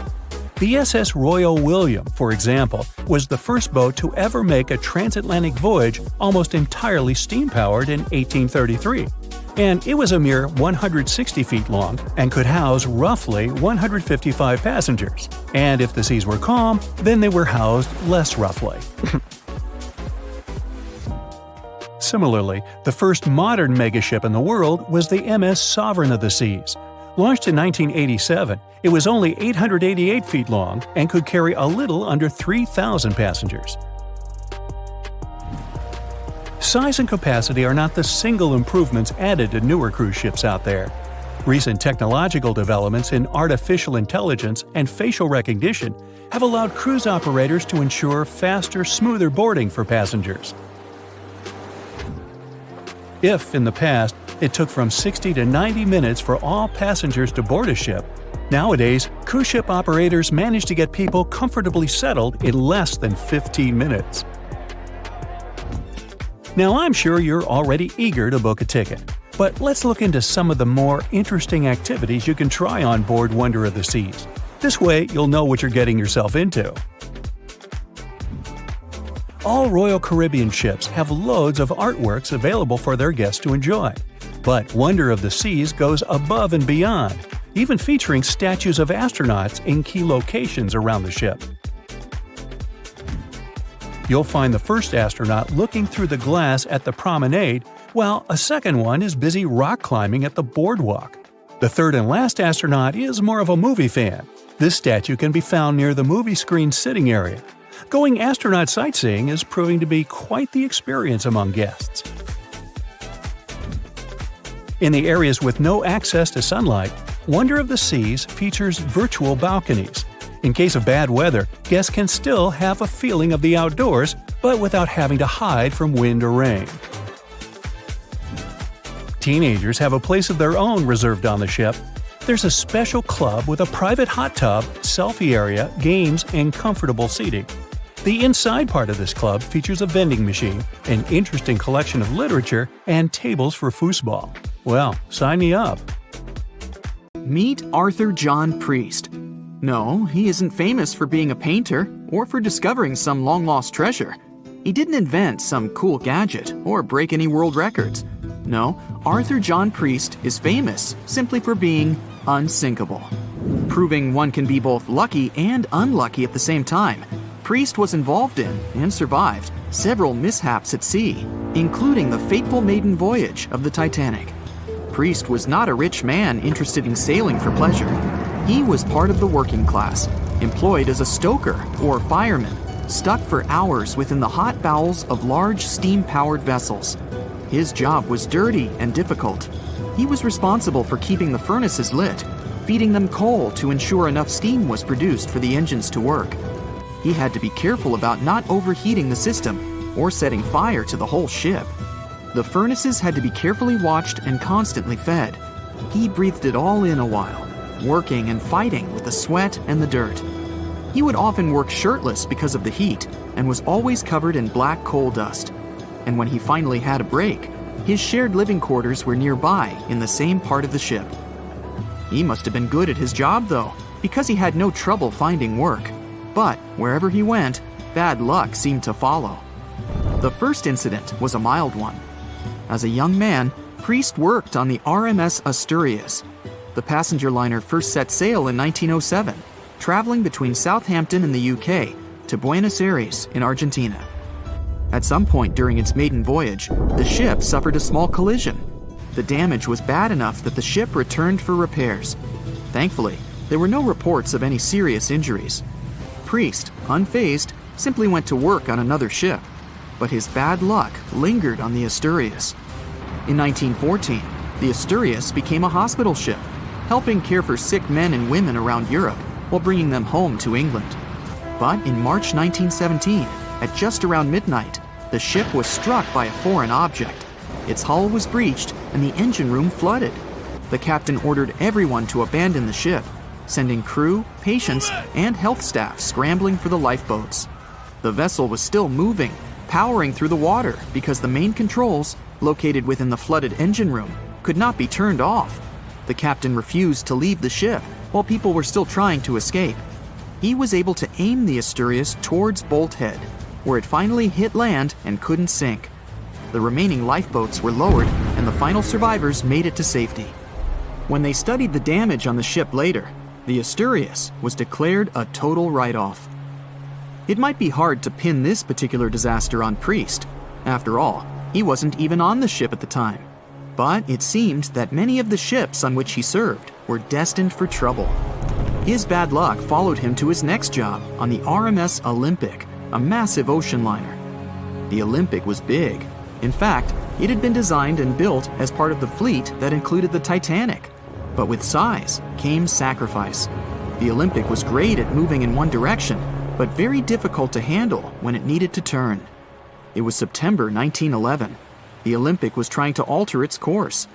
The SS Royal William, for example, was the first boat to ever make a transatlantic voyage almost entirely steam-powered in 1833. And it was a mere 160 feet long and could house roughly 155 passengers. And if the seas were calm, then they were housed less roughly. Similarly, the first modern megaship in the world was the MS Sovereign of the Seas. Launched in 1987, it was only 888 feet long and could carry a little under 3,000 passengers. Size and capacity are not the single improvements added to newer cruise ships out there. Recent technological developments in artificial intelligence and facial recognition have allowed cruise operators to ensure faster, smoother boarding for passengers. If, in the past, it took from 60 to 90 minutes for all passengers to board a ship, nowadays, cruise ship operators manage to get people comfortably settled in less than 15 minutes. Now, I'm sure you're already eager to book a ticket, but let's look into some of the more interesting activities you can try on board Wonder of the Seas. This way, you'll know what you're getting yourself into. All Royal Caribbean ships have loads of artworks available for their guests to enjoy. But Wonder of the Seas goes above and beyond, even featuring statues of astronauts in key locations around the ship. You'll find the first astronaut looking through the glass at the promenade, while a second one is busy rock climbing at the boardwalk. The third and last astronaut is more of a movie fan. This statue can be found near the movie screen sitting area. Going astronaut sightseeing is proving to be quite the experience among guests. In the areas with no access to sunlight, Wonder of the Seas features virtual balconies. In case of bad weather, guests can still have a feeling of the outdoors, but without having to hide from wind or rain. Teenagers have a place of their own reserved on the ship. There's a special club with a private hot tub, selfie area, games, and comfortable seating. The inside part of this club features a vending machine, an interesting collection of literature, and tables for foosball. Well, sign me up. Meet Arthur John Priest. No, he isn't famous for being a painter or for discovering some long-lost treasure. He didn't invent some cool gadget or break any world records. No, Arthur John Priest is famous simply for being unsinkable. Proving one can be both lucky and unlucky at the same time, Priest was involved in and survived several mishaps at sea, including the fateful maiden voyage of the Titanic. Priest was not a rich man interested in sailing for pleasure. He was part of the working class, employed as a stoker or fireman, stuck for hours within the hot bowels of large steam-powered vessels. His job was dirty and difficult. He was responsible for keeping the furnaces lit, feeding them coal to ensure enough steam was produced for the engines to work. He had to be careful about not overheating the system or setting fire to the whole ship. The furnaces had to be carefully watched and constantly fed. He breathed it all in a while, working and fighting with the sweat and the dirt. He would often work shirtless because of the heat and was always covered in black coal dust. And when he finally had a break, his shared living quarters were nearby in the same part of the ship. He must have been good at his job, though, because he had no trouble finding work. But wherever he went, bad luck seemed to follow. The first incident was a mild one. As a young man, Priest worked on the RMS Asturias. The passenger liner first set sail in 1907, traveling between Southampton in the UK to Buenos Aires in Argentina. At some point during its maiden voyage, the ship suffered a small collision. The damage was bad enough that the ship returned for repairs. Thankfully, there were no reports of any serious injuries. Priest, unfazed, simply went to work on another ship, but his bad luck lingered on the Asturias. In 1914, the Asturias became a hospital ship, helping care for sick men and women around Europe while bringing them home to England. But in March 1917, at just around midnight, the ship was struck by a foreign object. Its hull was breached, and the engine room flooded. The captain ordered everyone to abandon the ship, sending crew, patients, and health staff scrambling for the lifeboats. The vessel was still moving, powering through the water because the main controls, located within the flooded engine room, could not be turned off. The captain refused to leave the ship while people were still trying to escape. He was able to aim the Asturias towards Bolt Head, where it finally hit land and couldn't sink. The remaining lifeboats were lowered and the final survivors made it to safety. When they studied the damage on the ship later, the Asturias was declared a total write-off. It might be hard to pin this particular disaster on Priest. After all, he wasn't even on the ship at the time. But it seemed that many of the ships on which he served were destined for trouble. His bad luck followed him to his next job on the RMS Olympic, a massive ocean liner. The Olympic was big. In fact, it had been designed and built as part of the fleet that included the Titanic. But with size came sacrifice. The Olympic was great at moving in one direction, but very difficult to handle when it needed to turn. It was September 1911. The Olympic was trying to alter its course.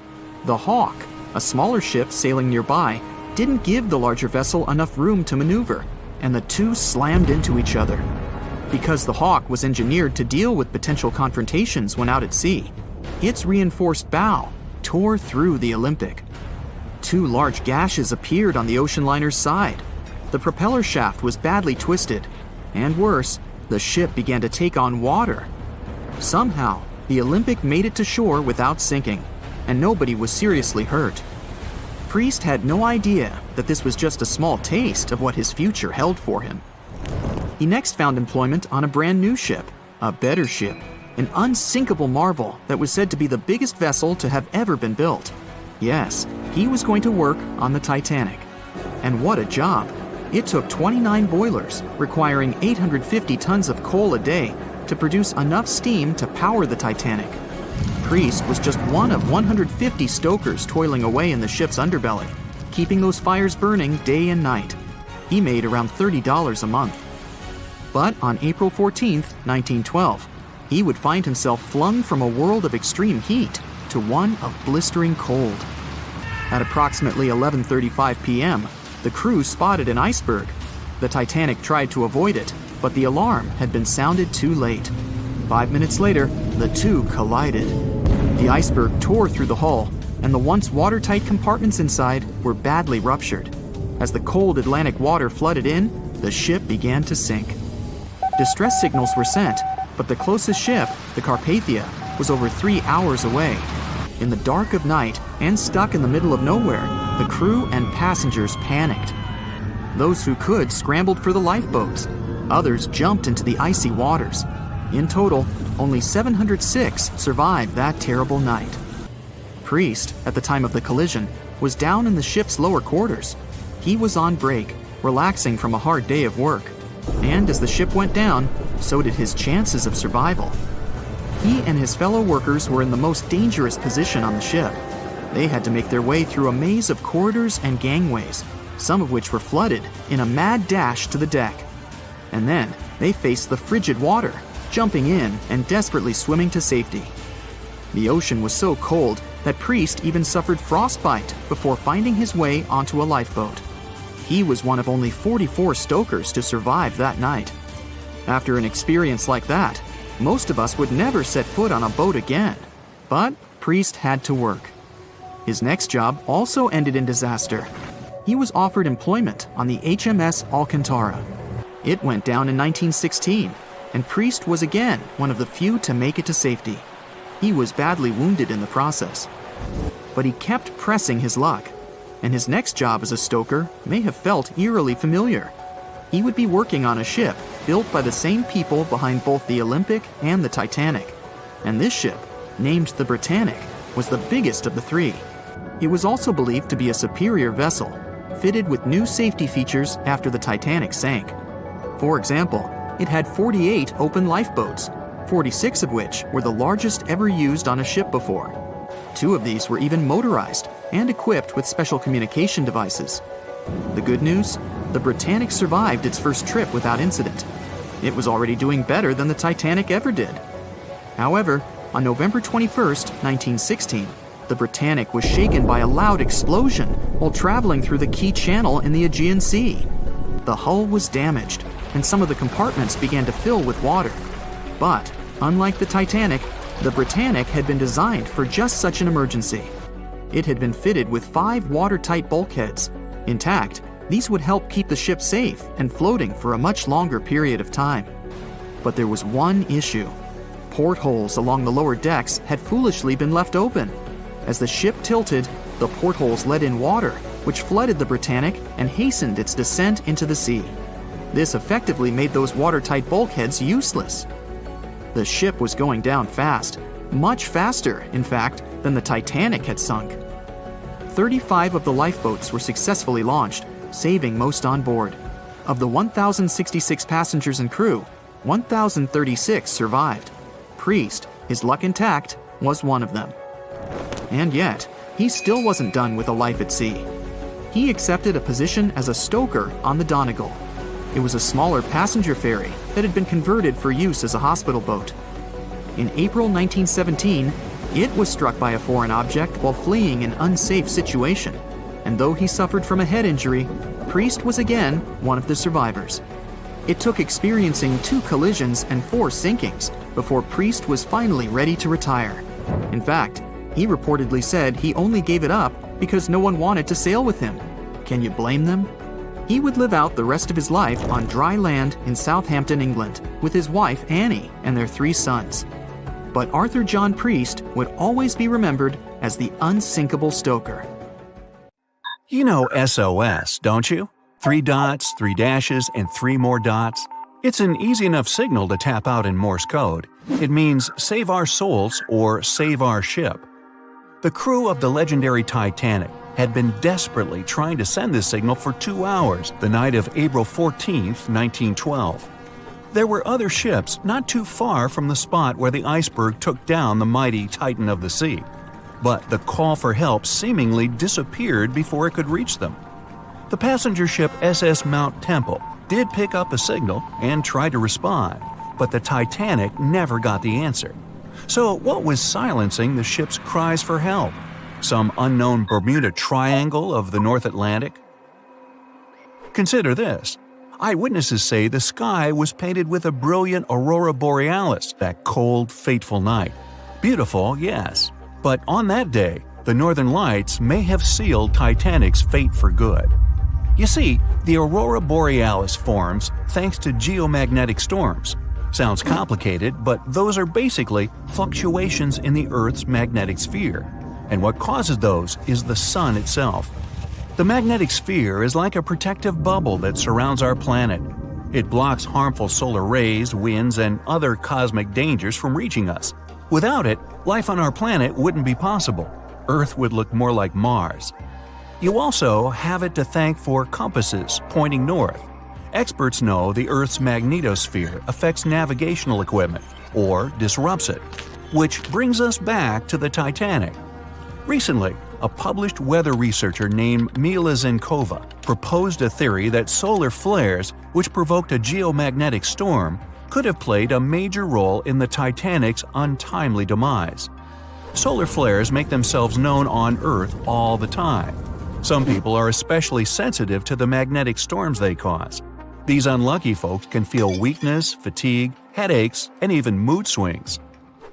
The Hawk, a smaller ship sailing nearby, didn't give the larger vessel enough room to maneuver, and the two slammed into each other. Because the Hawk was engineered to deal with potential confrontations when out at sea, its reinforced bow tore through the Olympic. Two large gashes appeared on the ocean liner's side. The propeller shaft was badly twisted, and worse, the ship began to take on water. Somehow, the Olympic made it to shore without sinking, and nobody was seriously hurt. Priest had no idea that this was just a small taste of what his future held for him. He next found employment on a brand new ship, a better ship, an unsinkable marvel that was said to be the biggest vessel to have ever been built. Yes, he was going to work on the Titanic. And what a job! It took 29 boilers, requiring 850 tons of coal a day to produce enough steam to power the Titanic. Priest was just one of 150 stokers toiling away in the ship's underbelly, keeping those fires burning day and night. He made around $30 a month. But on April 14, 1912, he would find himself flung from a world of extreme heat to one of blistering cold. At approximately 11:35 p.m., the crew spotted an iceberg. The Titanic tried to avoid it, but the alarm had been sounded too late. 5 minutes later, the two collided. The iceberg tore through the hull, and the once watertight compartments inside were badly ruptured. As the cold Atlantic water flooded in, the ship began to sink. Distress signals were sent, but the closest ship, the Carpathia, was over 3 hours away. In the dark of night and stuck in the middle of nowhere, the crew and passengers panicked. Those who could scrambled for the lifeboats. Others jumped into the icy waters. In total, only 706 survived that terrible night. Priest, at the time of the collision, was down in the ship's lower quarters. He was on break, relaxing from a hard day of work. And as the ship went down, so did his chances of survival. He and his fellow workers were in the most dangerous position on the ship. They had to make their way through a maze of corridors and gangways, some of which were flooded, in a mad dash to the deck. And then they faced the frigid water, jumping in and desperately swimming to safety. The ocean was so cold that Priest even suffered frostbite before finding his way onto a lifeboat. He was one of only 44 stokers to survive that night. After an experience like that, most of us would never set foot on a boat again. But Priest had to work. His next job also ended in disaster. He was offered employment on the HMS Alcantara. It went down in 1916, and Priest was again one of the few to make it to safety. He was badly wounded in the process. But he kept pressing his luck, and his next job as a stoker may have felt eerily familiar. He would be working on a ship built by the same people behind both the Olympic and the Titanic. And this ship, named the Britannic, was the biggest of the three. It was also believed to be a superior vessel, fitted with new safety features after the Titanic sank. For example, it had 48 open lifeboats, 46 of which were the largest ever used on a ship before. 2 of these were even motorized and equipped with special communication devices. The good news? The Britannic survived its first trip without incident. It was already doing better than the Titanic ever did. However, on November 21, 1916, The Britannic was shaken by a loud explosion while traveling through the key channel in the Aegean Sea. The hull was damaged, and some of the compartments began to fill with water. But, unlike the Titanic, the Britannic had been designed for just such an emergency. It had been fitted with 5 watertight bulkheads. Intact, these would help keep the ship safe and floating for a much longer period of time. But there was one issue. Portholes along the lower decks had foolishly been left open. As the ship tilted, the portholes let in water, which flooded the Britannic and hastened its descent into the sea. This effectively made those watertight bulkheads useless. The ship was going down fast, much faster, in fact, than the Titanic had sunk. 35 of the lifeboats were successfully launched, saving most on board. Of the 1,066 passengers and crew, 1,036 survived. Priest, his luck intact, was one of them. And yet, he still wasn't done with a life at sea. He accepted a position as a stoker on the Donegal. It was a smaller passenger ferry that had been converted for use as a hospital boat. In April 1917, it was struck by a foreign object while fleeing an unsafe situation, and though he suffered from a head injury, Priest was again one of the survivors. It took experiencing 2 collisions and 4 sinkings before Priest was finally ready to retire. In fact, he reportedly said he only gave it up because no one wanted to sail with him. Can you blame them? He would live out the rest of his life on dry land in Southampton, England, with his wife Annie and their 3 sons. But Arthur John Priest would always be remembered as the unsinkable stoker. You know SOS, don't you? 3 dots, 3 dashes, and 3 more dots. It's an easy enough signal to tap out in Morse code. It means save our souls or save our ship. The crew of the legendary Titanic had been desperately trying to send this signal for 2 hours the night of April 14, 1912. There were other ships not too far from the spot where the iceberg took down the mighty Titan of the sea, but the call for help seemingly disappeared before it could reach them. The passenger ship SS Mount Temple did pick up a signal and try to respond, but the Titanic never got the answer. So what was silencing the ship's cries for help? Some unknown Bermuda Triangle of the North Atlantic? Consider this. Eyewitnesses say the sky was painted with a brilliant aurora borealis that cold, fateful night. Beautiful, yes. But on that day, the northern lights may have sealed Titanic's fate for good. You see, the aurora borealis forms thanks to geomagnetic storms. Sounds complicated, but those are basically fluctuations in the Earth's magnetic sphere. And what causes those is the sun itself. The magnetic sphere is like a protective bubble that surrounds our planet. It blocks harmful solar rays, winds, and other cosmic dangers from reaching us. Without it, life on our planet wouldn't be possible. Earth would look more like Mars. You also have it to thank for compasses pointing north. Experts know the Earth's magnetosphere affects navigational equipment, or disrupts it. Which brings us back to the Titanic. Recently, a published weather researcher named Mila Zenkova proposed a theory that solar flares, which provoked a geomagnetic storm, could have played a major role in the Titanic's untimely demise. Solar flares make themselves known on Earth all the time. Some people are especially sensitive to the magnetic storms they cause. These unlucky folks can feel weakness, fatigue, headaches, and even mood swings.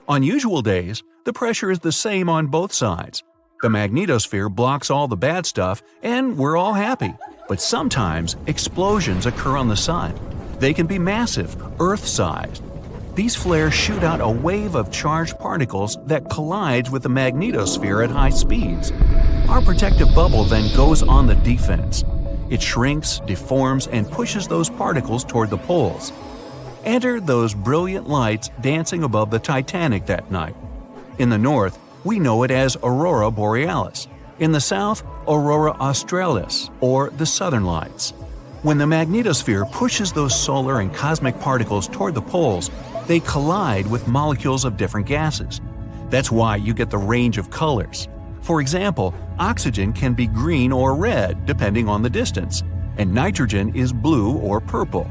On usual days, the pressure is the same on both sides. The magnetosphere blocks all the bad stuff, and we're all happy. But sometimes, explosions occur on the sun. They can be massive, Earth-sized. These flares shoot out a wave of charged particles that collides with the magnetosphere at high speeds. Our protective bubble then goes on the defense. It shrinks, deforms, and pushes those particles toward the poles. Enter those brilliant lights dancing above the Titanic that night. In the north, we know it as Aurora Borealis. In the south, Aurora Australis, or the Southern Lights. When the magnetosphere pushes those solar and cosmic particles toward the poles, they collide with molecules of different gases. That's why you get the range of colors. For example, oxygen can be green or red depending on the distance, and nitrogen is blue or purple.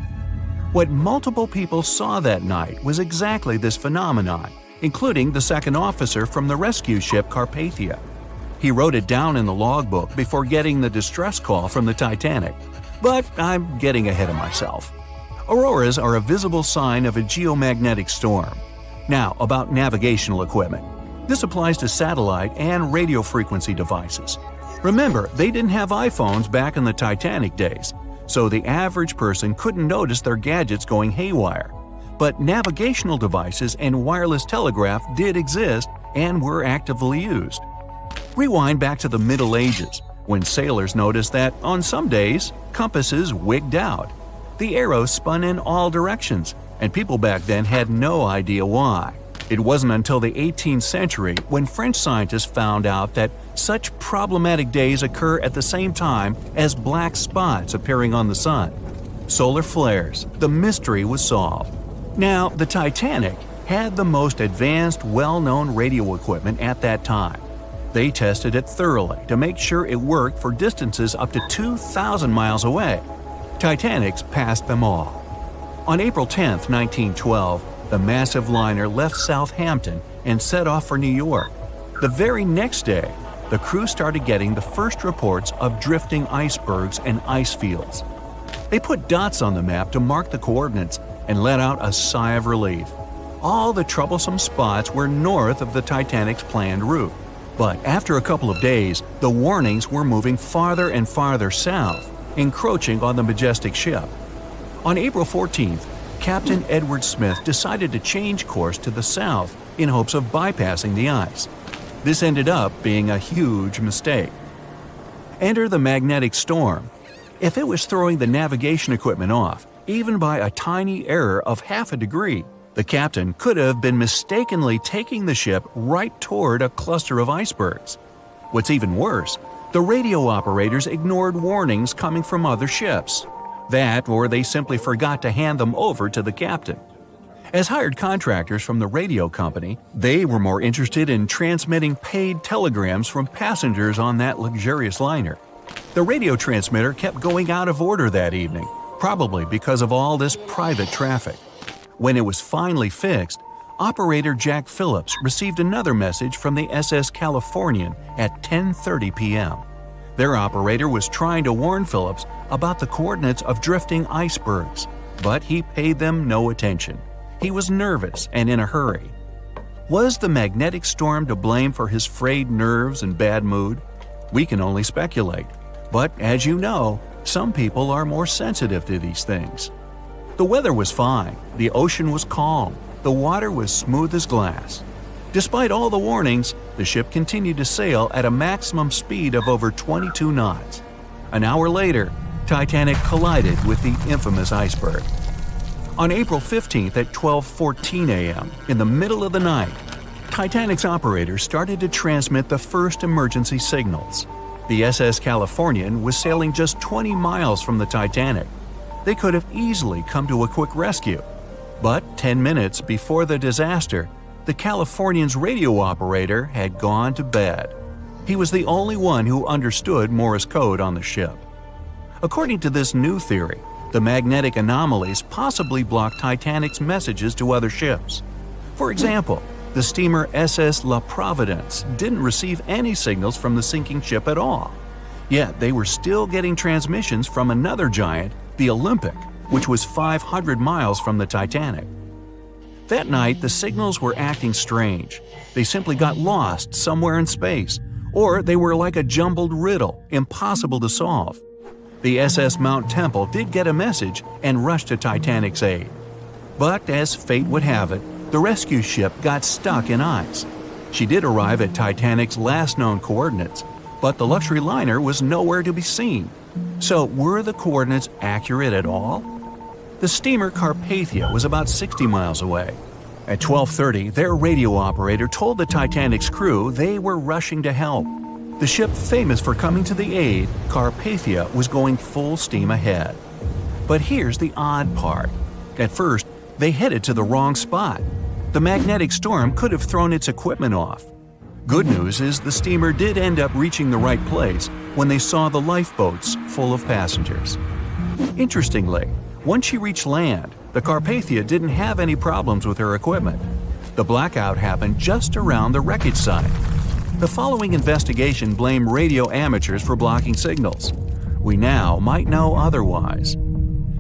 What multiple people saw that night was exactly this phenomenon, including the second officer from the rescue ship Carpathia. He wrote it down in the logbook before getting the distress call from the Titanic. But I'm getting ahead of myself. Auroras are a visible sign of a geomagnetic storm. Now, about navigational equipment. This applies to satellite and radio frequency devices. Remember, they didn't have iPhones back in the Titanic days, so the average person couldn't notice their gadgets going haywire. But navigational devices and wireless telegraph did exist and were actively used. Rewind back to the Middle Ages, when sailors noticed that, on some days, compasses wigged out. The arrows spun in all directions, and people back then had no idea why. It wasn't until the 18th century when French scientists found out that such problematic days occur at the same time as black spots appearing on the sun. Solar flares. The mystery was solved. Now, the Titanic had the most advanced, well-known radio equipment at that time. They tested it thoroughly to make sure it worked for distances up to 2,000 miles away. Titanics passed them all. On April 10, 1912, the massive liner left Southampton and set off for New York. The very next day, the crew started getting the first reports of drifting icebergs and ice fields. They put dots on the map to mark the coordinates and let out a sigh of relief. All the troublesome spots were north of the Titanic's planned route. But after a couple of days, the warnings were moving farther and farther south, encroaching on the majestic ship. On April 14th, Captain Edward Smith decided to change course to the south in hopes of bypassing the ice. This ended up being a huge mistake. Enter the magnetic storm. If it was throwing the navigation equipment off, even by a tiny error of half a degree, the captain could have been mistakenly taking the ship right toward a cluster of icebergs. What's even worse, the radio operators ignored warnings coming from other ships. That, or they simply forgot to hand them over to the captain. As hired contractors from the radio company, they were more interested in transmitting paid telegrams from passengers on that luxurious liner. The radio transmitter kept going out of order that evening, probably because of all this private traffic. When it was finally fixed, operator Jack Phillips received another message from the SS Californian at 10:30 p.m. Their operator was trying to warn Phillips about the coordinates of drifting icebergs, but he paid them no attention. He was nervous and in a hurry. Was the magnetic storm to blame for his frayed nerves and bad mood? We can only speculate. But as you know, some people are more sensitive to these things. The weather was fine, the ocean was calm, the water was smooth as glass. Despite all the warnings, the ship continued to sail at a maximum speed of over 22 knots. An hour later, Titanic collided with the infamous iceberg. On April 15th at 12:14 a.m., in the middle of the night, Titanic's operators started to transmit the first emergency signals. The SS Californian was sailing just 20 miles from the Titanic. They could have easily come to a quick rescue. But 10 minutes before the disaster, the Californian's radio operator had gone to bed. He was the only one who understood Morse code on the ship. According to this new theory, the magnetic anomalies possibly blocked Titanic's messages to other ships. For example, the steamer SS La Providence didn't receive any signals from the sinking ship at all. Yet they were still getting transmissions from another giant, the Olympic, which was 500 miles from the Titanic. That night, the signals were acting strange. They simply got lost somewhere in space, or they were like a jumbled riddle, impossible to solve. The SS Mount Temple did get a message and rushed to Titanic's aid. But as fate would have it, the rescue ship got stuck in ice. She did arrive at Titanic's last known coordinates, but the luxury liner was nowhere to be seen. So were the coordinates accurate at all? The steamer Carpathia was about 60 miles away. At 12:30, their radio operator told the Titanic's crew they were rushing to help. The ship famous for coming to the aid, Carpathia, was going full steam ahead. But here's the odd part. At first, they headed to the wrong spot. The magnetic storm could have thrown its equipment off. Good news is the steamer did end up reaching the right place when they saw the lifeboats full of passengers. Interestingly, once she reached land, the Carpathia didn't have any problems with her equipment. The blackout happened just around the wreckage site. The following investigation blamed radio amateurs for blocking signals. We now might know otherwise.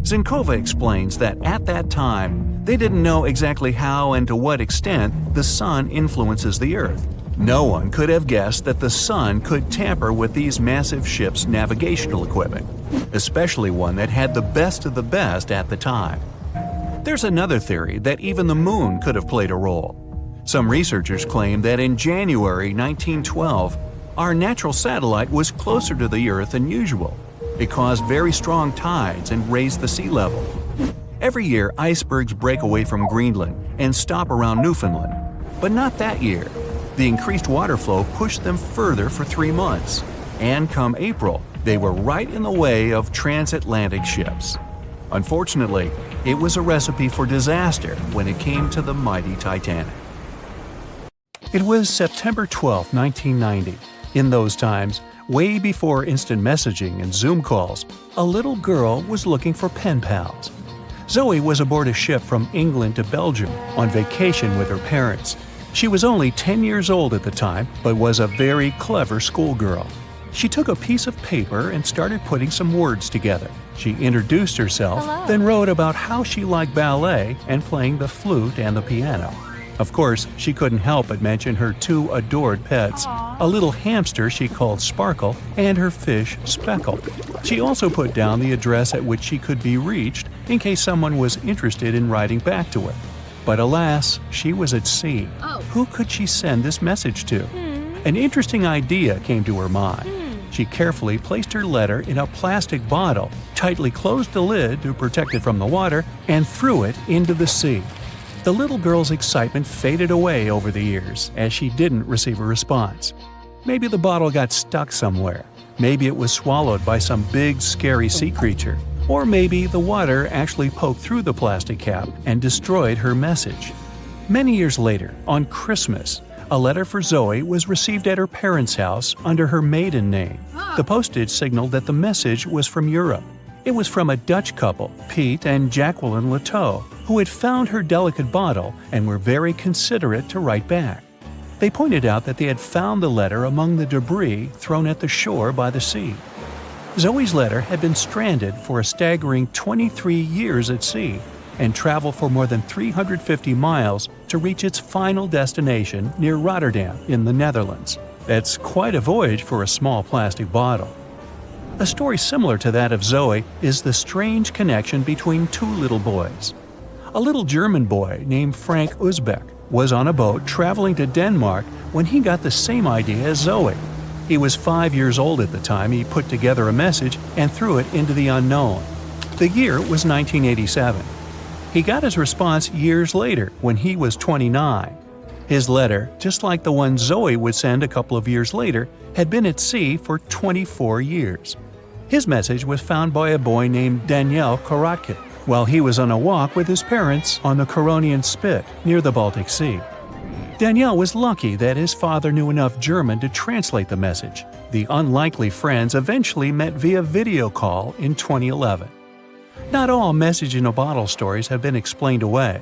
Zinkova explains that at that time, they didn't know exactly how and to what extent the sun influences the Earth. No one could have guessed that the sun could tamper with these massive ships' navigational equipment, especially one that had the best of the best at the time. There's another theory that even the moon could have played a role. Some researchers claim that in January 1912, our natural satellite was closer to the Earth than usual. It caused very strong tides and raised the sea level. Every year, icebergs break away from Greenland and stop around Newfoundland. But not that year. The increased water flow pushed them further for 3 months. And come April, they were right in the way of transatlantic ships. Unfortunately, it was a recipe for disaster when it came to the mighty Titanic. It was September 12, 1990. In those times, way before instant messaging and Zoom calls, a little girl was looking for pen pals. Zoe was aboard a ship from England to Belgium on vacation with her parents. She was only 10 years old at the time, but was a very clever schoolgirl. She took a piece of paper and started putting some words together. She introduced herself, then wrote about how she liked ballet and playing the flute and the piano. Of course, she couldn't help but mention her 2 adored pets, a little hamster she called Sparkle and her fish Speckle. She also put down the address at which she could be reached in case someone was interested in writing back to her. But alas, she was at sea. Who could she send this message to? An interesting idea came to her mind. She carefully placed her letter in a plastic bottle, tightly closed the lid to protect it from the water, and threw it into the sea. The little girl's excitement faded away over the years as she didn't receive a response. Maybe the bottle got stuck somewhere. Maybe it was swallowed by some big, scary sea creature. Or maybe the water actually poked through the plastic cap and destroyed her message. Many years later, on Christmas, a letter for Zoe was received at her parents' house under her maiden name. The postage signaled that the message was from Europe. It was from a Dutch couple, Piet and Jacqueline Lateau, who had found her delicate bottle and were very considerate to write back. They pointed out that they had found the letter among the debris thrown at the shore by the sea. Zoe's letter had been stranded for a staggering 23 years at sea and traveled for more than 350 miles to reach its final destination near Rotterdam in the Netherlands. That's quite a voyage for a small plastic bottle. A story similar to that of Zoe is the strange connection between 2 little boys. A little German boy named Frank Uzbek was on a boat traveling to Denmark when he got the same idea as Zoe. He was 5 years old at the time he put together a message and threw it into the unknown. The year was 1987. He got his response years later when he was 29. His letter, just like the one Zoe would send a couple of years later, had been at sea for 24 years. His message was found by a boy named Daniel Korotkin while he was on a walk with his parents on the Koronian Spit near the Baltic Sea. Daniel was lucky that his father knew enough German to translate the message. The unlikely friends eventually met via video call in 2011. Not all message-in-a-bottle stories have been explained away.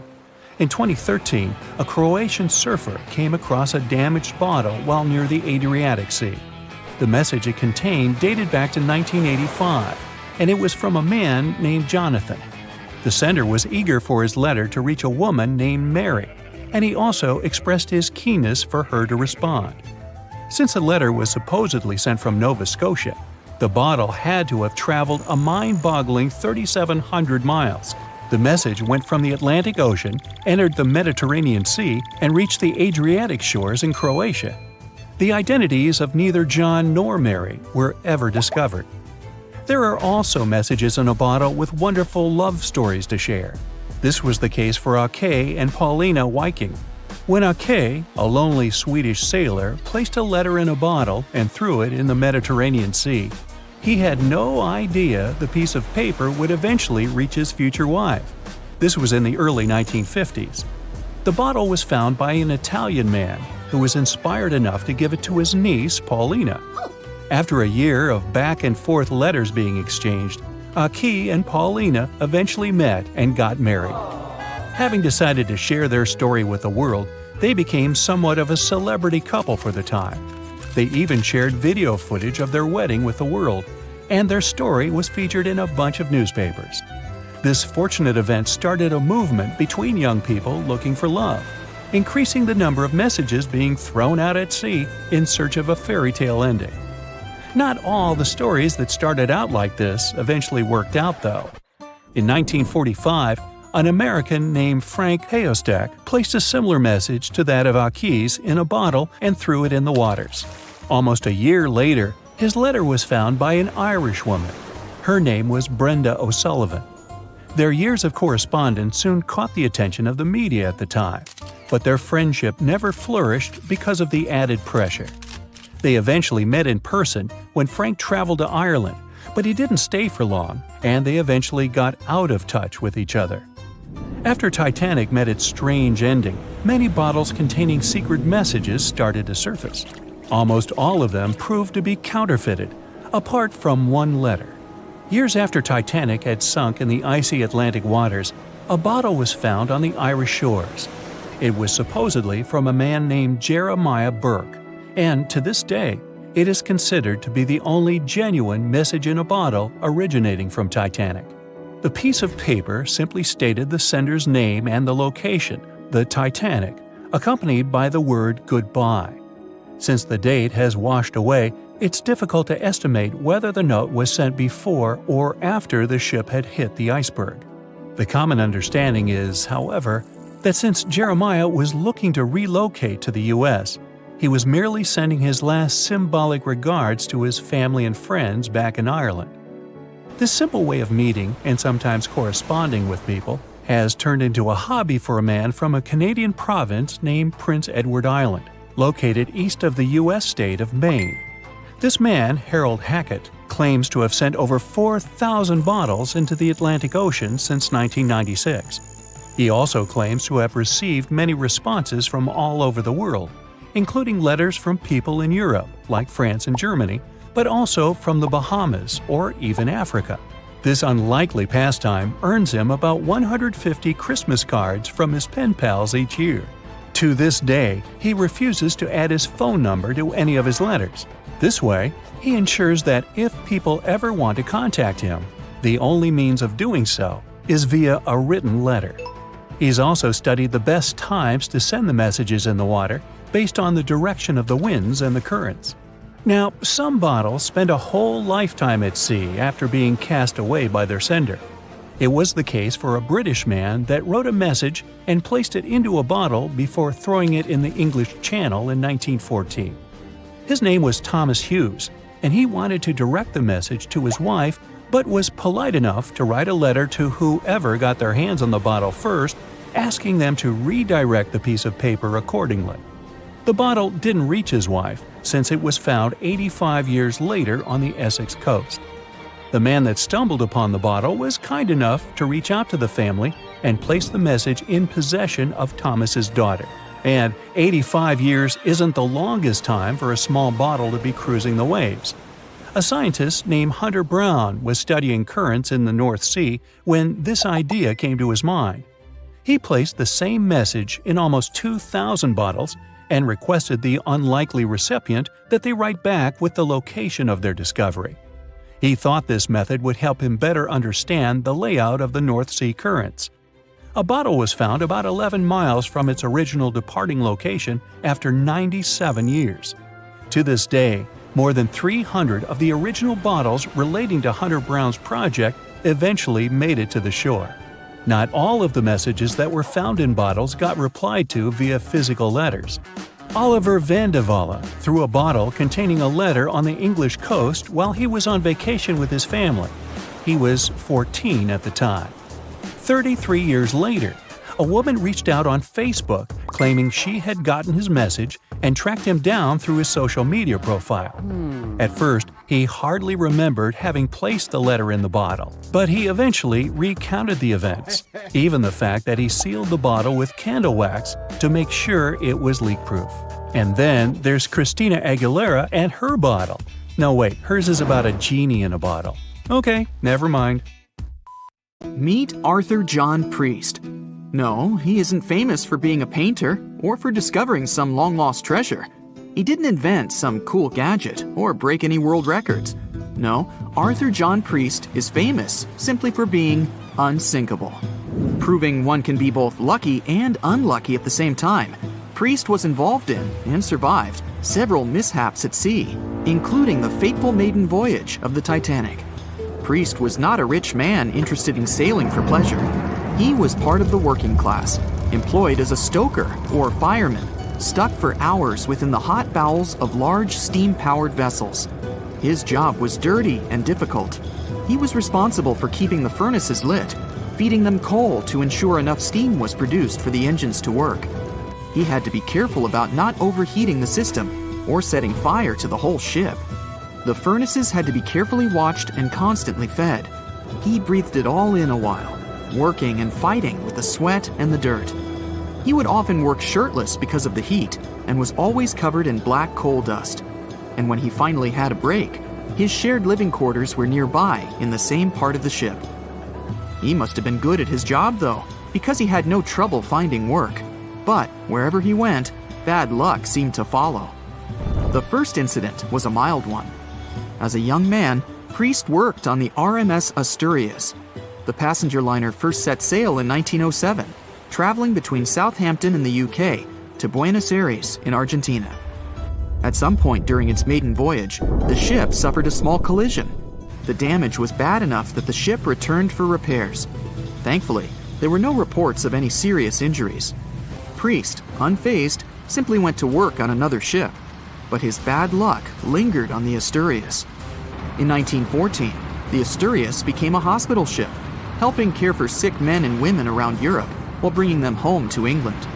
In 2013, a Croatian surfer came across a damaged bottle while near the Adriatic Sea. The message it contained dated back to 1985, and it was from a man named Jonathan. The sender was eager for his letter to reach a woman named Mary, and he also expressed his keenness for her to respond. Since the letter was supposedly sent from Nova Scotia, the bottle had to have traveled a mind-boggling 3,700 miles. The message went from the Atlantic Ocean, entered the Mediterranean Sea, and reached the Adriatic shores in Croatia. The identities of neither John nor Mary were ever discovered. There are also messages in a bottle with wonderful love stories to share. This was the case for Ake and Paulina Viking. When Ake, a lonely Swedish sailor, placed a letter in a bottle and threw it in the Mediterranean Sea, he had no idea the piece of paper would eventually reach his future wife. This was in the early 1950s. The bottle was found by an Italian man who was inspired enough to give it to his niece, Paulina. After a year of back-and-forth letters being exchanged, Ake and Paulina eventually met and got married. Having decided to share their story with the world, they became somewhat of a celebrity couple for the time. They even shared video footage of their wedding with the world, and their story was featured in a bunch of newspapers. This fortunate event started a movement between young people looking for love, increasing the number of messages being thrown out at sea in search of a fairy tale ending. Not all the stories that started out like this eventually worked out, though. In 1945, an American named Frank Hayostak placed a similar message to that of Akis in a bottle and threw it in the waters. Almost a year later, his letter was found by an Irish woman. Her name was Brenda O'Sullivan. Their years of correspondence soon caught the attention of the media at the time, but their friendship never flourished because of the added pressure. They eventually met in person when Frank traveled to Ireland, but he didn't stay for long, and they eventually got out of touch with each other. After Titanic met its strange ending, many bottles containing secret messages started to surface. Almost all of them proved to be counterfeited, apart from one letter. Years after Titanic had sunk in the icy Atlantic waters, a bottle was found on the Irish shores. It was supposedly from a man named Jeremiah Burke, and to this day, it is considered to be the only genuine message in a bottle originating from Titanic. The piece of paper simply stated the sender's name and the location, the Titanic, accompanied by the word goodbye. Since the date has washed away, it's difficult to estimate whether the note was sent before or after the ship had hit the iceberg. The common understanding is, however, that since Jeremiah was looking to relocate to the U.S., he was merely sending his last symbolic regards to his family and friends back in Ireland. This simple way of meeting and sometimes corresponding with people has turned into a hobby for a man from a Canadian province named Prince Edward Island, located east of the U.S. state of Maine. This man, Harold Hackett, claims to have sent over 4,000 bottles into the Atlantic Ocean since 1996. He also claims to have received many responses from all over the world, including letters from people in Europe, like France and Germany, but also from the Bahamas or even Africa. This unlikely pastime earns him about 150 Christmas cards from his pen pals each year. To this day, he refuses to add his phone number to any of his letters. This way, he ensures that if people ever want to contact him, the only means of doing so is via a written letter. He's also studied the best times to send the messages in the water based on the direction of the winds and the currents. Now, some bottles spend a whole lifetime at sea after being cast away by their sender. It was the case for a British man that wrote a message and placed it into a bottle before throwing it in the English Channel in 1914. His name was Thomas Hughes, and he wanted to direct the message to his wife, but was polite enough to write a letter to whoever got their hands on the bottle first, asking them to redirect the piece of paper accordingly. The bottle didn't reach his wife, since it was found 85 years later on the Essex coast. The man that stumbled upon the bottle was kind enough to reach out to the family and place the message in possession of Thomas's daughter. And 85 years isn't the longest time for a small bottle to be cruising the waves. A scientist named Hunter Brown was studying currents in the North Sea when this idea came to his mind. He placed the same message in almost 2,000 bottles and requested the unlikely recipient that they write back with the location of their discovery. He thought this method would help him better understand the layout of the North Sea currents. A bottle was found about 11 miles from its original departing location after 97 years. To this day, more than 300 of the original bottles relating to Hunter Brown's project eventually made it to the shore. Not all of the messages that were found in bottles got replied to via physical letters. Oliver van de Walle threw a bottle containing a letter on the English coast while he was on vacation with his family. He was 14 at the time. 33 years later, a woman reached out on Facebook claiming she had gotten his message and tracked him down through his social media profile. At first, he hardly remembered having placed the letter in the bottle, but he eventually recounted the events, even the fact that he sealed the bottle with candle wax to make sure it was leak-proof. And then there's Christina Aguilera and her bottle. No wait, hers is about a genie in a bottle. Okay, never mind. Meet Arthur John Priest. No, he isn't famous for being a painter or for discovering some long-lost treasure. He didn't invent some cool gadget or break any world records. No, Arthur John Priest is famous simply for being unsinkable. Proving one can be both lucky and unlucky at the same time, Priest was involved in and survived several mishaps at sea, including the fateful maiden voyage of the Titanic. Priest was not a rich man interested in sailing for pleasure. He was part of the working class, employed as a stoker or fireman, stuck for hours within the hot bowels of large steam-powered vessels. His job was dirty and difficult. He was responsible for keeping the furnaces lit, feeding them coal to ensure enough steam was produced for the engines to work. He had to be careful about not overheating the system or setting fire to the whole ship. The furnaces had to be carefully watched and constantly fed. He breathed it all in a while, working and fighting with the sweat and the dirt. He would often work shirtless because of the heat and was always covered in black coal dust. And when he finally had a break, his shared living quarters were nearby in the same part of the ship. He must have been good at his job, though, because he had no trouble finding work. But wherever he went, bad luck seemed to follow. The first incident was a mild one. As a young man, Priest worked on the RMS Asturias. The passenger liner first set sail in 1907, traveling between Southampton in the UK to Buenos Aires in Argentina. At some point during its maiden voyage, the ship suffered a small collision. The damage was bad enough that the ship returned for repairs. Thankfully, there were no reports of any serious injuries. Priest, unfazed, simply went to work on another ship, but his bad luck lingered on the Asturias. In 1914, the Asturias became a hospital ship, helping care for sick men and women around Europe while bringing them home to England.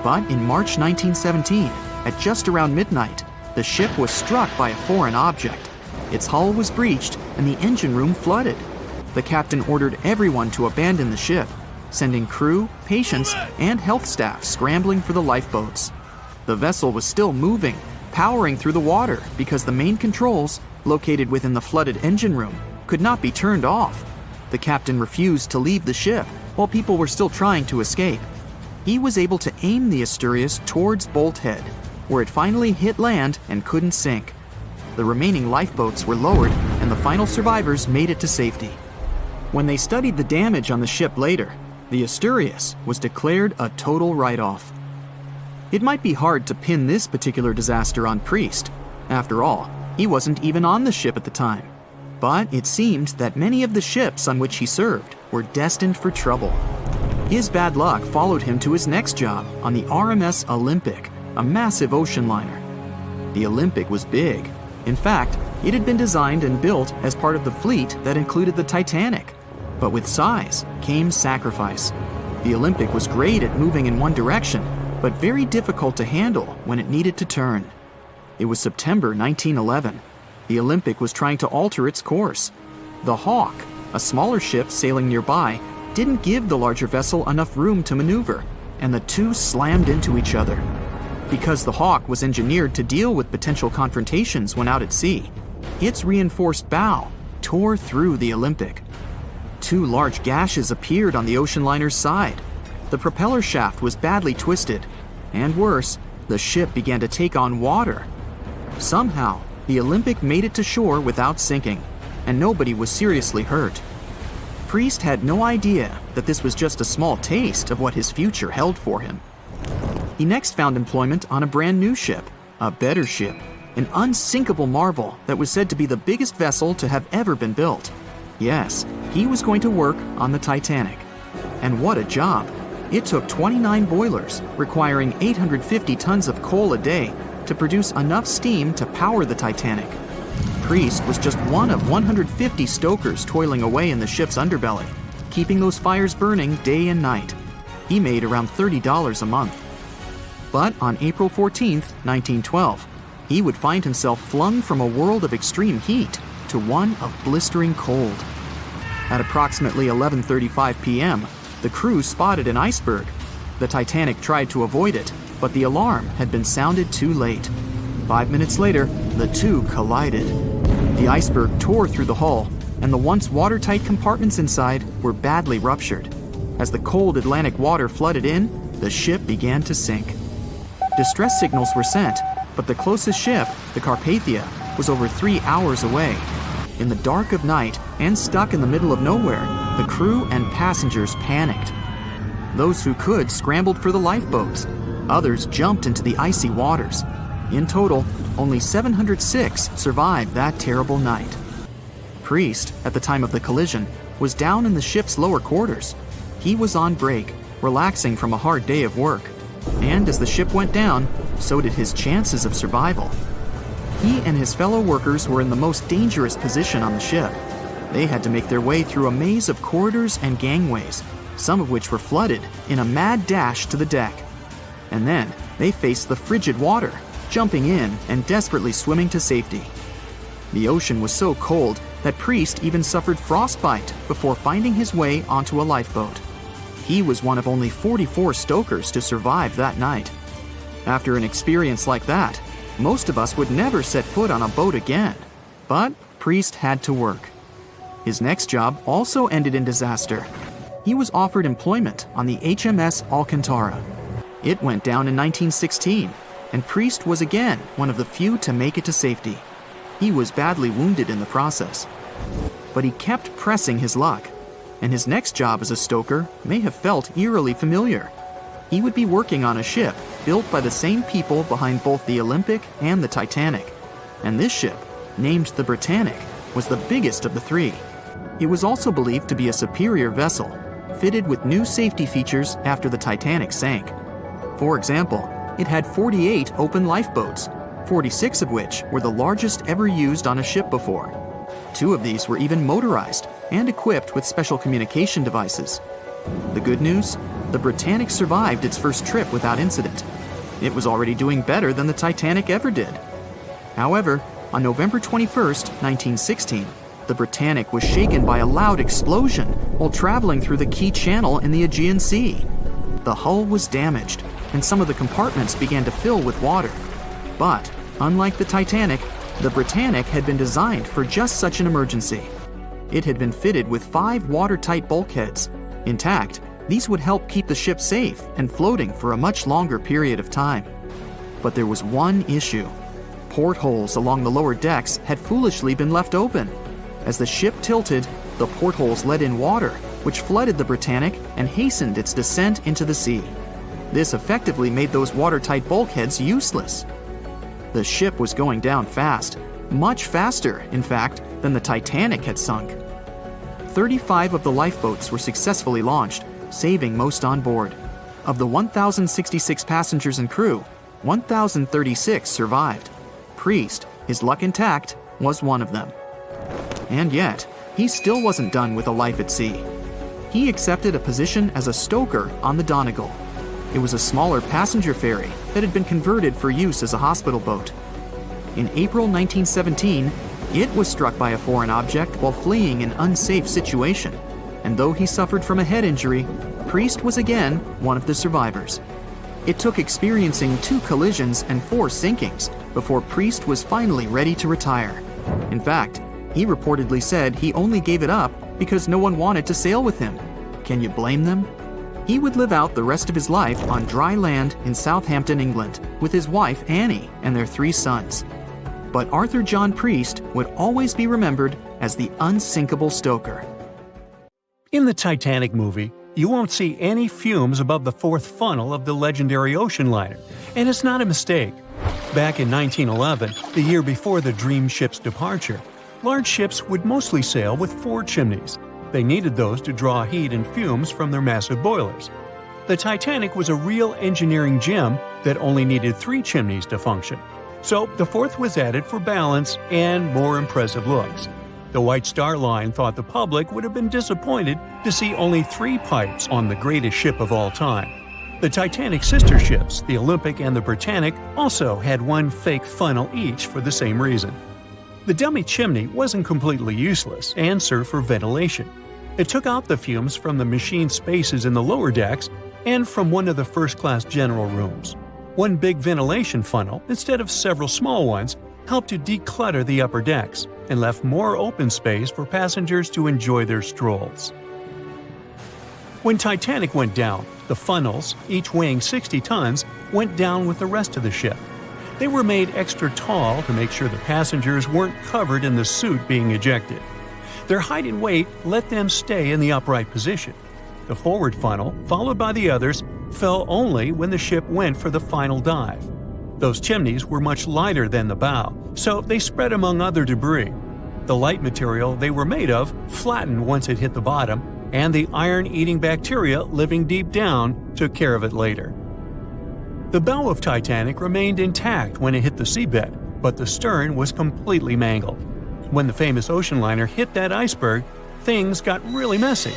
But in March 1917, at just around midnight, the ship was struck by a foreign object. Its hull was breached and the engine room flooded. The captain ordered everyone to abandon the ship, sending crew, patients, and health staff scrambling for the lifeboats. The vessel was still moving, powering through the water because the main controls, located within the flooded engine room, could not be turned off. The captain refused to leave the ship while people were still trying to escape. He was able to aim the Asturias towards Bolt Head, where it finally hit land and couldn't sink. The remaining lifeboats were lowered and the final survivors made it to safety. When they studied the damage on the ship later, the Asturias was declared a total write-off. It might be hard to pin this particular disaster on Priest. After all, he wasn't even on the ship at the time. But it seemed that many of the ships on which he served were destined for trouble. His bad luck followed him to his next job on the RMS Olympic, a massive ocean liner. The Olympic was big. In fact, it had been designed and built as part of the fleet that included the Titanic. But with size came sacrifice. The Olympic was great at moving in one direction, but very difficult to handle when it needed to turn. It was September 1911. The Olympic was trying to alter its course. The Hawk, a smaller ship sailing nearby, didn't give the larger vessel enough room to maneuver, and the two slammed into each other. Because the Hawk was engineered to deal with potential confrontations when out at sea, its reinforced bow tore through the Olympic. Two large gashes appeared on the ocean liner's side. The propeller shaft was badly twisted, and worse, the ship began to take on water. Somehow, the Olympic made it to shore without sinking, and nobody was seriously hurt. Priest had no idea that this was just a small taste of what his future held for him. He next found employment on a brand new ship, a better ship, an unsinkable marvel that was said to be the biggest vessel to have ever been built. Yes, he was going to work on the Titanic. And what a job! It took 29 boilers, requiring 850 tons of coal a day to produce enough steam to power the Titanic. Priest was just one of 150 stokers toiling away in the ship's underbelly, keeping those fires burning day and night. He made around $30 a month. But on April 14, 1912, he would find himself flung from a world of extreme heat to one of blistering cold. At approximately 11:35 p.m., the crew spotted an iceberg. The Titanic tried to avoid it, but the alarm had been sounded too late. 5 minutes later, the two collided. The iceberg tore through the hull, and the once watertight compartments inside were badly ruptured. As the cold Atlantic water flooded in, the ship began to sink. Distress signals were sent, But the closest ship, the Carpathia, was over 3 hours away. In the dark of night and stuck in the middle of nowhere, the crew and passengers panicked. Those who could scrambled for the lifeboats. Others jumped into the icy waters. In total, only 706 survived that terrible night. Priest, at the time of the collision, was down in the ship's lower quarters. He was on break, relaxing from a hard day of work. And as the ship went down, so did his chances of survival. He and his fellow workers were in the most dangerous position on the ship. They had to make their way through a maze of corridors and gangways, some of which were flooded, in a mad dash to the deck. And then they faced the frigid water, jumping in and desperately swimming to safety. The ocean was so cold that Priest even suffered frostbite before finding his way onto a lifeboat. He was one of only 44 stokers to survive that night. After an experience like that, most of us would never set foot on a boat again. But Priest had to work. His next job also ended in disaster. He was offered employment on the HMS Alcantara. It went down in 1916, and Priest was again one of the few to make it to safety. He was badly wounded in the process. But he kept pressing his luck, and his next job as a stoker may have felt eerily familiar. He would be working on a ship built by the same people behind both the Olympic and the Titanic. And this ship, named the Britannic, was the biggest of the three. It was also believed to be a superior vessel, fitted with new safety features after the Titanic sank. For example, it had 48 open lifeboats, 46 of which were the largest ever used on a ship before. 2 of these were even motorized and equipped with special communication devices. The good news? The Britannic survived its first trip without incident. It was already doing better than the Titanic ever did. However, on November 21st, 1916, the Britannic was shaken by a loud explosion while traveling through the Key Channel in the Aegean Sea. The hull was damaged, and some of the compartments began to fill with water. But, unlike the Titanic, the Britannic had been designed for just such an emergency. It had been fitted with 5 watertight bulkheads. Intact, these would help keep the ship safe and floating for a much longer period of time. But there was one issue. Portholes along the lower decks had foolishly been left open. As the ship tilted, the portholes let in water, which flooded the Britannic and hastened its descent into the sea. This effectively made those watertight bulkheads useless. The ship was going down fast, much faster, in fact, than the Titanic had sunk. 35 of the lifeboats were successfully launched, saving most on board. Of the 1,066 passengers and crew, 1,036 survived. Priest, his luck intact, was one of them. And yet, he still wasn't done with a life at sea. He accepted a position as a stoker on the Donegal. It was a smaller passenger ferry that had been converted for use as a hospital boat. In April 1917, it was struck by a foreign object while fleeing an unsafe situation, and though he suffered from a head injury, Priest was again one of the survivors. It took experiencing 2 collisions and 4 sinkings before Priest was finally ready to retire. In fact, he reportedly said he only gave it up because no one wanted to sail with him. Can you blame them? He would live out the rest of his life on dry land in Southampton, England, with his wife Annie and their 3 sons. But Arthur John Priest would always be remembered as the unsinkable stoker. In the Titanic movie, you won't see any fumes above the 4th funnel of the legendary ocean liner, and it's not a mistake. Back in 1911, the year before the Dream ship's departure, large ships would mostly sail with 4 chimneys. They needed those to draw heat and fumes from their massive boilers. The Titanic was a real engineering gem that only needed 3 chimneys to function. So the 4th was added for balance and more impressive looks. The White Star Line thought the public would have been disappointed to see only 3 pipes on the greatest ship of all time. The Titanic's sister ships, the Olympic and the Britannic, also had 1 fake funnel each for the same reason. The dummy chimney wasn't completely useless and served for ventilation. It took out the fumes from the machine spaces in the lower decks and from one of the first-class general rooms. 1 big ventilation funnel, instead of several small ones, helped to declutter the upper decks and left more open space for passengers to enjoy their strolls. When Titanic went down, the funnels, each weighing 60 tons, went down with the rest of the ship. They were made extra tall to make sure the passengers weren't covered in the suit being ejected. Their height and weight let them stay in the upright position. The forward funnel, followed by the others, fell only when the ship went for the final dive. Those chimneys were much lighter than the bow, so they spread among other debris. The light material they were made of flattened once it hit the bottom, and the iron-eating bacteria living deep down took care of it later. The bow of Titanic remained intact when it hit the seabed, but the stern was completely mangled. When the famous ocean liner hit that iceberg, things got really messy.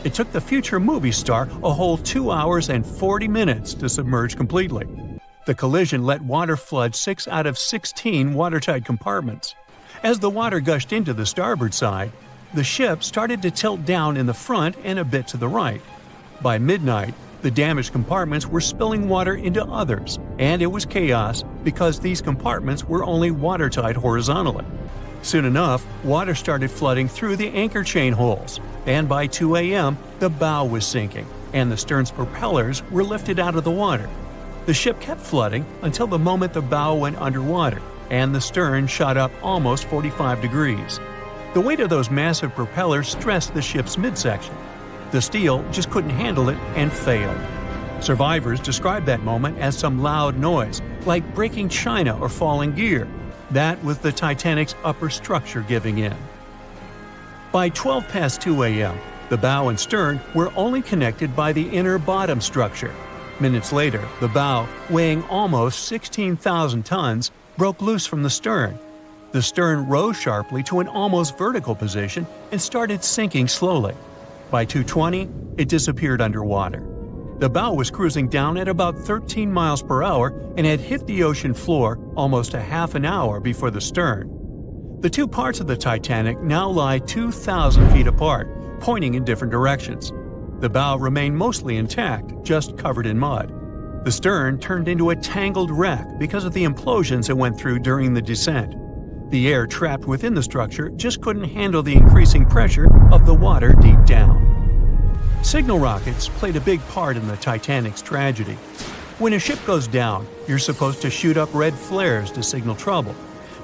It took the future movie star a whole 2 hours and 40 minutes to submerge completely. The collision let water flood 6 out of 16 watertight compartments. As the water gushed into the starboard side, the ship started to tilt down in the front and a bit to the right. By midnight, the damaged compartments were spilling water into others, and it was chaos because these compartments were only watertight horizontally. Soon enough, water started flooding through the anchor chain holes, and by 2 a.m., the bow was sinking, and the stern's propellers were lifted out of the water. The ship kept flooding until the moment the bow went underwater, and the stern shot up almost 45 degrees. The weight of those massive propellers stressed the ship's midsection. The steel just couldn't handle it and failed. Survivors described that moment as some loud noise, like breaking china or falling gear. That was the Titanic's upper structure giving in. By 12 past 2 a.m., the bow and stern were only connected by the inner bottom structure. Minutes later, the bow, weighing almost 16,000 tons, broke loose from the stern. The stern rose sharply to an almost vertical position and started sinking slowly. By 2:20, it disappeared underwater. The bow was cruising down at about 13 miles per hour and had hit the ocean floor almost a half an hour before the stern. The two parts of the Titanic now lie 2,000 feet apart, pointing in different directions. The bow remained mostly intact, just covered in mud. The stern turned into a tangled wreck because of the implosions it went through during the descent. The air trapped within the structure just couldn't handle the increasing pressure of the water deep down. Signal rockets played a big part in the Titanic's tragedy. When a ship goes down, you're supposed to shoot up red flares to signal trouble.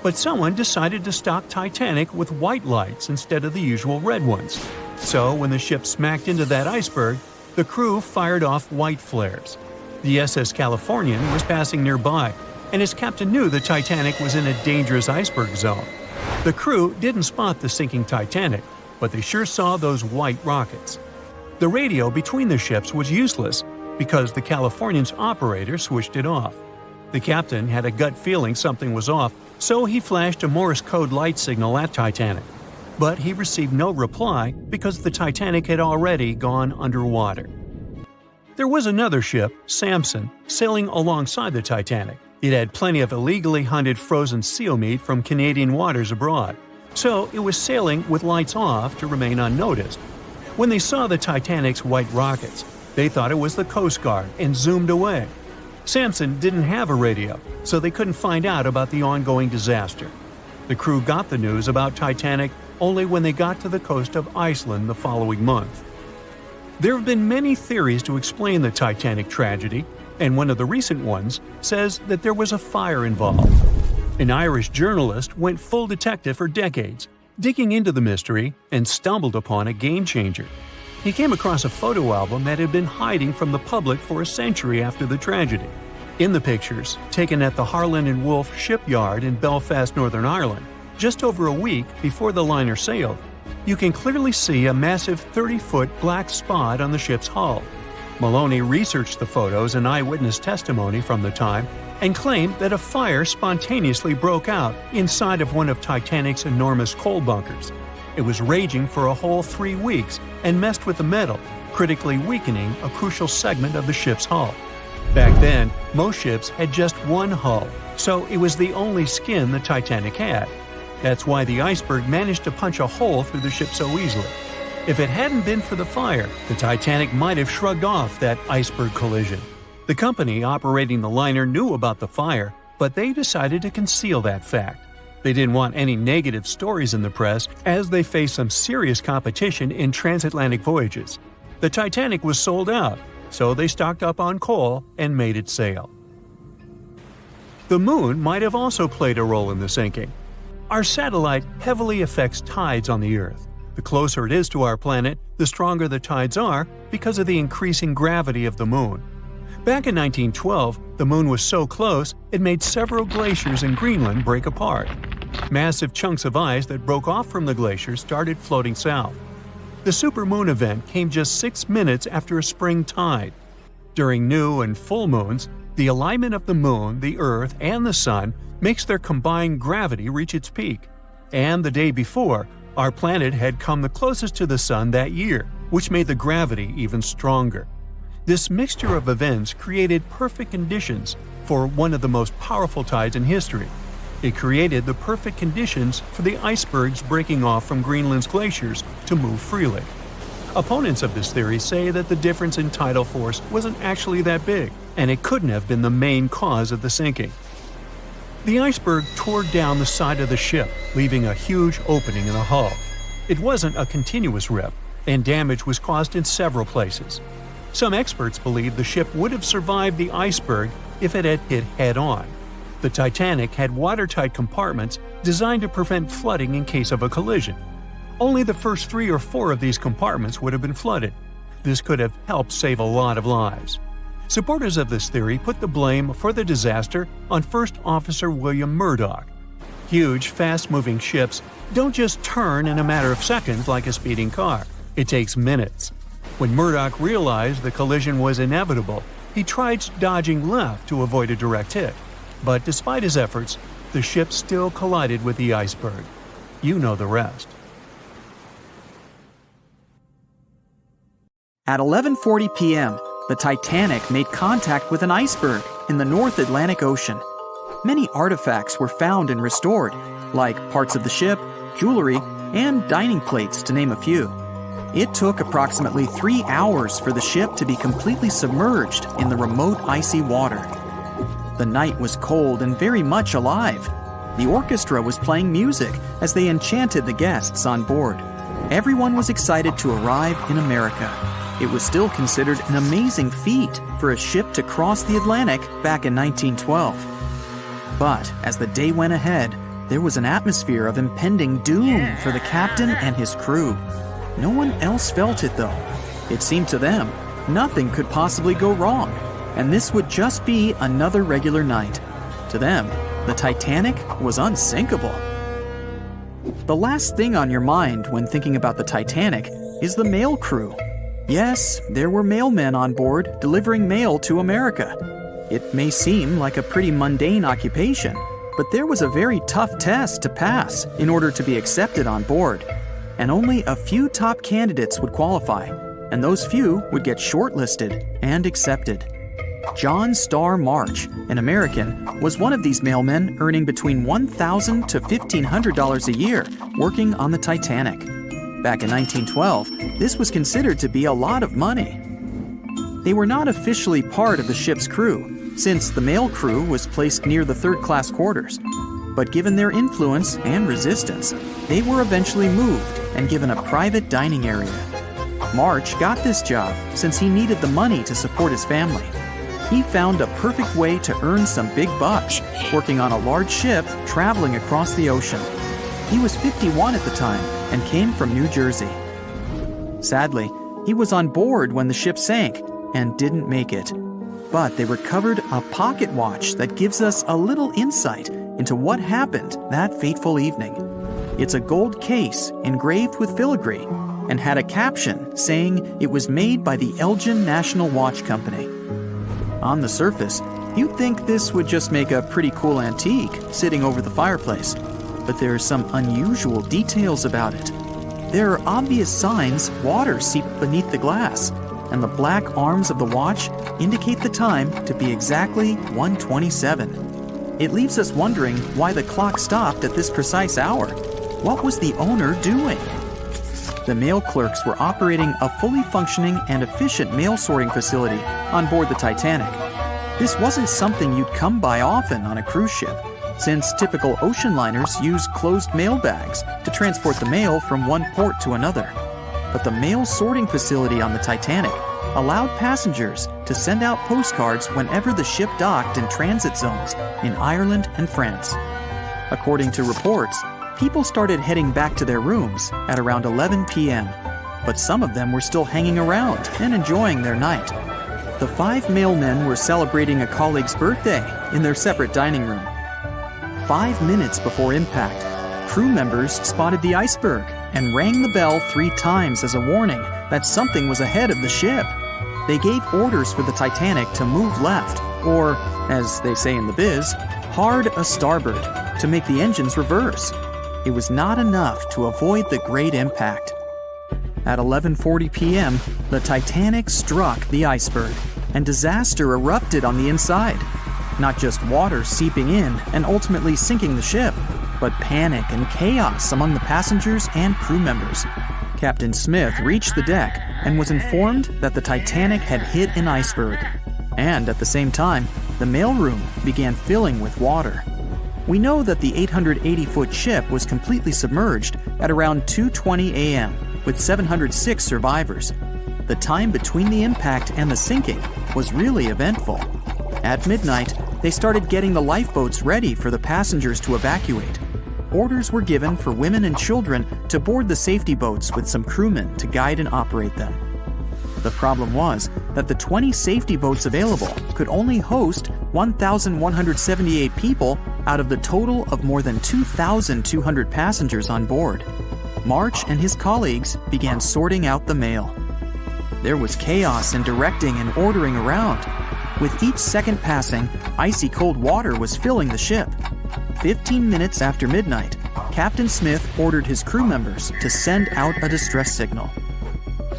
But someone decided to stock Titanic with white lights instead of the usual red ones. So when the ship smacked into that iceberg, the crew fired off white flares. The SS Californian was passing nearby, and his captain knew the Titanic was in a dangerous iceberg zone. The crew didn't spot the sinking Titanic, but they sure saw those white rockets. The radio between the ships was useless because the Californian's operator switched it off. The captain had a gut feeling something was off, so he flashed a Morse code light signal at Titanic. But he received no reply because the Titanic had already gone underwater. There was another ship, Samson, sailing alongside the Titanic. It had plenty of illegally hunted frozen seal meat from Canadian waters abroad, so it was sailing with lights off to remain unnoticed. When they saw the Titanic's white rockets, they thought it was the Coast Guard and zoomed away. Samson didn't have a radio, so they couldn't find out about the ongoing disaster. The crew got the news about Titanic only when they got to the coast of Iceland the following month. There have been many theories to explain the Titanic tragedy, and one of the recent ones says that there was a fire involved. An Irish journalist went full detective for decades, digging into the mystery, and stumbled upon a game-changer. He came across a photo album that had been hiding from the public for a century after the tragedy. In the pictures, taken at the Harland and Wolff shipyard in Belfast, Northern Ireland, just over a week before the liner sailed, you can clearly see a massive 30-foot black spot on the ship's hull. Maloney researched the photos and eyewitness testimony from the time and claimed that a fire spontaneously broke out inside of one of Titanic's enormous coal bunkers. It was raging for a whole 3 weeks and messed with the metal, critically weakening a crucial segment of the ship's hull. Back then, most ships had just one hull, so it was the only skin the Titanic had. That's why the iceberg managed to punch a hole through the ship so easily. If it hadn't been for the fire, the Titanic might have shrugged off that iceberg collision. The company operating the liner knew about the fire, but they decided to conceal that fact. They didn't want any negative stories in the press as they faced some serious competition in transatlantic voyages. The Titanic was sold out, so they stocked up on coal and made it sail. The moon might have also played a role in the sinking. Our satellite heavily affects tides on the Earth. The closer it is to our planet, the stronger the tides are because of the increasing gravity of the moon. Back in 1912, the moon was so close it made several glaciers in Greenland break apart. Massive chunks of ice that broke off from the glaciers started floating south. The supermoon event came just 6 minutes after a spring tide. During new and full moons, the alignment of the moon, the Earth, and the Sun makes their combined gravity reach its peak. And the day before, our planet had come the closest to the Sun that year, which made the gravity even stronger. This mixture of events created perfect conditions for one of the most powerful tides in history. It created the perfect conditions for the icebergs breaking off from Greenland's glaciers to move freely. Opponents of this theory say that the difference in tidal force wasn't actually that big, and it couldn't have been the main cause of the sinking. The iceberg tore down the side of the ship, leaving a huge opening in the hull. It wasn't a continuous rip, and damage was caused in several places. Some experts believe the ship would have survived the iceberg if it had hit head-on. The Titanic had watertight compartments designed to prevent flooding in case of a collision. Only the first 3 or 4 of these compartments would have been flooded. This could have helped save a lot of lives. Supporters of this theory put the blame for the disaster on First Officer William Murdoch. Huge, fast-moving ships don't just turn in a matter of seconds like a speeding car. It takes minutes. When Murdoch realized the collision was inevitable, he tried dodging left to avoid a direct hit. But despite his efforts, the ship still collided with the iceberg. You know the rest. At 11:40 p.m., the Titanic made contact with an iceberg in the North Atlantic Ocean. Many artifacts were found and restored, like parts of the ship, jewelry, and dining plates, to name a few. It took approximately 3 hours for the ship to be completely submerged in the remote icy water. The night was cold and very much alive. The orchestra was playing music as they enchanted the guests on board. Everyone was excited to arrive in America. It was still considered an amazing feat for a ship to cross the Atlantic back in 1912. But as the day went ahead, there was an atmosphere of impending doom for the captain and his crew. No one else felt it though. It seemed to them nothing could possibly go wrong, and this would just be another regular night. To them, the Titanic was unsinkable. The last thing on your mind when thinking about the Titanic is the mail crew. Yes, there were mailmen on board delivering mail to America. It may seem like a pretty mundane occupation, but there was a very tough test to pass in order to be accepted on board. And only a few top candidates would qualify, and those few would get shortlisted and accepted. John Starr March, an American, was one of these mailmen earning between $1,000 to $1,500 a year working on the Titanic. Back in 1912, this was considered to be a lot of money. They were not officially part of the ship's crew, since the mail crew was placed near the third-class quarters. But given their influence and resistance, they were eventually moved and given a private dining area. March got this job since he needed the money to support his family. He found a perfect way to earn some big bucks, working on a large ship traveling across the ocean. He was 51 at the time and came from New Jersey. Sadly, he was on board when the ship sank and didn't make it. But they recovered a pocket watch that gives us a little insight into what happened that fateful evening. It's a gold case engraved with filigree and had a caption saying it was made by the Elgin National Watch Company. On the surface, you'd think this would just make a pretty cool antique sitting over the fireplace, but there are some unusual details about it. There are obvious signs water seeped beneath the glass, and the black arms of the watch indicate the time to be exactly 1:27. It leaves us wondering why the clock stopped at this precise hour. What was the owner doing? The mail clerks were operating a fully functioning and efficient mail sorting facility on board the Titanic. This wasn't something you'd come by often on a cruise ship, since typical ocean liners use closed mail bags to transport the mail from one port to another. But the mail sorting facility on the Titanic allowed passengers to send out postcards whenever the ship docked in transit zones in Ireland and France. According to reports, people started heading back to their rooms at around 11 p.m., but some of them were still hanging around and enjoying their night. The 5 mailmen were celebrating a colleague's birthday in their separate dining room. 5 minutes before impact, crew members spotted the iceberg and rang the bell 3 times as a warning that something was ahead of the ship. They gave orders for the Titanic to move left, or, as they say in the biz, hard a starboard, to make the engines reverse. It was not enough to avoid the great impact. At 11:40 p.m., the Titanic struck the iceberg, and disaster erupted on the inside. Not just water seeping in and ultimately sinking the ship, but panic and chaos among the passengers and crew members. Captain Smith reached the deck and was informed that the Titanic had hit an iceberg. And at the same time, the mailroom began filling with water. We know that the 880-foot ship was completely submerged at around 2:20 a.m., with 706 survivors. The time between the impact and the sinking was really eventful. At midnight, they started getting the lifeboats ready for the passengers to evacuate. Orders were given for women and children to board the safety boats with some crewmen to guide and operate them. The problem was that the 20 safety boats available could only host 1,178 people out of the total of more than 2,200 passengers on board. March and his colleagues began sorting out the mail. There was chaos in directing and ordering around. With each second passing, icy cold water was filling the ship. 15 minutes after midnight, Captain Smith ordered his crew members to send out a distress signal.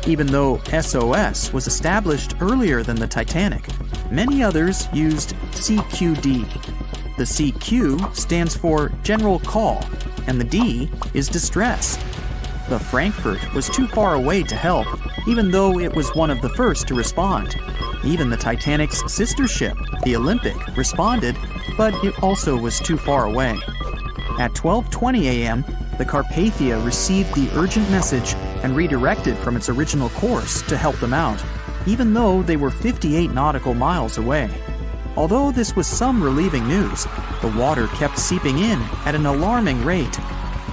Even though SOS was established earlier than the Titanic, many others used CQD. The CQ stands for General Call, and the D is Distress. The Frankfurt was too far away to help, even though it was one of the first to respond. Even the Titanic's sister ship, the Olympic, responded, but it also was too far away. At 12:20 a.m., the Carpathia received the urgent message and redirected from its original course to help them out, even though they were 58 nautical miles away. Although this was some relieving news, the water kept seeping in at an alarming rate.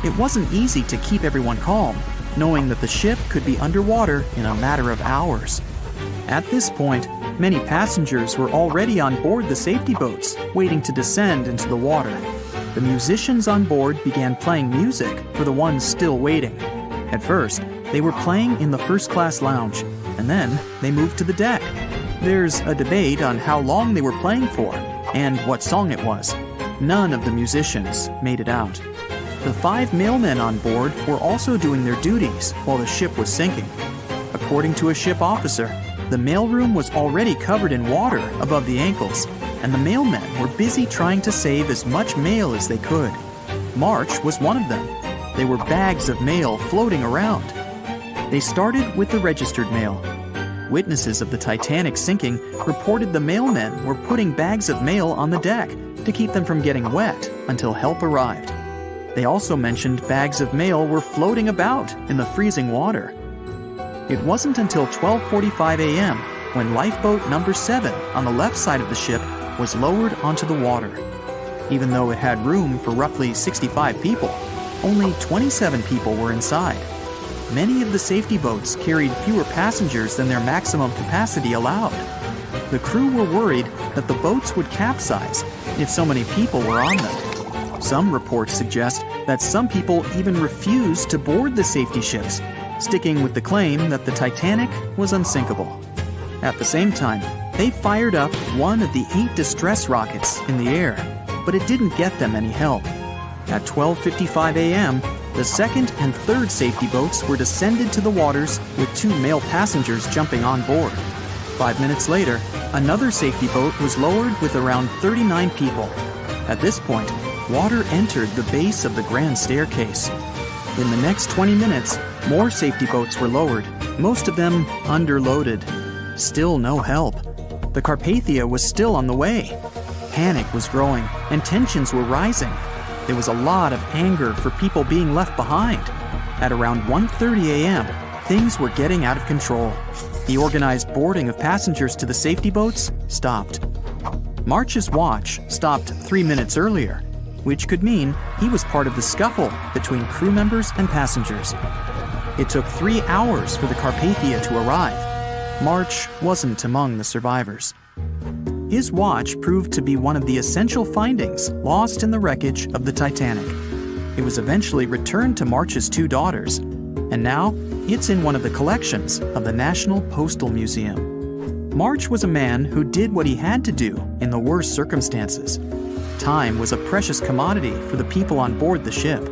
It wasn't easy to keep everyone calm, knowing that the ship could be underwater in a matter of hours. At this point, many passengers were already on board the safety boats, waiting to descend into the water. The musicians on board began playing music for the ones still waiting. At first, they were playing in the first-class lounge, and then they moved to the deck. There's a debate on how long they were playing for and what song it was. None of the musicians made it out. The 5 mailmen on board were also doing their duties while the ship was sinking. According to a ship officer, the mailroom was already covered in water above the ankles, and the mailmen were busy trying to save as much mail as they could. March was one of them. There were bags of mail floating around. They started with the registered mail. Witnesses of the Titanic sinking reported the mailmen were putting bags of mail on the deck to keep them from getting wet until help arrived. They also mentioned bags of mail were floating about in the freezing water. It wasn't until 12:45 a.m. when lifeboat number 7 on the left side of the ship was lowered onto the water. Even though it had room for roughly 65 people, only 27 people were inside. Many of the safety boats carried fewer passengers than their maximum capacity allowed. The crew were worried that the boats would capsize if so many people were on them. Some reports suggest that some people even refused to board the safety ships, sticking with the claim that the Titanic was unsinkable. At the same time, they fired up one of the 8 distress rockets in the air, but it didn't get them any help. At 12:55 a.m., the second and third safety boats were descended to the waters with 2 male passengers jumping on board. 5 minutes later, another safety boat was lowered with around 39 people. At this point, water entered the base of the grand staircase. In the next 20 minutes, more safety boats were lowered, most of them underloaded. Still no help. The Carpathia was still on the way. Panic was growing, and tensions were rising. There was a lot of anger for people being left behind. At around 1:30 a.m., things were getting out of control. The organized boarding of passengers to the safety boats stopped. March's watch stopped 3 minutes earlier, which could mean he was part of the scuffle between crew members and passengers. It took 3 hours for the Carpathia to arrive. March wasn't among the survivors. His watch proved to be one of the essential findings lost in the wreckage of the Titanic. It was eventually returned to March's 2 daughters, and now it's in one of the collections of the National Postal Museum. March was a man who did what he had to do in the worst circumstances. Time was a precious commodity for the people on board the ship,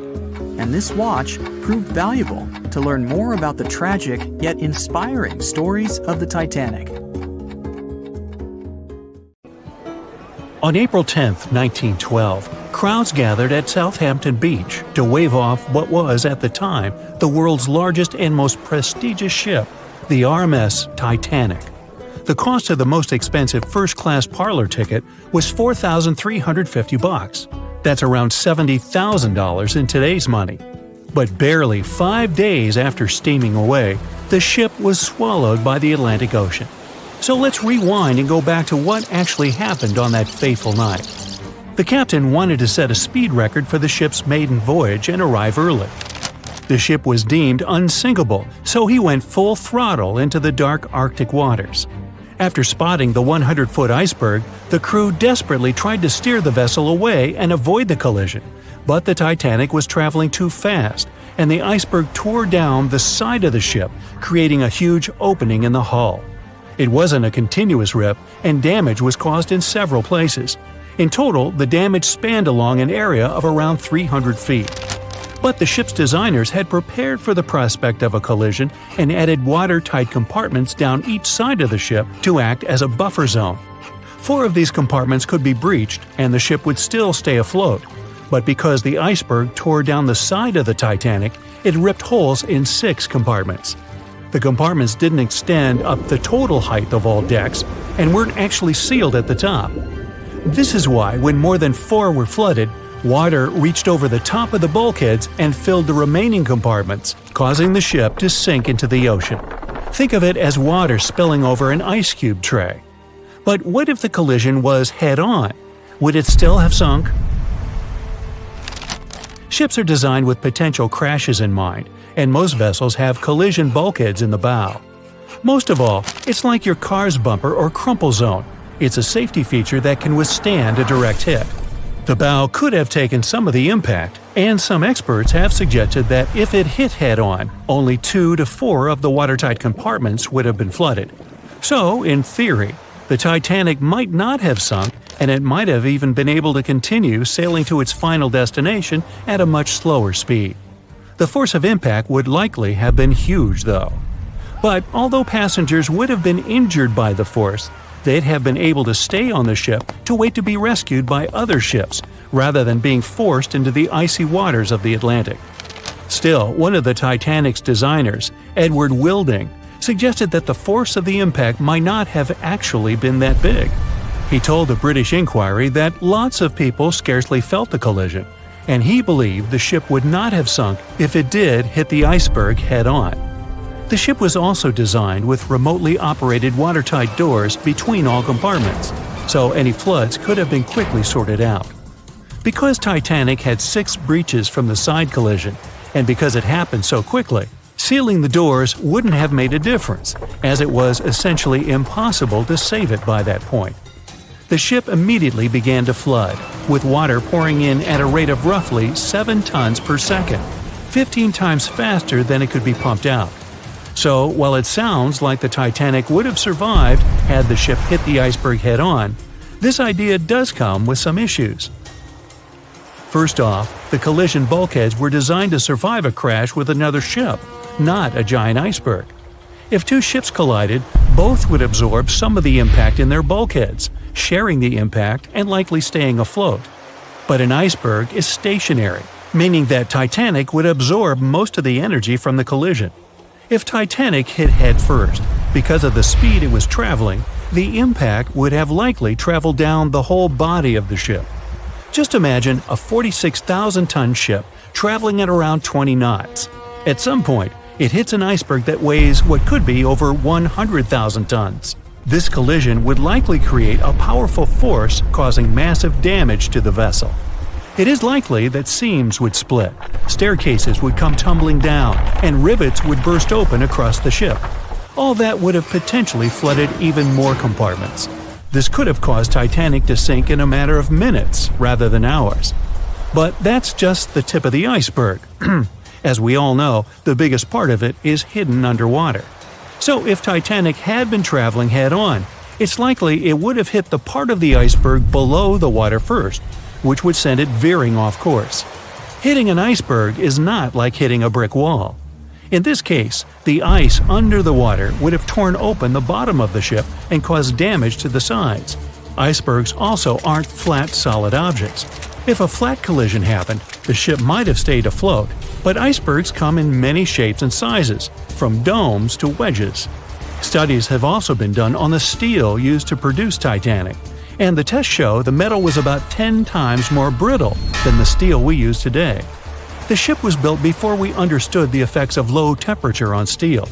and this watch proved valuable to learn more about the tragic yet inspiring stories of the Titanic. On April 10, 1912, crowds gathered at Southampton Beach to wave off what was, at the time, the world's largest and most prestigious ship, the RMS Titanic. The cost of the most expensive first-class parlor ticket was $4,350. That's around $70,000 in today's money. But barely 5 days after steaming away, the ship was swallowed by the Atlantic Ocean. So let's rewind and go back to what actually happened on that fateful night. The captain wanted to set a speed record for the ship's maiden voyage and arrive early. The ship was deemed unsinkable, so he went full throttle into the dark Arctic waters. After spotting the 100-foot iceberg, the crew desperately tried to steer the vessel away and avoid the collision, but the Titanic was traveling too fast, and the iceberg tore down the side of the ship, creating a huge opening in the hull. It wasn't a continuous rip, and damage was caused in several places. In total, the damage spanned along an area of around 300 feet. But the ship's designers had prepared for the prospect of a collision and added watertight compartments down each side of the ship to act as a buffer zone. 4 of these compartments could be breached and the ship would still stay afloat. But because the iceberg tore down the side of the Titanic, it ripped holes in 6 compartments. The compartments didn't extend up the total height of all decks and weren't actually sealed at the top. This is why, when more than 4 were flooded, water reached over the top of the bulkheads and filled the remaining compartments, causing the ship to sink into the ocean. Think of it as water spilling over an ice cube tray. But what if the collision was head-on? Would it still have sunk? Ships are designed with potential crashes in mind, and most vessels have collision bulkheads in the bow. Most of all, it's like your car's bumper or crumple zone. It's a safety feature that can withstand a direct hit. The bow could have taken some of the impact, and some experts have suggested that if it hit head-on, only 2 to 4 of the watertight compartments would have been flooded. So, in theory, the Titanic might not have sunk, and it might have even been able to continue sailing to its final destination at a much slower speed. The force of impact would likely have been huge, though. But although passengers would have been injured by the force, they'd have been able to stay on the ship to wait to be rescued by other ships, rather than being forced into the icy waters of the Atlantic. Still, one of the Titanic's designers, Edward Wilding, suggested that the force of the impact might not have actually been that big. He told the British Inquiry that lots of people scarcely felt the collision, and he believed the ship would not have sunk if it did hit the iceberg head-on. The ship was also designed with remotely operated watertight doors between all compartments, so any floods could have been quickly sorted out. Because Titanic had 6 breaches from the side collision, and because it happened so quickly, sealing the doors wouldn't have made a difference, as it was essentially impossible to save it by that point. The ship immediately began to flood, with water pouring in at a rate of roughly 7 tons per second, 15 times faster than it could be pumped out. So, while it sounds like the Titanic would have survived had the ship hit the iceberg head-on, this idea does come with some issues. First off, the collision bulkheads were designed to survive a crash with another ship, not a giant iceberg. If 2 ships collided, both would absorb some of the impact in their bulkheads, sharing the impact and likely staying afloat. But an iceberg is stationary, meaning that Titanic would absorb most of the energy from the collision. If Titanic hit head first, because of the speed it was traveling, the impact would have likely traveled down the whole body of the ship. Just imagine a 46,000-ton ship traveling at around 20 knots. At some point, It hits an iceberg that weighs what could be over 100,000 tons. This collision would likely create a powerful force causing massive damage to the vessel. It is likely that seams would split, staircases would come tumbling down, and rivets would burst open across the ship. All that would have potentially flooded even more compartments. This could have caused Titanic to sink in a matter of minutes rather than hours. But that's just the tip of the iceberg. As we all know, the biggest part of it is hidden underwater. So if Titanic had been traveling head-on, it's likely it would have hit the part of the iceberg below the water first, which would send it veering off course. Hitting an iceberg is not like hitting a brick wall. In this case, the ice under the water would have torn open the bottom of the ship and caused damage to the sides. Icebergs also aren't flat, solid objects. If a flat collision happened, the ship might have stayed afloat, but icebergs come in many shapes and sizes, from domes to wedges. Studies have also been done on the steel used to produce Titanic, and the tests show the metal was about 10 times more brittle than the steel we use today. The ship was built before we understood the effects of low temperature on steel.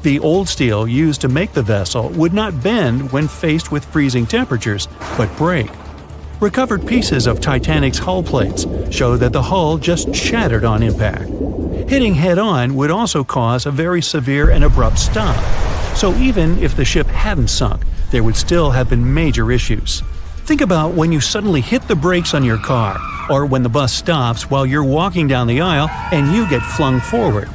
The old steel used to make the vessel would not bend when faced with freezing temperatures, but break. Recovered pieces of Titanic's hull plates show that the hull just shattered on impact. Hitting head-on would also cause a very severe and abrupt stop, so even if the ship hadn't sunk, there would still have been major issues. Think about when you suddenly hit the brakes on your car, or when the bus stops while you're walking down the aisle and you get flung forward.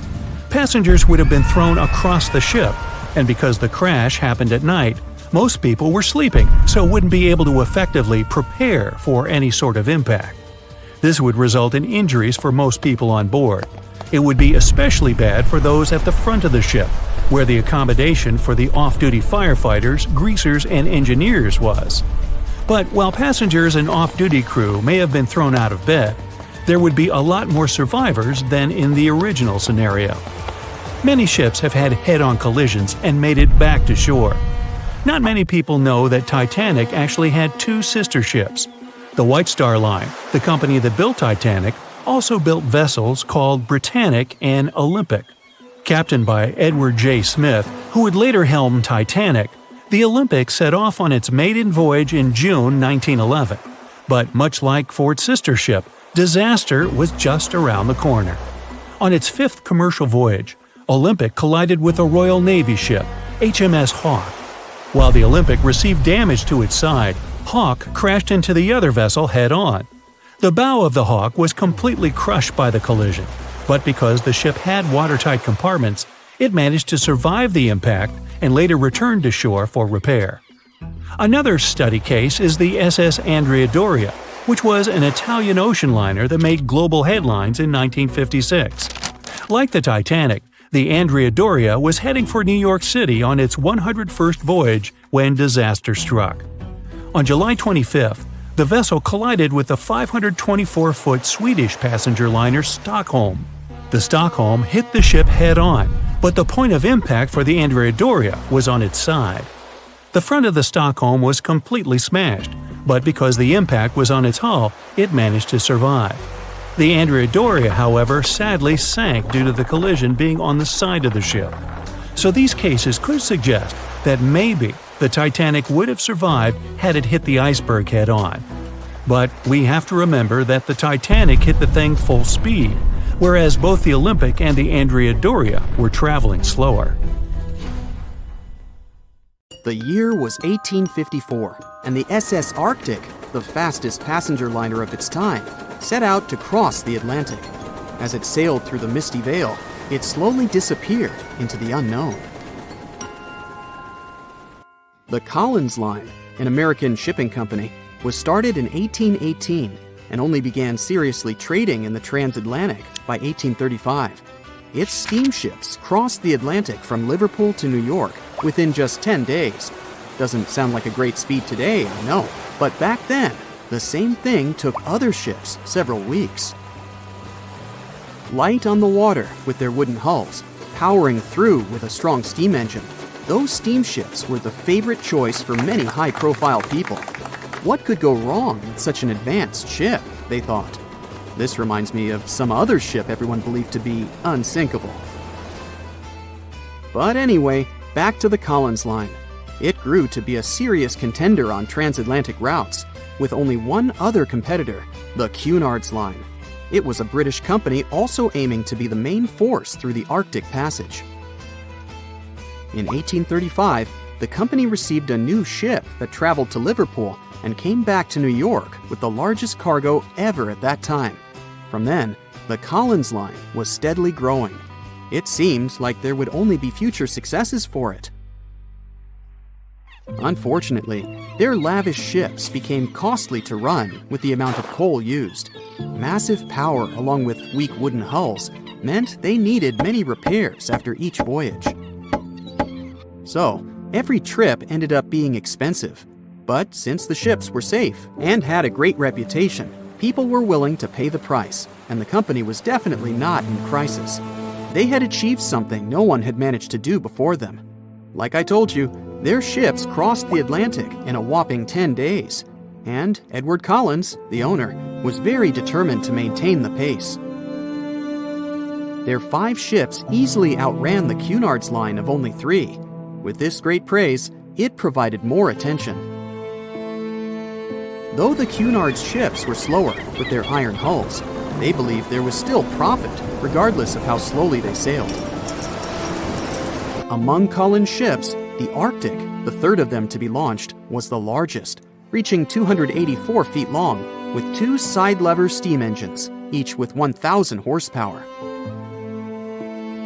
Passengers would have been thrown across the ship, and because the crash happened at night, most people were sleeping, so wouldn't be able to effectively prepare for any sort of impact. This would result in injuries for most people on board. It would be especially bad for those at the front of the ship, where the accommodation for the off-duty firefighters, greasers, and engineers was. But while passengers and off-duty crew may have been thrown out of bed, there would be a lot more survivors than in the original scenario. Many ships have had head-on collisions and made it back to shore. Not many people know that Titanic actually had two sister ships. The White Star Line, the company that built Titanic, also built vessels called Britannic and Olympic. Captained by Edward J. Smith, who would later helm Titanic, the Olympic set off on its maiden voyage in June 1911. But much like Ford's sister ship, disaster was just around the corner. On its fifth commercial voyage, Olympic collided with a Royal Navy ship, HMS Hawke. While the Olympic received damage to its side, Hawke crashed into the other vessel head-on. The bow of the Hawke was completely crushed by the collision, but because the ship had watertight compartments, it managed to survive the impact and later returned to shore for repair. Another study case is the SS Andrea Doria, which was an Italian ocean liner that made global headlines in 1956. Like the Titanic, the Andrea Doria was heading for New York City on its 101st voyage when disaster struck. On July 25th, the vessel collided with the 524-foot Swedish passenger liner Stockholm. The Stockholm hit the ship head-on, but the point of impact for the Andrea Doria was on its side. The front of the Stockholm was completely smashed, but because the impact was on its hull, it managed to survive. The Andrea Doria, however, sadly sank due to the collision being on the side of the ship. So these cases could suggest that maybe the Titanic would have survived had it hit the iceberg head-on. But we have to remember that the Titanic hit the thing full speed, whereas both the Olympic and the Andrea Doria were traveling slower. The year was 1854, and the SS Arctic, the fastest passenger liner of its time, set out to cross the Atlantic. As it sailed through the misty veil, it slowly disappeared into the unknown. The Collins Line, an American shipping company, was started in 1818 and only began seriously trading in the transatlantic by 1835. Its steamships crossed the Atlantic from Liverpool to New York within just 10 days. Doesn't sound like a great speed today, I know, but back then, the same thing took other ships several weeks. Light on the water with their wooden hulls, powering through with a strong steam engine, those steamships were the favorite choice for many high-profile people. What could go wrong with such an advanced ship, they thought. This reminds me of some other ship everyone believed to be unsinkable. But anyway, back to the Collins Line. It grew to be a serious contender on transatlantic routes, with only one other competitor, the Cunard's Line. It was a British company also aiming to be the main force through the Arctic Passage. In 1835, the company received a new ship that traveled to Liverpool and came back to New York with the largest cargo ever at that time. From then, the Collins Line was steadily growing. It seemed like there would only be future successes for it. Unfortunately, their lavish ships became costly to run with the amount of coal used. Massive power along with weak wooden hulls meant they needed many repairs after each voyage. So, every trip ended up being expensive. But since the ships were safe and had a great reputation, people were willing to pay the price, and the company was definitely not in crisis. They had achieved something no one had managed to do before them. Like I told you, their ships crossed the Atlantic in a whopping 10 days, and Edward Collins, the owner, was very determined to maintain the pace. Their 5 ships easily outran the Cunard's Line of only 3. With this great praise, it provided more attention. Though the Cunard's ships were slower with their iron hulls, they believed there was still profit, regardless of how slowly they sailed. Among Collins' ships, the Arctic, the third of them to be launched, was the largest, reaching 284 feet long, with 2 side-lever steam engines, each with 1,000 horsepower.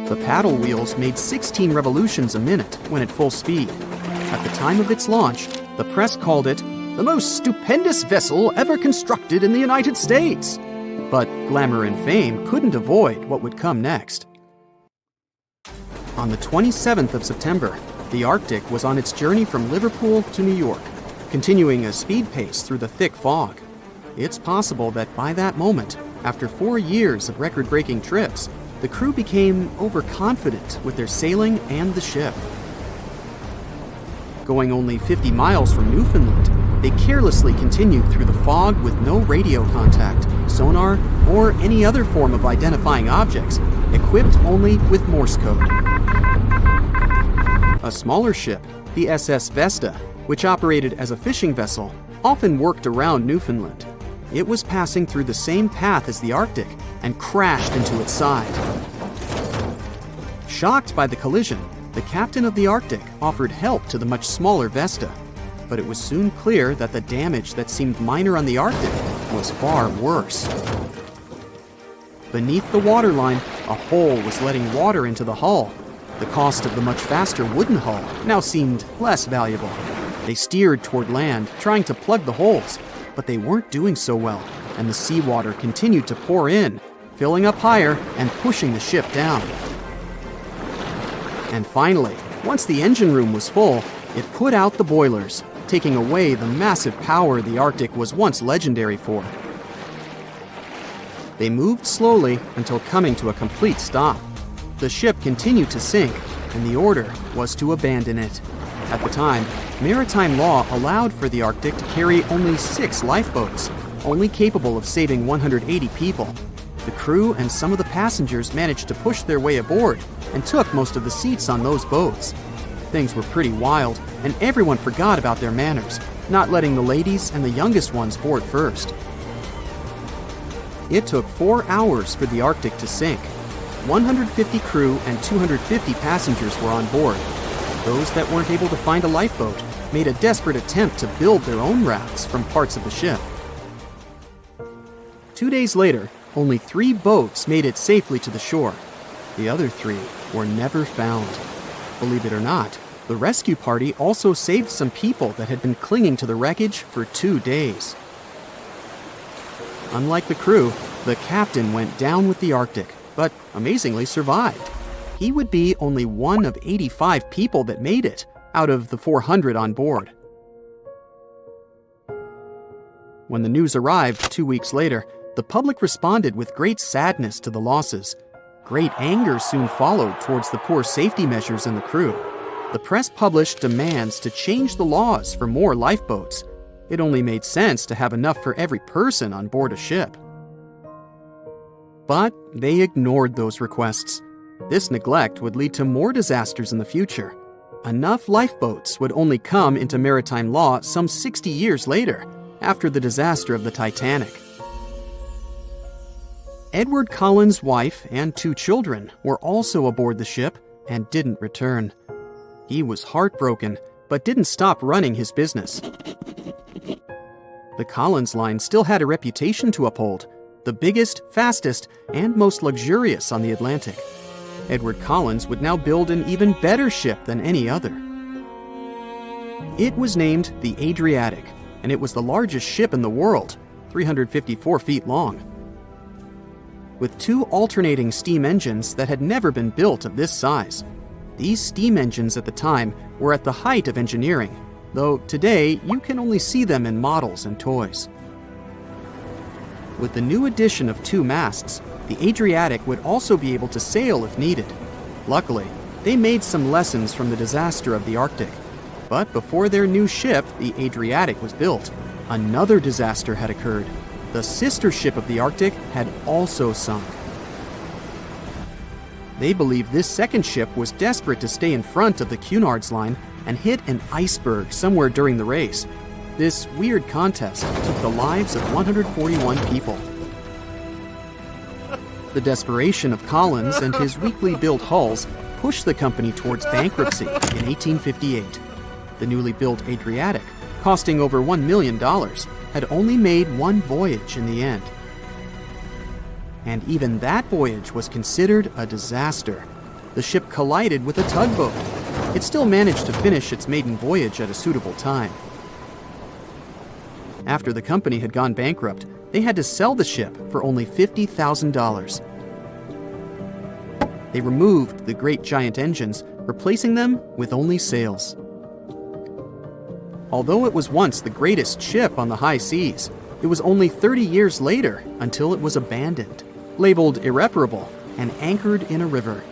The paddle wheels made 16 revolutions a minute when at full speed. At the time of its launch, the press called it the most stupendous vessel ever constructed in the United States. But glamour and fame couldn't avoid what would come next. On the 27th of September, the Arctic was on its journey from Liverpool to New York, continuing a speed pace through the thick fog. It's possible that by that moment, after 4 years of record-breaking trips, the crew became overconfident with their sailing and the ship. Going only 50 miles from Newfoundland, they carelessly continued through the fog with no radio contact, sonar, or any other form of identifying objects, equipped only with Morse code. A smaller ship, the SS Vesta, which operated as a fishing vessel, often worked around Newfoundland. It was passing through the same path as the Arctic and crashed into its side. Shocked by the collision, the captain of the Arctic offered help to the much smaller Vesta, but it was soon clear that the damage that seemed minor on the Arctic was far worse. Beneath the waterline, a hole was letting water into the hull. The cost of the much faster wooden hull now seemed less valuable. They steered toward land, trying to plug the holes, but they weren't doing so well, and the seawater continued to pour in, filling up higher and pushing the ship down. And finally, once the engine room was full, it put out the boilers, taking away the massive power the Arctic was once legendary for. They moved slowly until coming to a complete stop. The ship continued to sink, and the order was to abandon it. At the time, maritime law allowed for the Arctic to carry only 6 lifeboats, only capable of saving 180 people. The crew and some of the passengers managed to push their way aboard and took most of the seats on those boats. Things were pretty wild, and everyone forgot about their manners, not letting the ladies and the youngest ones board first. It took 4 hours for the Arctic to sink. 150 crew and 250 passengers were on board. Those that weren't able to find a lifeboat made a desperate attempt to build their own rafts from parts of the ship. 2 days later, only 3 boats made it safely to the shore. The other 3 were never found. Believe it or not, the rescue party also saved some people that had been clinging to the wreckage for 2 days. Unlike the crew, the captain went down with the Arctic, but amazingly survived. He would be only one of 85 people that made it, out of the 400 on board. When the news arrived 2 weeks later, the public responded with great sadness to the losses. Great anger soon followed towards the poor safety measures in the crew. The press published demands to change the laws for more lifeboats. It only made sense to have enough for every person on board a ship. But they ignored those requests. This neglect would lead to more disasters in the future. Enough lifeboats would only come into maritime law some 60 years later, after the disaster of the Titanic. Edward Collins' wife and 2 children were also aboard the ship and didn't return. He was heartbroken, but didn't stop running his business. The Collins line still had a reputation to uphold, the biggest, fastest, and most luxurious on the Atlantic. Edward Collins would now build an even better ship than any other. It was named the Adriatic, and it was the largest ship in the world, 354 feet long. With 2 alternating steam engines that had never been built of this size. These steam engines at the time were at the height of engineering, though today you can only see them in models and toys. With the new addition of 2 masts, the Adriatic would also be able to sail if needed. Luckily, they made some lessons from the disaster of the Arctic. But before their new ship, the Adriatic, was built, another disaster had occurred. The sister ship of the Arctic had also sunk. They believed this second ship was desperate to stay in front of the Cunard's line and hit an iceberg somewhere during the race. This weird contest took the lives of 141 people. The desperation of Collins and his weakly built hulls pushed the company towards bankruptcy in 1858. The newly built Adriatic, costing over $1 million, had only made 1 voyage in the end. And even that voyage was considered a disaster. The ship collided with a tugboat. It still managed to finish its maiden voyage at a suitable time. After the company had gone bankrupt, they had to sell the ship for only $50,000. They removed the great giant engines, replacing them with only sails. Although it was once the greatest ship on the high seas, it was only 30 years later until it was abandoned, labeled irreparable, and anchored in a river.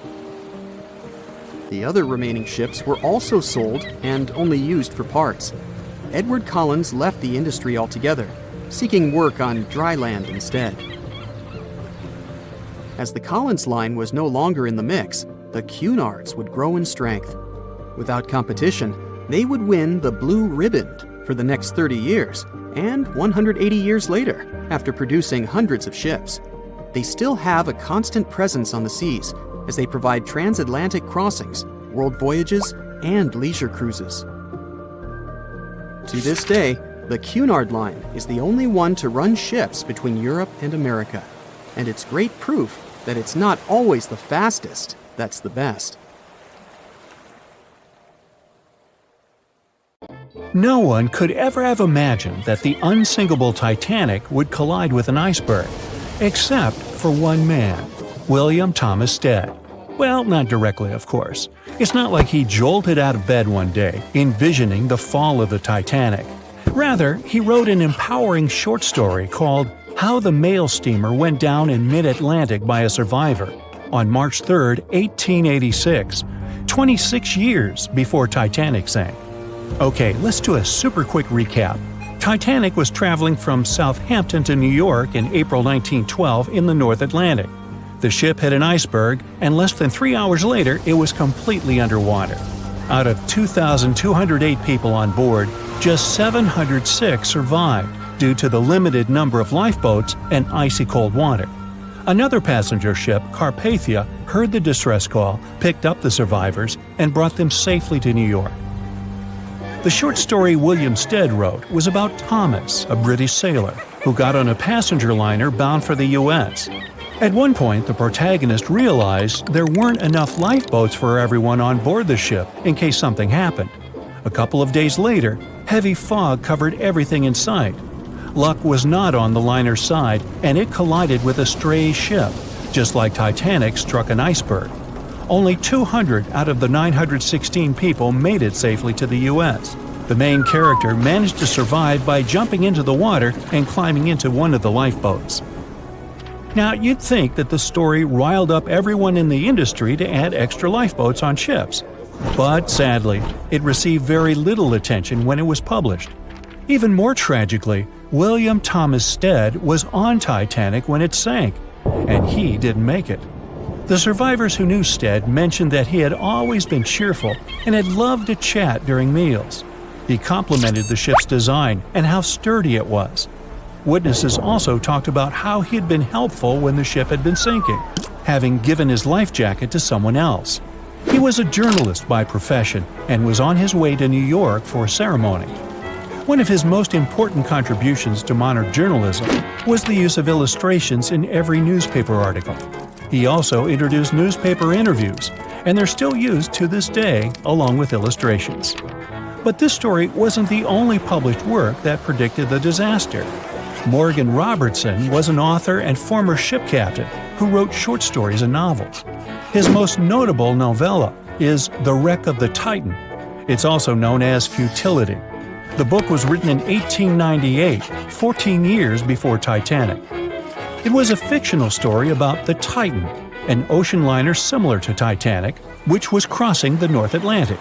The other remaining ships were also sold and only used for parts. Edward Collins left the industry altogether, seeking work on dry land instead. As the Collins line was no longer in the mix, the Cunards would grow in strength. Without competition, they would win the Blue Riband for the next 30 years, and 180 years later, after producing hundreds of ships. They still have a constant presence on the seas as they provide transatlantic crossings, world voyages, and leisure cruises. To this day, the Cunard line is the only one to run ships between Europe and America, and it's great proof that it's not always the fastest that's the best. No one could ever have imagined that the unsinkable Titanic would collide with an iceberg, except for one man, William Thomas Stead. Well, not directly, of course. It's not like he jolted out of bed one day, envisioning the fall of the Titanic. Rather, he wrote an empowering short story called How the Mail Steamer Went Down in Mid-Atlantic by a Survivor on March 3, 1886, 26 years before Titanic sank. Okay, let's do a super quick recap. Titanic was traveling from Southampton to New York in April 1912 in the North Atlantic. The ship hit an iceberg, and less than 3 hours later, it was completely underwater. Out of 2,208 people on board, just 706 survived due to the limited number of lifeboats and icy cold water. Another passenger ship, Carpathia, heard the distress call, picked up the survivors, and brought them safely to New York. The short story William Stead wrote was about Thomas, a British sailor, who got on a passenger liner bound for the U.S. At one point, the protagonist realized there weren't enough lifeboats for everyone on board the ship in case something happened. A couple of days later, heavy fog covered everything in sight. Luck was not on the liner's side, and it collided with a stray ship, just like Titanic struck an iceberg. Only 200 out of the 916 people made it safely to the U.S. The main character managed to survive by jumping into the water and climbing into one of the lifeboats. Now, you'd think that the story riled up everyone in the industry to add extra lifeboats on ships. But sadly, it received very little attention when it was published. Even more tragically, William Thomas Stead was on Titanic when it sank, and he didn't make it. The survivors who knew Stead mentioned that he had always been cheerful and had loved to chat during meals. He complimented the ship's design and how sturdy it was. Witnesses also talked about how he had been helpful when the ship had been sinking, having given his life jacket to someone else. He was a journalist by profession and was on his way to New York for a ceremony. One of his most important contributions to modern journalism was the use of illustrations in every newspaper article. He also introduced newspaper interviews, and they're still used to this day along with illustrations. But this story wasn't the only published work that predicted the disaster. Morgan Robertson was an author and former ship captain who wrote short stories and novels. His most notable novella is The Wreck of the Titan. It's also known as Futility. The book was written in 1898, 14 years before Titanic. It was a fictional story about the Titan, an ocean liner similar to Titanic, which was crossing the North Atlantic.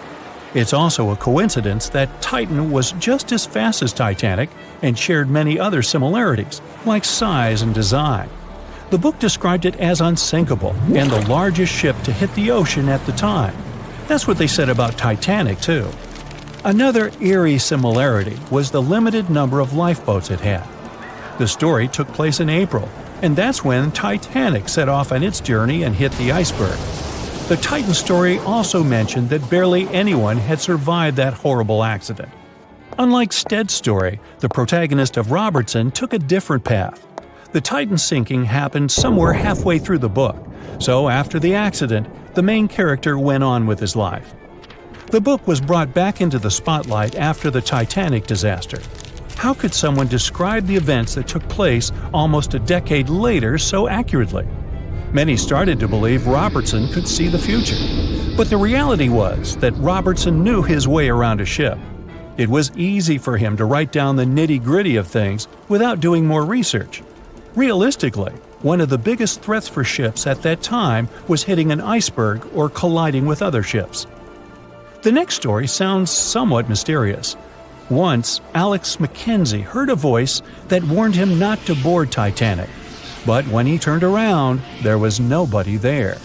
It's also a coincidence that Titan was just as fast as Titanic and shared many other similarities, like size and design. The book described it as unsinkable and the largest ship to hit the ocean at the time. That's what they said about Titanic, too. Another eerie similarity was the limited number of lifeboats it had. The story took place in April, and that's when Titanic set off on its journey and hit the iceberg. The Titan story also mentioned that barely anyone had survived that horrible accident. Unlike Stead's story, the protagonist of Robertson took a different path. The Titan sinking happened somewhere halfway through the book, so after the accident, the main character went on with his life. The book was brought back into the spotlight after the Titanic disaster. How could someone describe the events that took place almost a decade later so accurately? Many started to believe Robertson could see the future. But the reality was that Robertson knew his way around a ship. It was easy for him to write down the nitty-gritty of things without doing more research. Realistically, one of the biggest threats for ships at that time was hitting an iceberg or colliding with other ships. The next story sounds somewhat mysterious. Once, Alex Mackenzie heard a voice that warned him not to board Titanic. But when he turned around, there was nobody there.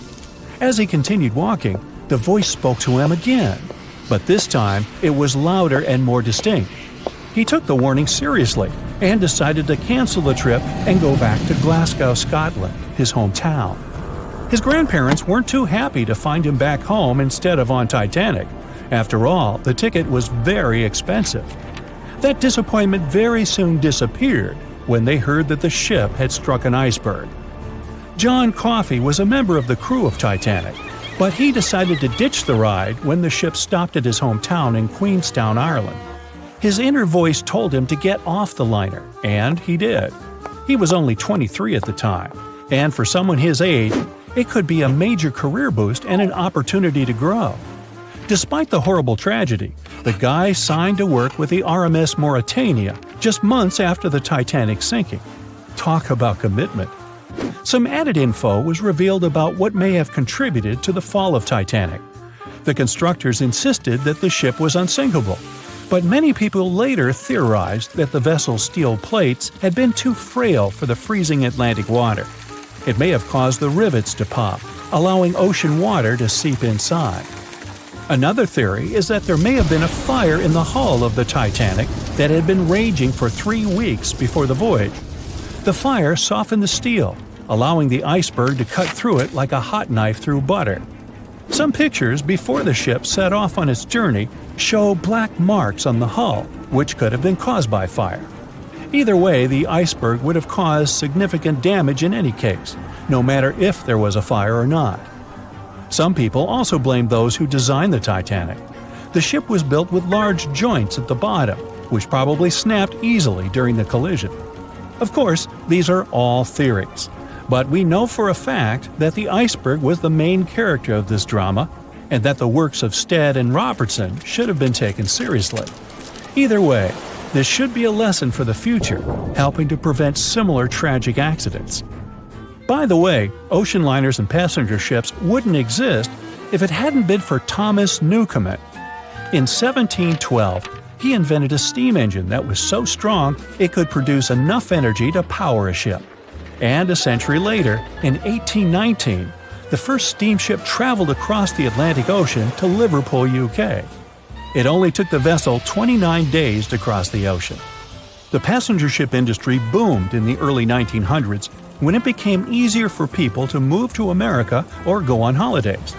As he continued walking, the voice spoke to him again. But this time, it was louder and more distinct. He took the warning seriously and decided to cancel the trip and go back to Glasgow, Scotland, his hometown. His grandparents weren't too happy to find him back home instead of on Titanic. After all, the ticket was very expensive. That disappointment very soon disappeared when they heard that the ship had struck an iceberg. John Coffey was a member of the crew of Titanic, but he decided to ditch the ride when the ship stopped at his hometown in Queenstown, Ireland. His inner voice told him to get off the liner, and he did. He was only 23 at the time, and for someone his age, it could be a major career boost and an opportunity to grow. Despite the horrible tragedy, the guy signed to work with the RMS Mauritania just months after the Titanic sinking. Talk about commitment. Some added info was revealed about what may have contributed to the fall of Titanic. The constructors insisted that the ship was unsinkable, but many people later theorized that the vessel's steel plates had been too frail for the freezing Atlantic water. It may have caused the rivets to pop, allowing ocean water to seep inside. Another theory is that there may have been a fire in the hull of the Titanic that had been raging for 3 weeks before the voyage. The fire softened the steel, allowing the iceberg to cut through it like a hot knife through butter. Some pictures before the ship set off on its journey show black marks on the hull, which could have been caused by fire. Either way, the iceberg would have caused significant damage in any case, no matter if there was a fire or not. Some people also blame those who designed the Titanic. The ship was built with large joints at the bottom, which probably snapped easily during the collision. Of course, these are all theories, but we know for a fact that the iceberg was the main character of this drama, and that the works of Stead and Robertson should have been taken seriously. Either way, this should be a lesson for the future, helping to prevent similar tragic accidents. By the way, ocean liners and passenger ships wouldn't exist if it hadn't been for Thomas Newcomen. In 1712, he invented a steam engine that was so strong it could produce enough energy to power a ship. And a century later, in 1819, the first steamship traveled across the Atlantic Ocean to Liverpool, UK. It only took the vessel 29 days to cross the ocean. The passenger ship industry boomed in the early 1900s when it became easier for people to move to America or go on holidays.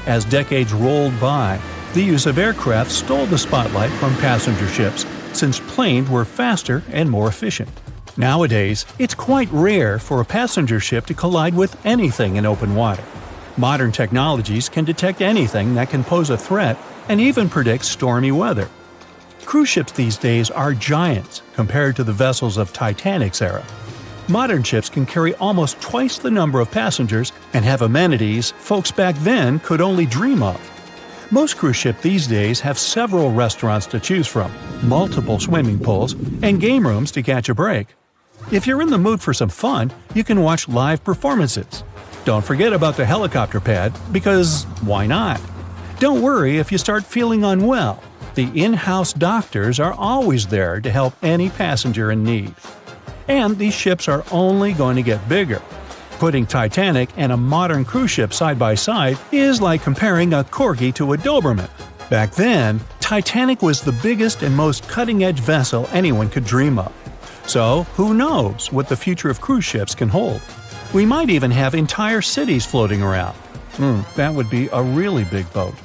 As decades rolled by, the use of aircraft stole the spotlight from passenger ships since planes were faster and more efficient. Nowadays, it's quite rare for a passenger ship to collide with anything in open water. Modern technologies can detect anything that can pose a threat and even predict stormy weather. Cruise ships these days are giants compared to the vessels of Titanic's era. Modern ships can carry almost twice the number of passengers and have amenities folks back then could only dream of. Most cruise ships these days have several restaurants to choose from, multiple swimming pools, and game rooms to catch a break. If you're in the mood for some fun, you can watch live performances. Don't forget about the helicopter pad, because why not? Don't worry if you start feeling unwell. The in-house doctors are always there to help any passenger in need. And these ships are only going to get bigger. Putting Titanic and a modern cruise ship side by side is like comparing a corgi to a Doberman. Back then, Titanic was the biggest and most cutting-edge vessel anyone could dream of. So, who knows what the future of cruise ships can hold? We might even have entire cities floating around. That would be a really big boat.